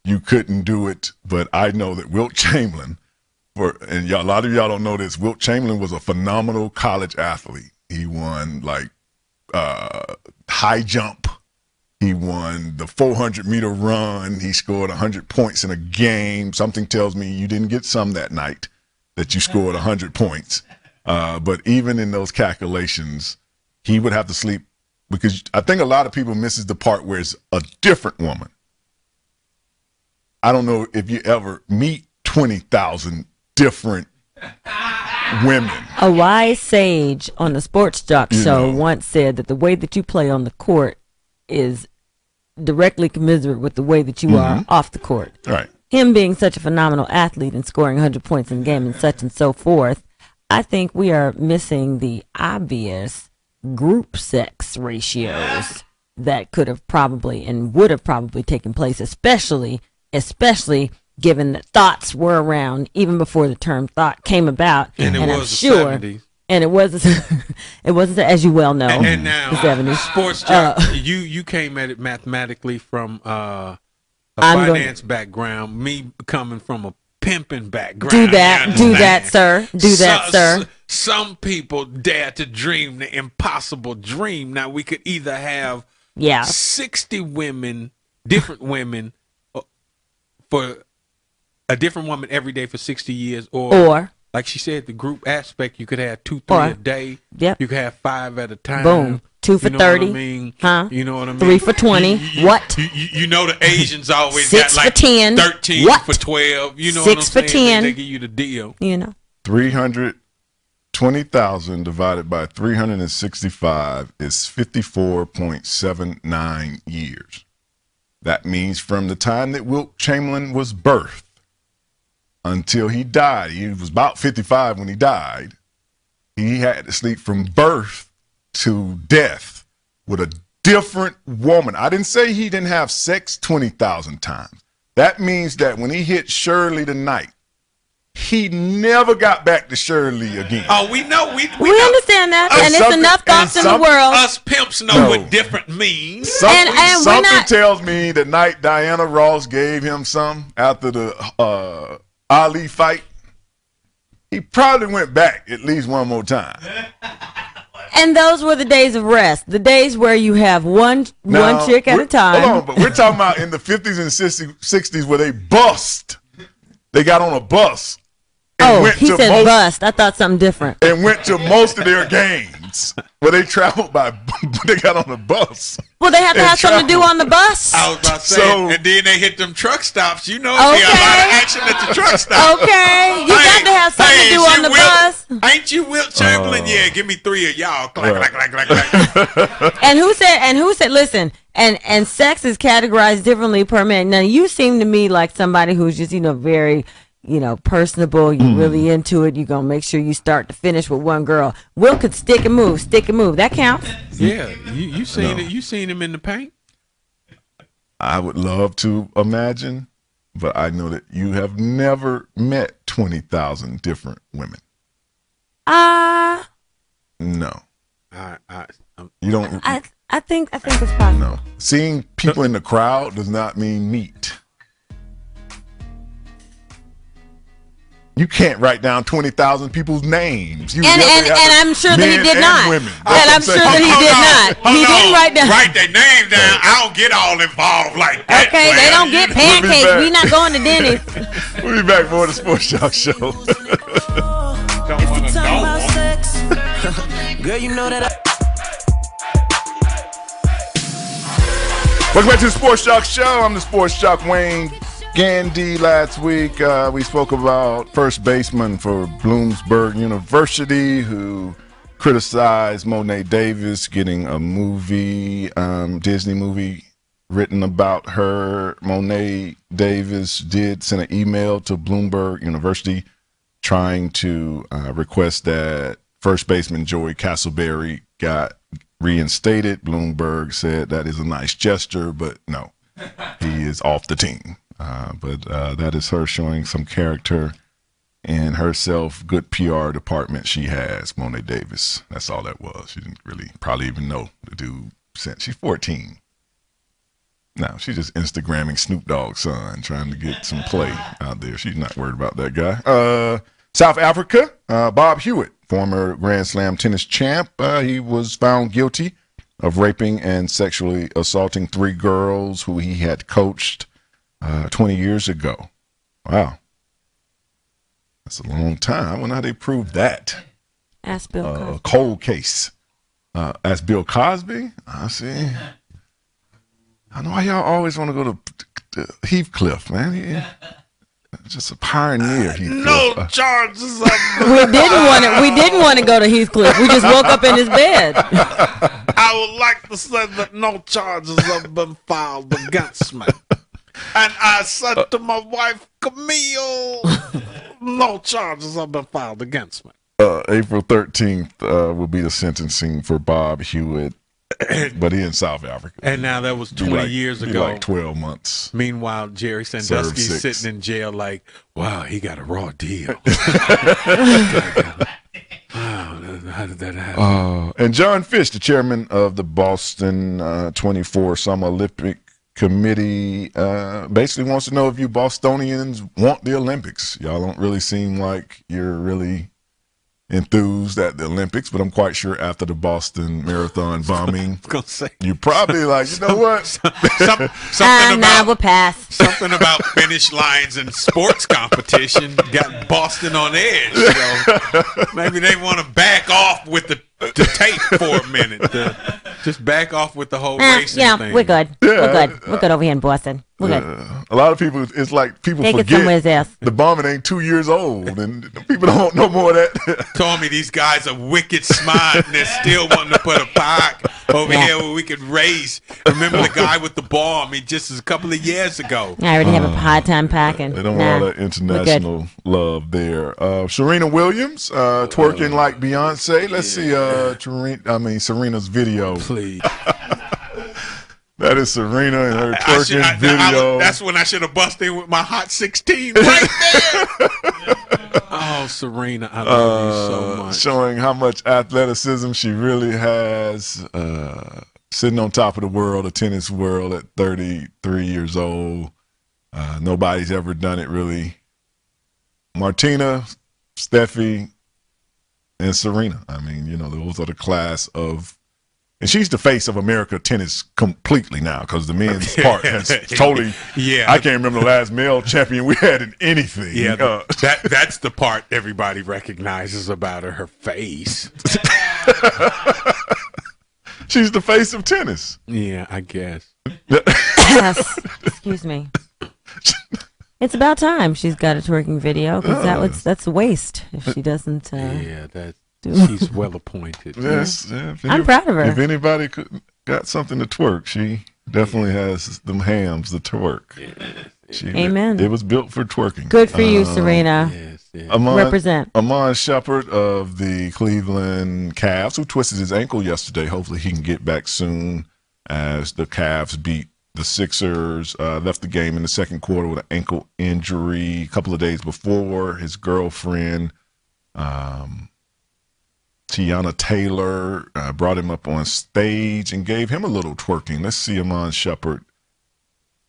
you couldn't do it, but I know that Wilt Chamberlain, and a lot of y'all don't know this, Wilt Chamberlain was a phenomenal college athlete. He won high jump. He won the 400-meter run. He scored 100 points in a game. Something tells me you didn't get some that night that you scored 100 points. But even in those calculations, he would have to sleep, because I think a lot of people misses the part where it's a different woman. I don't know if you ever meet 20,000 different women. A wise sage on the Sports Joc show once said that the way that you play on the court is directly commiserate with the way that you are off the court. Right. Him being such a phenomenal athlete and scoring 100 points in a game and such and so forth, I think we are missing the obvious group sex ratios that could have probably and would have probably taken place, especially given that thoughts were around even before the term thought came about. And it was I'm the sure, 70s. And it was, as you well know, and now, the 70s. Sports Joc, you came at it mathematically from a finance background, me coming from a pimping background. Do that, sir. Some people dare to dream the impossible dream. Now, we could either have 60 women, different women, for a different woman every day for 60 years, or like she said, the group aspect, you could have 2, 3 a day. Yep. You could have 5 at a time. Boom. 2 for 30. What I mean? Huh? You know what I mean? 3 for 20. What? You know the Asians always 6 got like for 10. 13 what? for 12. You know 6 what I'm for saying? 10. They give you the deal. You know. 320,000 divided by 365 is 54.79 years. That means from the time that Wilt Chamberlain was birthed until he died, he was about 55 when he died, he had to sleep from birth to death with a different woman. I didn't say he didn't have sex 20,000 times. That means that when he hit Shirley tonight, he never got back to Shirley again. Oh, we know. We understand that. And it's enough thoughts in the world. Us pimps know what different means. Something tells me the night Diana Ross gave him some after the Ali fight, he probably went back at least one more time. And those were the days of rest, the days where you have one chick at a time. Hold on, but we're talking about in the 50s and 60s where they got on a bus Oh, went he to said most, bust. I thought something different. and went to most of their games where they traveled by. They got on the bus. Well, they have to have something to do on the bus. I was about to say, and then they hit them truck stops. You know, see a lot of action at the truck stop. Okay, you got to have something to do on the bus. Ain't you Wilt Chamberlain? Yeah, give me 3 of y'all. Clack, clack, clack, clack, clack. And who said? Listen, and sex is categorized differently per man. Now you seem to me like somebody who's just very, personable. You're really into it. You're gonna make sure you start to finish with one girl. Will could stick and move. That counts. Yeah, you seen it? You seen him in the paint? I would love to imagine, but I know that you have never met 20,000 different women. No. You don't. I think it's possible. No. Seeing people in the crowd does not mean meet. You can't write down 20,000 people's names. And I'm sure that he did not. Women. And I'm sure that he did not. He didn't write down. Write their name down. I don't get all involved like that. Okay, they don't get pancakes. We're not going to Denny's. We'll be back for the Sports Joc Show. Don't want to know. Girl, you know that Welcome back to the Sports Joc Show. I'm the Sports Joc Wayne Gandy. Last week, we spoke about first baseman for Bloomsburg University who criticized Monet Davis getting a movie, Disney movie written about her. Monet Davis did send an email to Bloomsburg University trying to request that first baseman Joey Castleberry got reinstated. Bloomberg said that is a nice gesture, but no, he is off the team. But that is her showing some character in herself. Good PR department she has, Monet Davis. That's all that was. She didn't really probably even know the dude sent. She's 14. No, she's just Instagramming Snoop Dogg's son, trying to get some play out there. She's not worried about that guy. South Africa, Bob Hewitt, former Grand Slam tennis champ. He was found guilty of raping and sexually assaulting 3 girls who he had coached 20 years ago. Wow. That's a long time. I wonder how they proved that. Ask Bill Cosby. A cold case. Ask Bill Cosby? I see. I know why y'all always want to go to Heathcliff, man. Just a pioneer. No charges. We didn't want to go to Heathcliff. We just woke up in his bed. I would like to say that no charges have been filed against me. And I said to my wife, Camille, no charges have been filed against me. April 13th will be the sentencing for Bob Hewitt, but he in South Africa. And now that was 20 years ago. Like 12 months. Meanwhile, Jerry Sandusky's sitting in jail like, wow, he got a raw deal. Wow, how did that happen? And John Fish, the chairman of the Boston 24 Summer Olympic Committee, basically wants to know if you Bostonians want the Olympics. Y'all don't really seem like you're really enthused at the Olympics, but I'm quite sure after the Boston Marathon bombing, you probably like, you know what? Something we'll pass. Something about finish lines and sports competition got Boston on edge. So maybe they want to back off with the tape for a minute. Just back off with the whole racing thing. We're good. Yeah, We're good over here in Boston. We're good. A lot of people, it's like people Take it forget somewhere else. the bombing ain't 2 years old, and people don't want no more of that. Told me these guys are wicked smart and they're still wanting to put a park over here where we could race. Remember the guy with the bomb? Just a couple of years ago. I already have a hard time packing. They don't want all that international love there. Serena Williams twerking like Beyonce. Let's see Serena's video. Please. That is Serena and her twerking video. That's when I should have busted in with my hot 16 right there. Oh, Serena, I love you so much. Showing how much athleticism she really has. Sitting on top of the world, the tennis world at 33 years old. Nobody's ever done it really. Martina, Steffi, and Serena. I mean, those are the class of And she's the face of America tennis completely now because the men's part has totally. Yeah, I can't remember the last male champion we had in anything. Yeah, that's the part everybody recognizes about her face. She's the face of tennis. Yeah, I guess. Yes. Excuse me. It's about time she's got a twerking video because that's a waste if she doesn't. She's well appointed. Yes, I'm proud of her. If anybody got something to twerk, she definitely has them hams to twerk. Amen. It was built for twerking. Good for you, Serena. Represent. Amon Shepard of the Cleveland Cavs, who twisted his ankle yesterday. Hopefully he can get back soon as the Cavs beat the Sixers. Left the game in the second quarter with an ankle injury a couple of days before. His girlfriend, Tiana Taylor, brought him up on stage and gave him a little twerking. Let's see Amon Shepard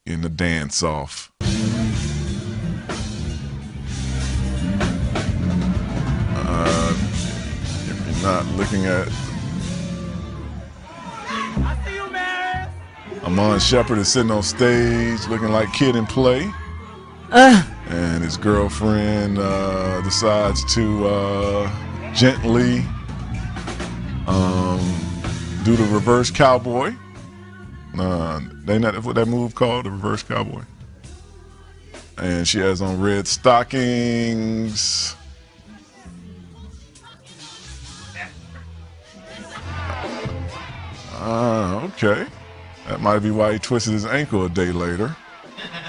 in the dance-off. If you're not looking at Amon Shepard is sitting on stage looking like Kid and Play. And his girlfriend decides to gently do the reverse cowboy. They not what that move called, the reverse cowboy. And she has on red stockings. Okay. That might be why he twisted his ankle a day later,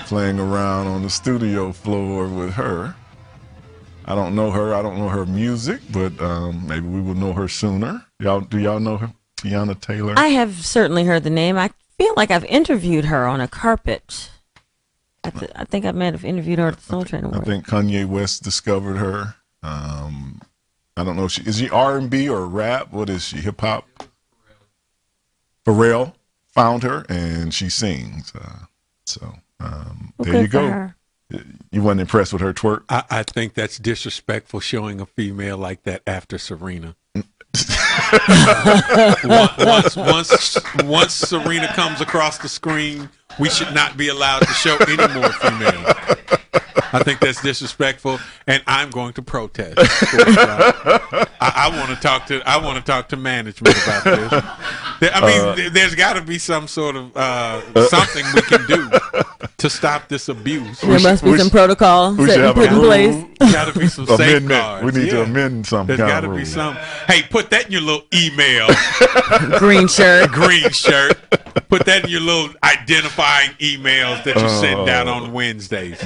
playing around on the studio floor with her. I don't know her. I don't know her music, but maybe we will know her sooner. Do y'all know her, Tiana Taylor? I have certainly heard the name. I feel like I've interviewed her on a carpet. I think I might have interviewed her at the Soul Train Awards. I think Kanye West discovered her. I don't know. Is she R&B or rap? What is she? Hip hop? Pharrell found her and she sings. There you go. You wasn't impressed with her twerk? I think that's disrespectful showing a female like that after Serena. once Serena comes across the screen, we should not be allowed to show any more females. I think that's disrespectful, and I'm going to protest. I want to talk to management about this. There's got to be some sort of something we can do to stop this abuse. There must be some protocol put in place. Got to be some safeguards. We need to amend something. There's got to be some. Hey, put that in your little email. Green shirt. Put that in your little identifying emails that you send out on Wednesdays.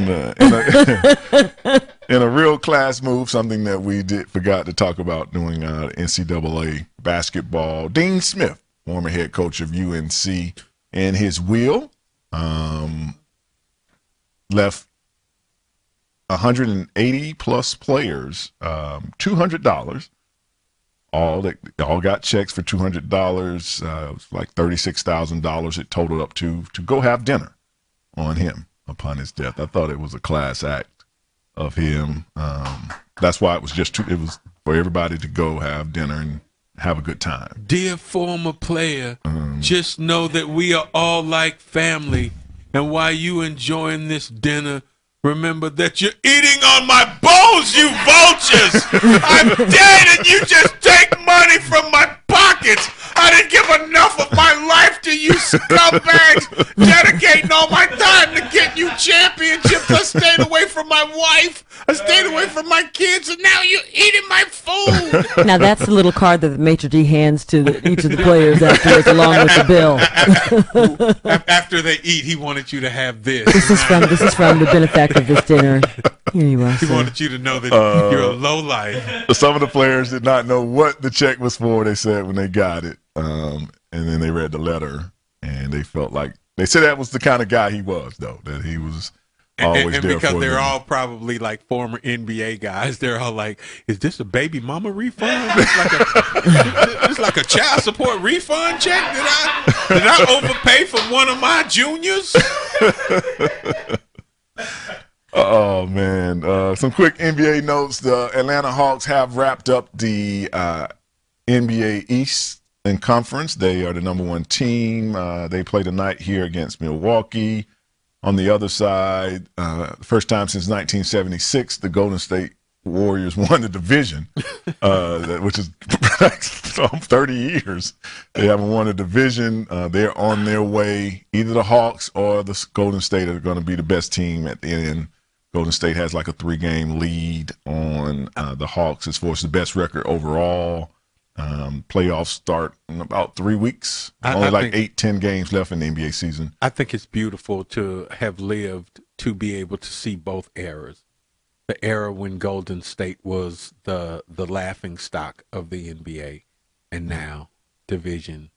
In a real class move, something that we forgot to talk about doing NCAA basketball, Dean Smith, former head coach of UNC, and his will left 180 plus players $200. All got checks for $200. It was like $36,000 it totaled up to go have dinner on him upon his death. I thought it was a class act of him. That's why it was for everybody to go have dinner and have a good time. Dear former player, just know that we are all like family. And while you enjoying this dinner, remember that you're eating on my bones, you vultures! I'm dead and you just take money from my pockets! I didn't give enough of my life to you scumbags, dedicating all my time to getting you championships. I stayed away from my wife, I stayed away from my kids, and now you're eating my food! Now that's the little card that the maitre d' hands to each of the players afterwards, along with the bill. After they eat, he wanted you to have this. This is from the benefactor of this dinner. Here you are. He wanted you to know that you're a lowlife. Some of the players did not know what the check was for, they said, when they got it. And then they read the letter, and they felt like they said that was the kind of guy he was, though, that he was always and there because for they're them. all probably like former NBA guys, they're all like, "Is this a baby mama refund? It's like a child support refund check? Did I overpay for one of my juniors?" Oh man! Some quick NBA notes: the Atlanta Hawks have wrapped up the NBA East in conference. They are the #1 team. They play tonight here against Milwaukee. On the other side, first time since 1976, the Golden State Warriors won the division, which is 30 years. They haven't won a division. They're on their way. Either the Hawks or the Golden State are going to be the best team at the end. Golden State has like a 3-game lead on the Hawks as far as the best record overall. Playoffs start in about 3 weeks. Only like 8-10 games left in the NBA season. I think it's beautiful to have lived to be able to see both eras. The era when Golden State was the laughing stock of the NBA, and now division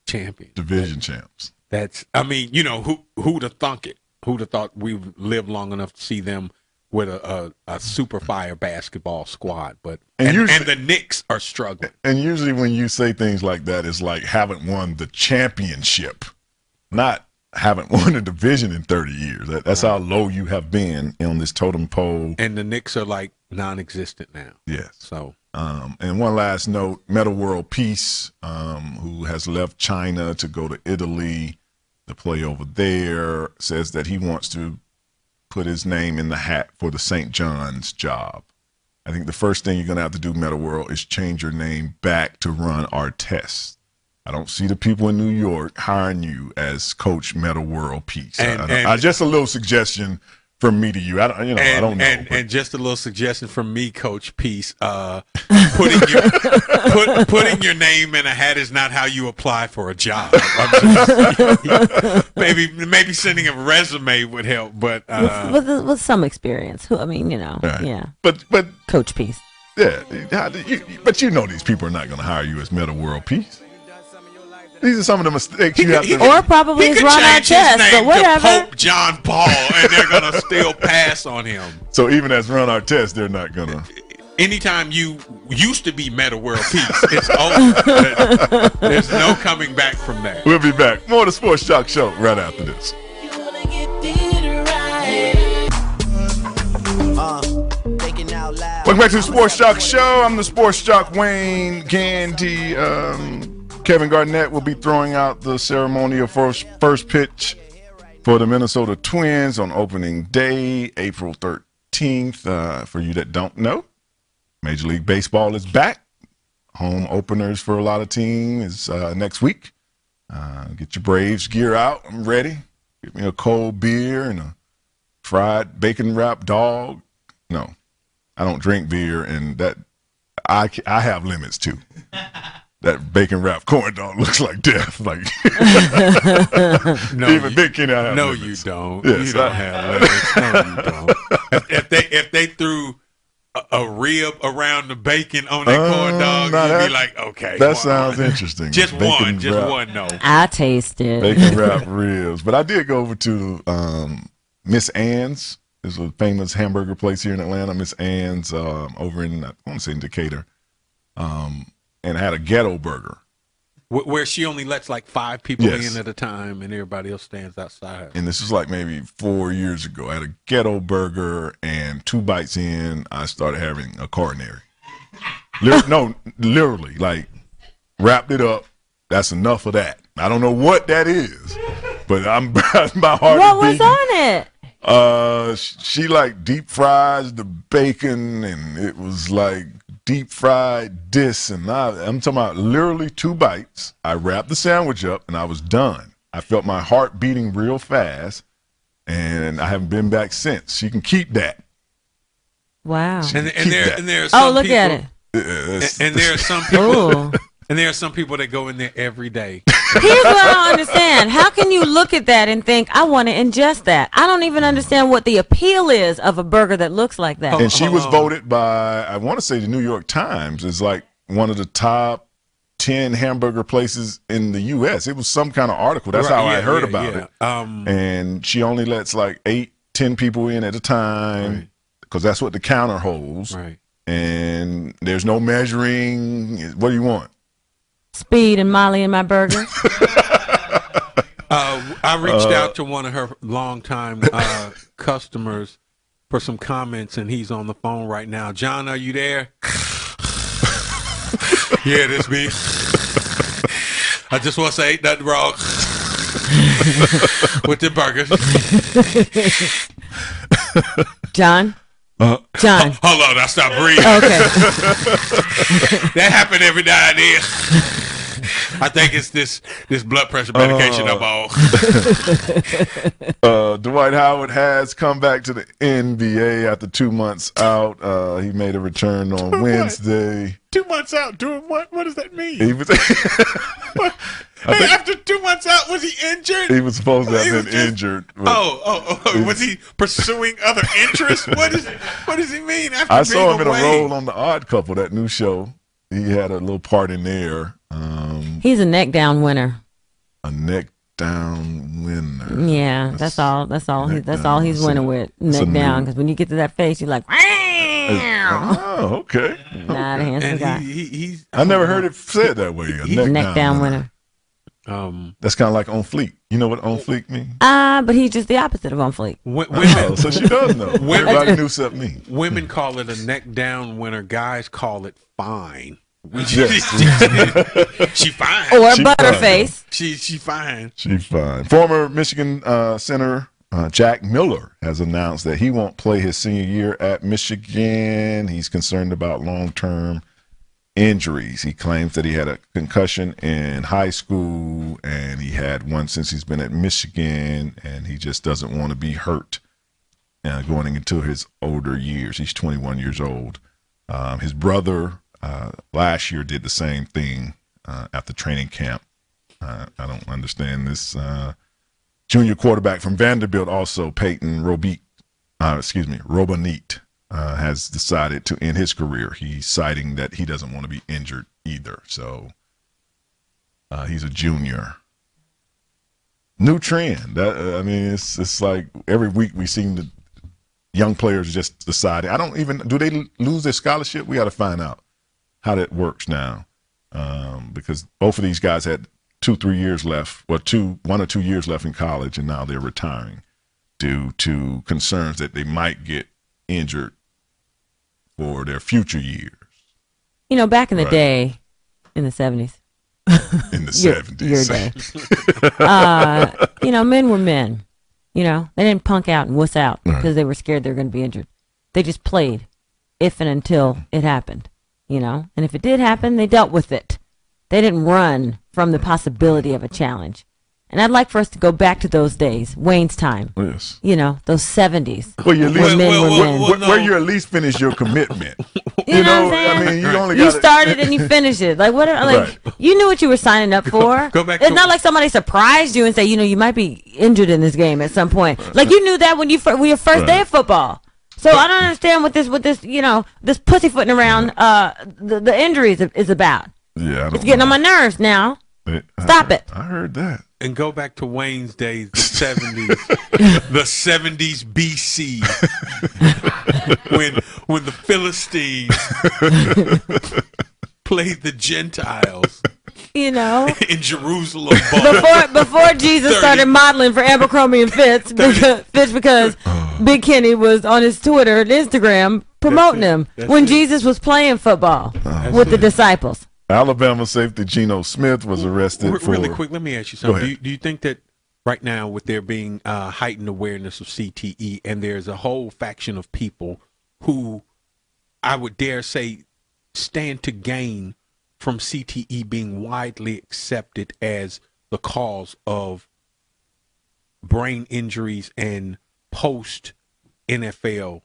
champions. Division champs. That's, I mean, you know, who'd have thunk it? Who'd have thought we've lived long enough to see them with a super fire basketball squad? But and the Knicks are struggling. And usually when you say things like that, it's like haven't won the championship, not haven't won a division in 30 years. That's how low you have been on this totem pole. And the Knicks are like non-existent now. Yes. So, and one last note: Metta World Peace, who has left China to go to Italy to play over there, says that he wants to put his name in the hat for the St. John's job. I think the first thing you're going to have to do, Metta World, is change your name back to run our tests. I don't see the people in New York hiring you as Coach Metta World Peace. And just a little suggestion from me to you. I don't know. And just a little suggestion from me, Coach Peace. Putting your name in a hat is not how you apply for a job. maybe sending a resume would help, but with some experience. Yeah. But Coach Peace. Yeah, but you know these people are not going to hire you as Metta World Peace. These are some of the mistakes you have to. Or probably his Ron Artest, but whatever. Pope John Paul, and they're gonna still pass on him. So even as Ron Artest, they're not gonna. Anytime you used to be Metta World Peace, it's over. There's no coming back from that. We'll be back. More of the Sports Joc Show right after this. Welcome back to the Sports Joc Show. I'm the Sports Joc Wayne Gandy. Kevin Garnett will be throwing out the ceremonial first pitch for the Minnesota Twins on opening day, April 13th. For you that don't know, Major League Baseball is back. Home openers for a lot of teams is next week. Get your Braves gear out. I'm ready. Get me a cold beer and a fried bacon wrap dog. No, I don't drink beer, and that I have limits too. That bacon wrapped corn dog looks like death. Like no, even Big Kenny, I have no, limits. you don't. Yes, you don't have limits. No, you don't. If they threw a rib around the bacon on that corn dog, you'd be like, okay. That sounds interesting. Just one. No. I tasted bacon wrapped ribs, but I did go over to Miss Ann's. There's a famous hamburger place here in Atlanta, Miss Ann's, over in I want to say in Decatur. And had a ghetto burger. Where she only lets like 5 people in at a time and everybody else stands outside. And this was like maybe 4 years ago. I had a ghetto burger, and 2 bites in, I started having a coronary. Literally, like wrapped it up. That's enough of that. I don't know what that is, but my heart. What was on it? She like deep fries the bacon, and it was like deep fried this, and I'm talking about literally 2 bites. I wrapped the sandwich up, and I was done. I felt my heart beating real fast, and I haven't been back since. She can keep that. Wow. And there are some look people, at it. And there are some people. And there are some people that go in there every day. Here's what I don't understand. How can you look at that and think, I want to ingest that? I don't even understand what the appeal is of a burger that looks like that. And she was voted by, I want to say, the New York Times is like one of the top 10 hamburger places in the U.S. It was some kind of article. That's how I heard about it. And she only lets like 8-10 people in at a time because that's what the counter holds. Right. And there's no measuring. What do you want? Speed and Molly in my burger. I reached out to one of her longtime customers for some comments, and he's on the phone right now. John, are you there? Yeah, this me. I just want to say ain't nothing wrong with the burgers. John? John. Hold on, I stopped breathing. Okay. That happened every now and then. I think it's this blood pressure medication I'm on. Dwight Howard has come back to the NBA after 2 months out. He made a return on Wednesday. 2 months out doing what? What does that mean? He was after 2 months out, was he injured? He was supposed to have been injured. Was he pursuing other interests? What does he mean? After I saw him in away? a role on The Odd Couple, that new show. He had a little part in there. He's a neck down winner. A neck down winner. Yeah, that's all he's winning with. Neck down, because when you get to that face, you're like, oh, okay. Nah, the handsome guy. I never heard it said that way. A neck down winner. That's kind of like on fleek. You know what on fleek means? But he's just the opposite of on fleek. Women, so she does know. Everybody knew something me. Women call it a neck down winner. Guys call it fine. She fine. Or butterface. She fine. She fine. Former Michigan center Jack Miller has announced that he won't play his senior year at Michigan. He's concerned about long-term injuries. He claims that he had a concussion in high school, and he had one since he's been at Michigan, and he just doesn't want to be hurt going into his older years. He's 21 years old. His brother last year did the same thing at the training camp. I don't understand this. Junior quarterback from Vanderbilt, also Peyton Robanit, has decided to end his career. He's citing that he doesn't want to be injured either. So he's a junior. New trend. It's like every week we seem to young players just deciding. Do they lose their scholarship? We got to find out how that works now, because both of these guys had 2-3 years left, or 1 or 2 years left in college, and now they're retiring due to concerns that they might get injured for their future years. You know, back in the day, in the 70s. In the 70s. Your day. Men were men. They didn't punk out and wuss out because they were scared they were going to be injured. They just played if and until it happened, And if it did happen, they dealt with it. They didn't run from the possibility of a challenge. And I'd like for us to go back to those days, Wayne's time. Yes. Those 70s. Well, you at least where you at least finish your commitment. You know what I'm saying? You only you started and you finished it. Like what? Like you knew what you were signing up for. Go back. It's not like somebody surprised you and say, you might be injured in this game at some point. Like you knew that when your first day of football. So I don't understand what this this pussyfooting around the injuries is about. Yeah, it's getting on my nerves now. Stop it. I heard that. And go back to Wayne's days, the 70s, the 70s BC, when the Philistines played the Gentiles. In Jerusalem. Before Jesus started modeling for Abercrombie and Fitch because Big Kenny was on his Twitter and Instagram promoting him when Jesus was playing football with the disciples. Alabama safety Geno Smith was arrested for... Really quick, let me ask you something. Do you think that right now, with there being heightened awareness of CTE, and there's a whole faction of people who I would dare say stand to gain from CTE being widely accepted as the cause of brain injuries and post-NFL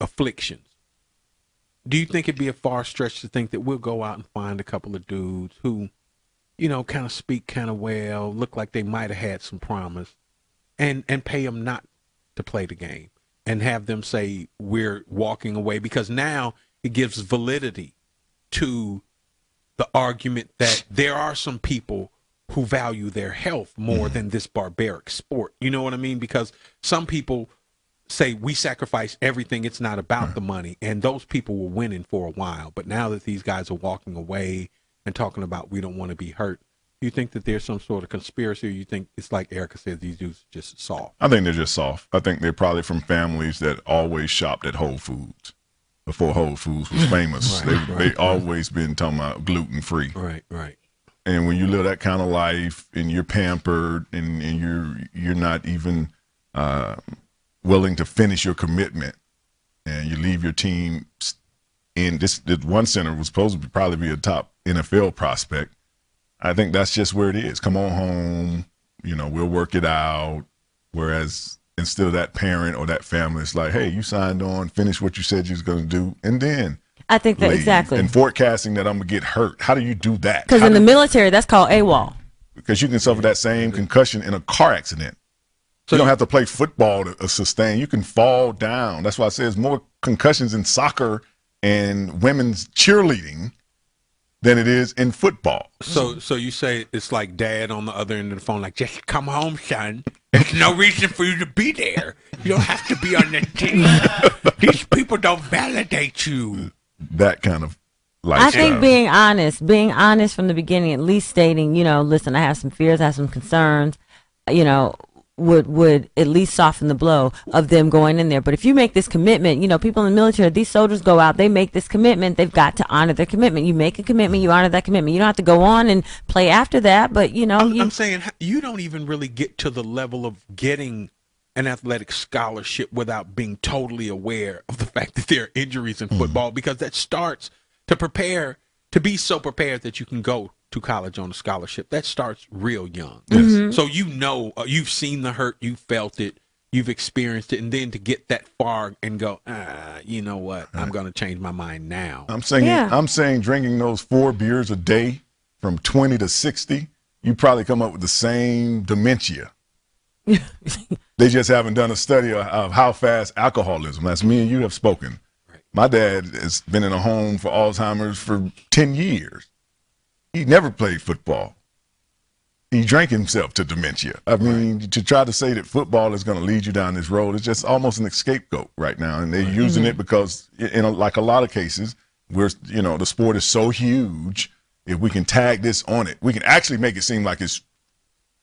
afflictions? Do you think it'd be a far stretch to think that we'll go out and find a couple of dudes who, kind of speak kind of well, look like they might have had some promise, and pay them not to play the game and have them say we're walking away? Because now it gives validity to the argument that there are some people who value their health more than this barbaric sport. You know what I mean? Because some people say we sacrifice everything, it's not about the money, and those people were winning for a while. But now that these guys are walking away and talking about we don't want to be hurt, do you think that there's some sort of conspiracy, or you think it's like Erica said, these dudes are just soft? I think they're just soft. I think they're probably from families that always shopped at Whole Foods before Whole Foods was famous. They always been talking about gluten free. Right. And when you live that kind of life and you're pampered and you're not even willing to finish your commitment, and you leave your team in this one center was supposed to probably be a top NFL prospect. I think that's just where it is. Come on home, we'll work it out. Whereas instead of that parent or that family, it's like, hey, you signed on, finish what you said you was going to do, and then I think that leave. exactly. And forecasting that I'm going to get hurt. How do you do that? Because in the military, that's called AWOL. Because you can suffer that same concussion in a car accident. So you don't have to play football to sustain. You can fall down. That's why I say there's more concussions in soccer and women's cheerleading than it is in football. So you say it's like dad on the other end of the phone, like, just come home, son. There's no reason for you to be there. You don't have to be on the team. These people don't validate you. That kind of lifestyle. I think being honest from the beginning, at least stating, listen, I have some fears, I have some concerns, would at least soften the blow of them going in there. But if you make this commitment, people in the military, these soldiers go out, they make this commitment, they've got to honor their commitment. You make a commitment, you honor that commitment. You don't have to go on and play after that, but I'm saying you don't even really get to the level of getting an athletic scholarship without being totally aware of the fact that there are injuries in football, because that starts to be so prepared that you can go to college on a scholarship. That starts real young. Yes. So you've seen the hurt, you felt it, you've experienced it, and then to get that far and go, you know what, I'm going to change my mind now. I'm saying drinking those 4 beers a day from 20 to 60, you probably come up with the same dementia. They just haven't done a study of how fast alcoholism, as me and you have spoken. Right. My dad has been in a home for Alzheimer's for 10 years. He never played football. He drank himself to dementia. I mean, to try to say that football is going to lead you down this road is just almost an scapegoat right now. And they're using it because, like a lot of cases, the sport is so huge. If we can tag this on it, we can actually make it seem like it's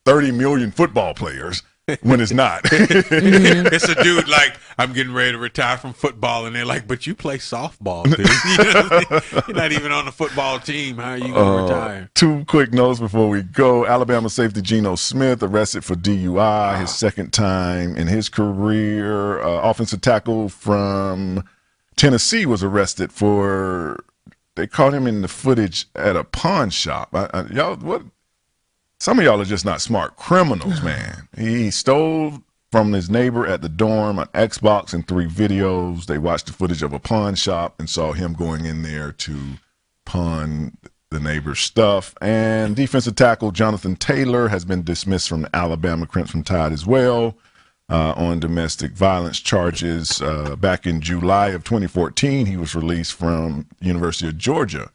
30 million football players when it's not. It's a dude like, I'm getting ready to retire from football, and they're like, but you play softball, dude. You're not even on the football team. How are you going to retire? 2 quick notes before we go. Alabama safety Geno Smith arrested for DUI, his second time in his career. Offensive tackle from Tennessee was arrested they caught him in the footage at a pawn shop. Some of y'all are just not smart criminals, man. He stole from his neighbor at the dorm an Xbox and 3 videos. They watched the footage of a pawn shop and saw him going in there to pawn the neighbor's stuff. And defensive tackle Jonathan Taylor has been dismissed from the Alabama Crimson Tide as well on domestic violence charges. Back in July of 2014, he was released from University of Georgia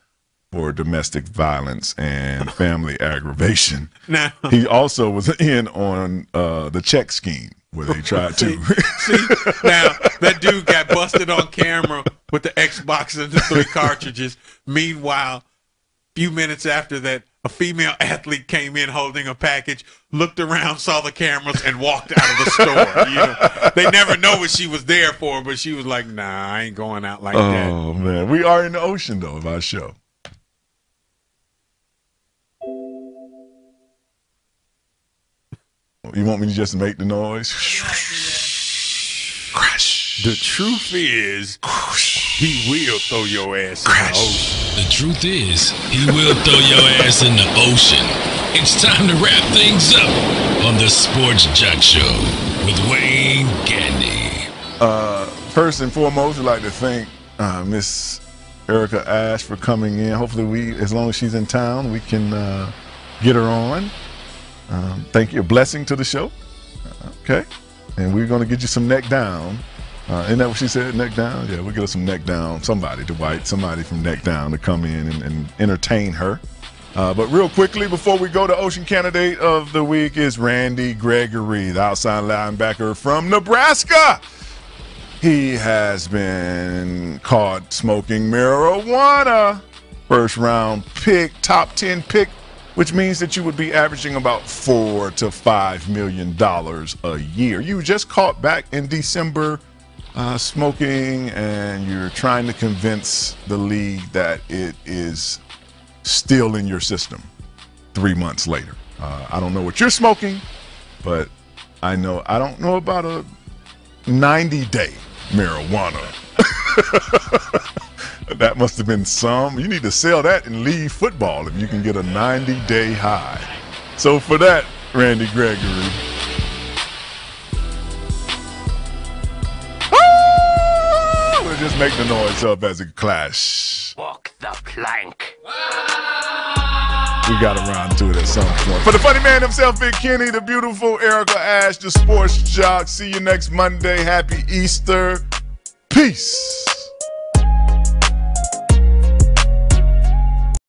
for domestic violence and family aggravation. Now, he also was in on the check scheme where they tried to. See, now that dude got busted on camera with the Xbox and the 3 cartridges. Meanwhile, a few minutes after that, a female athlete came in holding a package, looked around, saw the cameras, and walked out of the store. They never know what she was there for, but she was like, nah, I ain't going out like that. Oh, man. We are in the ocean, though, of our show. You want me to just make the noise? Crash. The truth is, he will throw your ass in the ocean. The truth is, he will throw your ass in the ocean. It's time to wrap things up on the Sports Joc Show with Wayne Gandy. First and foremost, I'd like to thank Miss Erica Ash for coming in. Hopefully, as long as she's in town, we can get her on. Thank you. A blessing to the show. Okay. And we're going to get you some neck down. Isn't that what she said? Neck down? Yeah, we'll get her some neck down. Somebody from neck down to come in and entertain her. But real quickly, before we go, the Ocean Candidate of the Week is Randy Gregory, the outside linebacker from Nebraska. He has been caught smoking marijuana. First round pick, top 10 pick, which means that you would be averaging about $4 to $5 million a year. You were just caught back in December smoking, and you're trying to convince the league that it is still in your system. 3 months later. I don't know what you're smoking, but I don't know about a 90-day marijuana. That must have been some. You need to sell that and leave football if you can get a 90-day high. So for that, Randy Gregory. We'll just make the noise up as it clash. Walk the plank. We got around to it at some point. For the funny man himself, Big Kenny, the beautiful Erica Ash, the Sports Joc. See you next Monday. Happy Easter. Peace.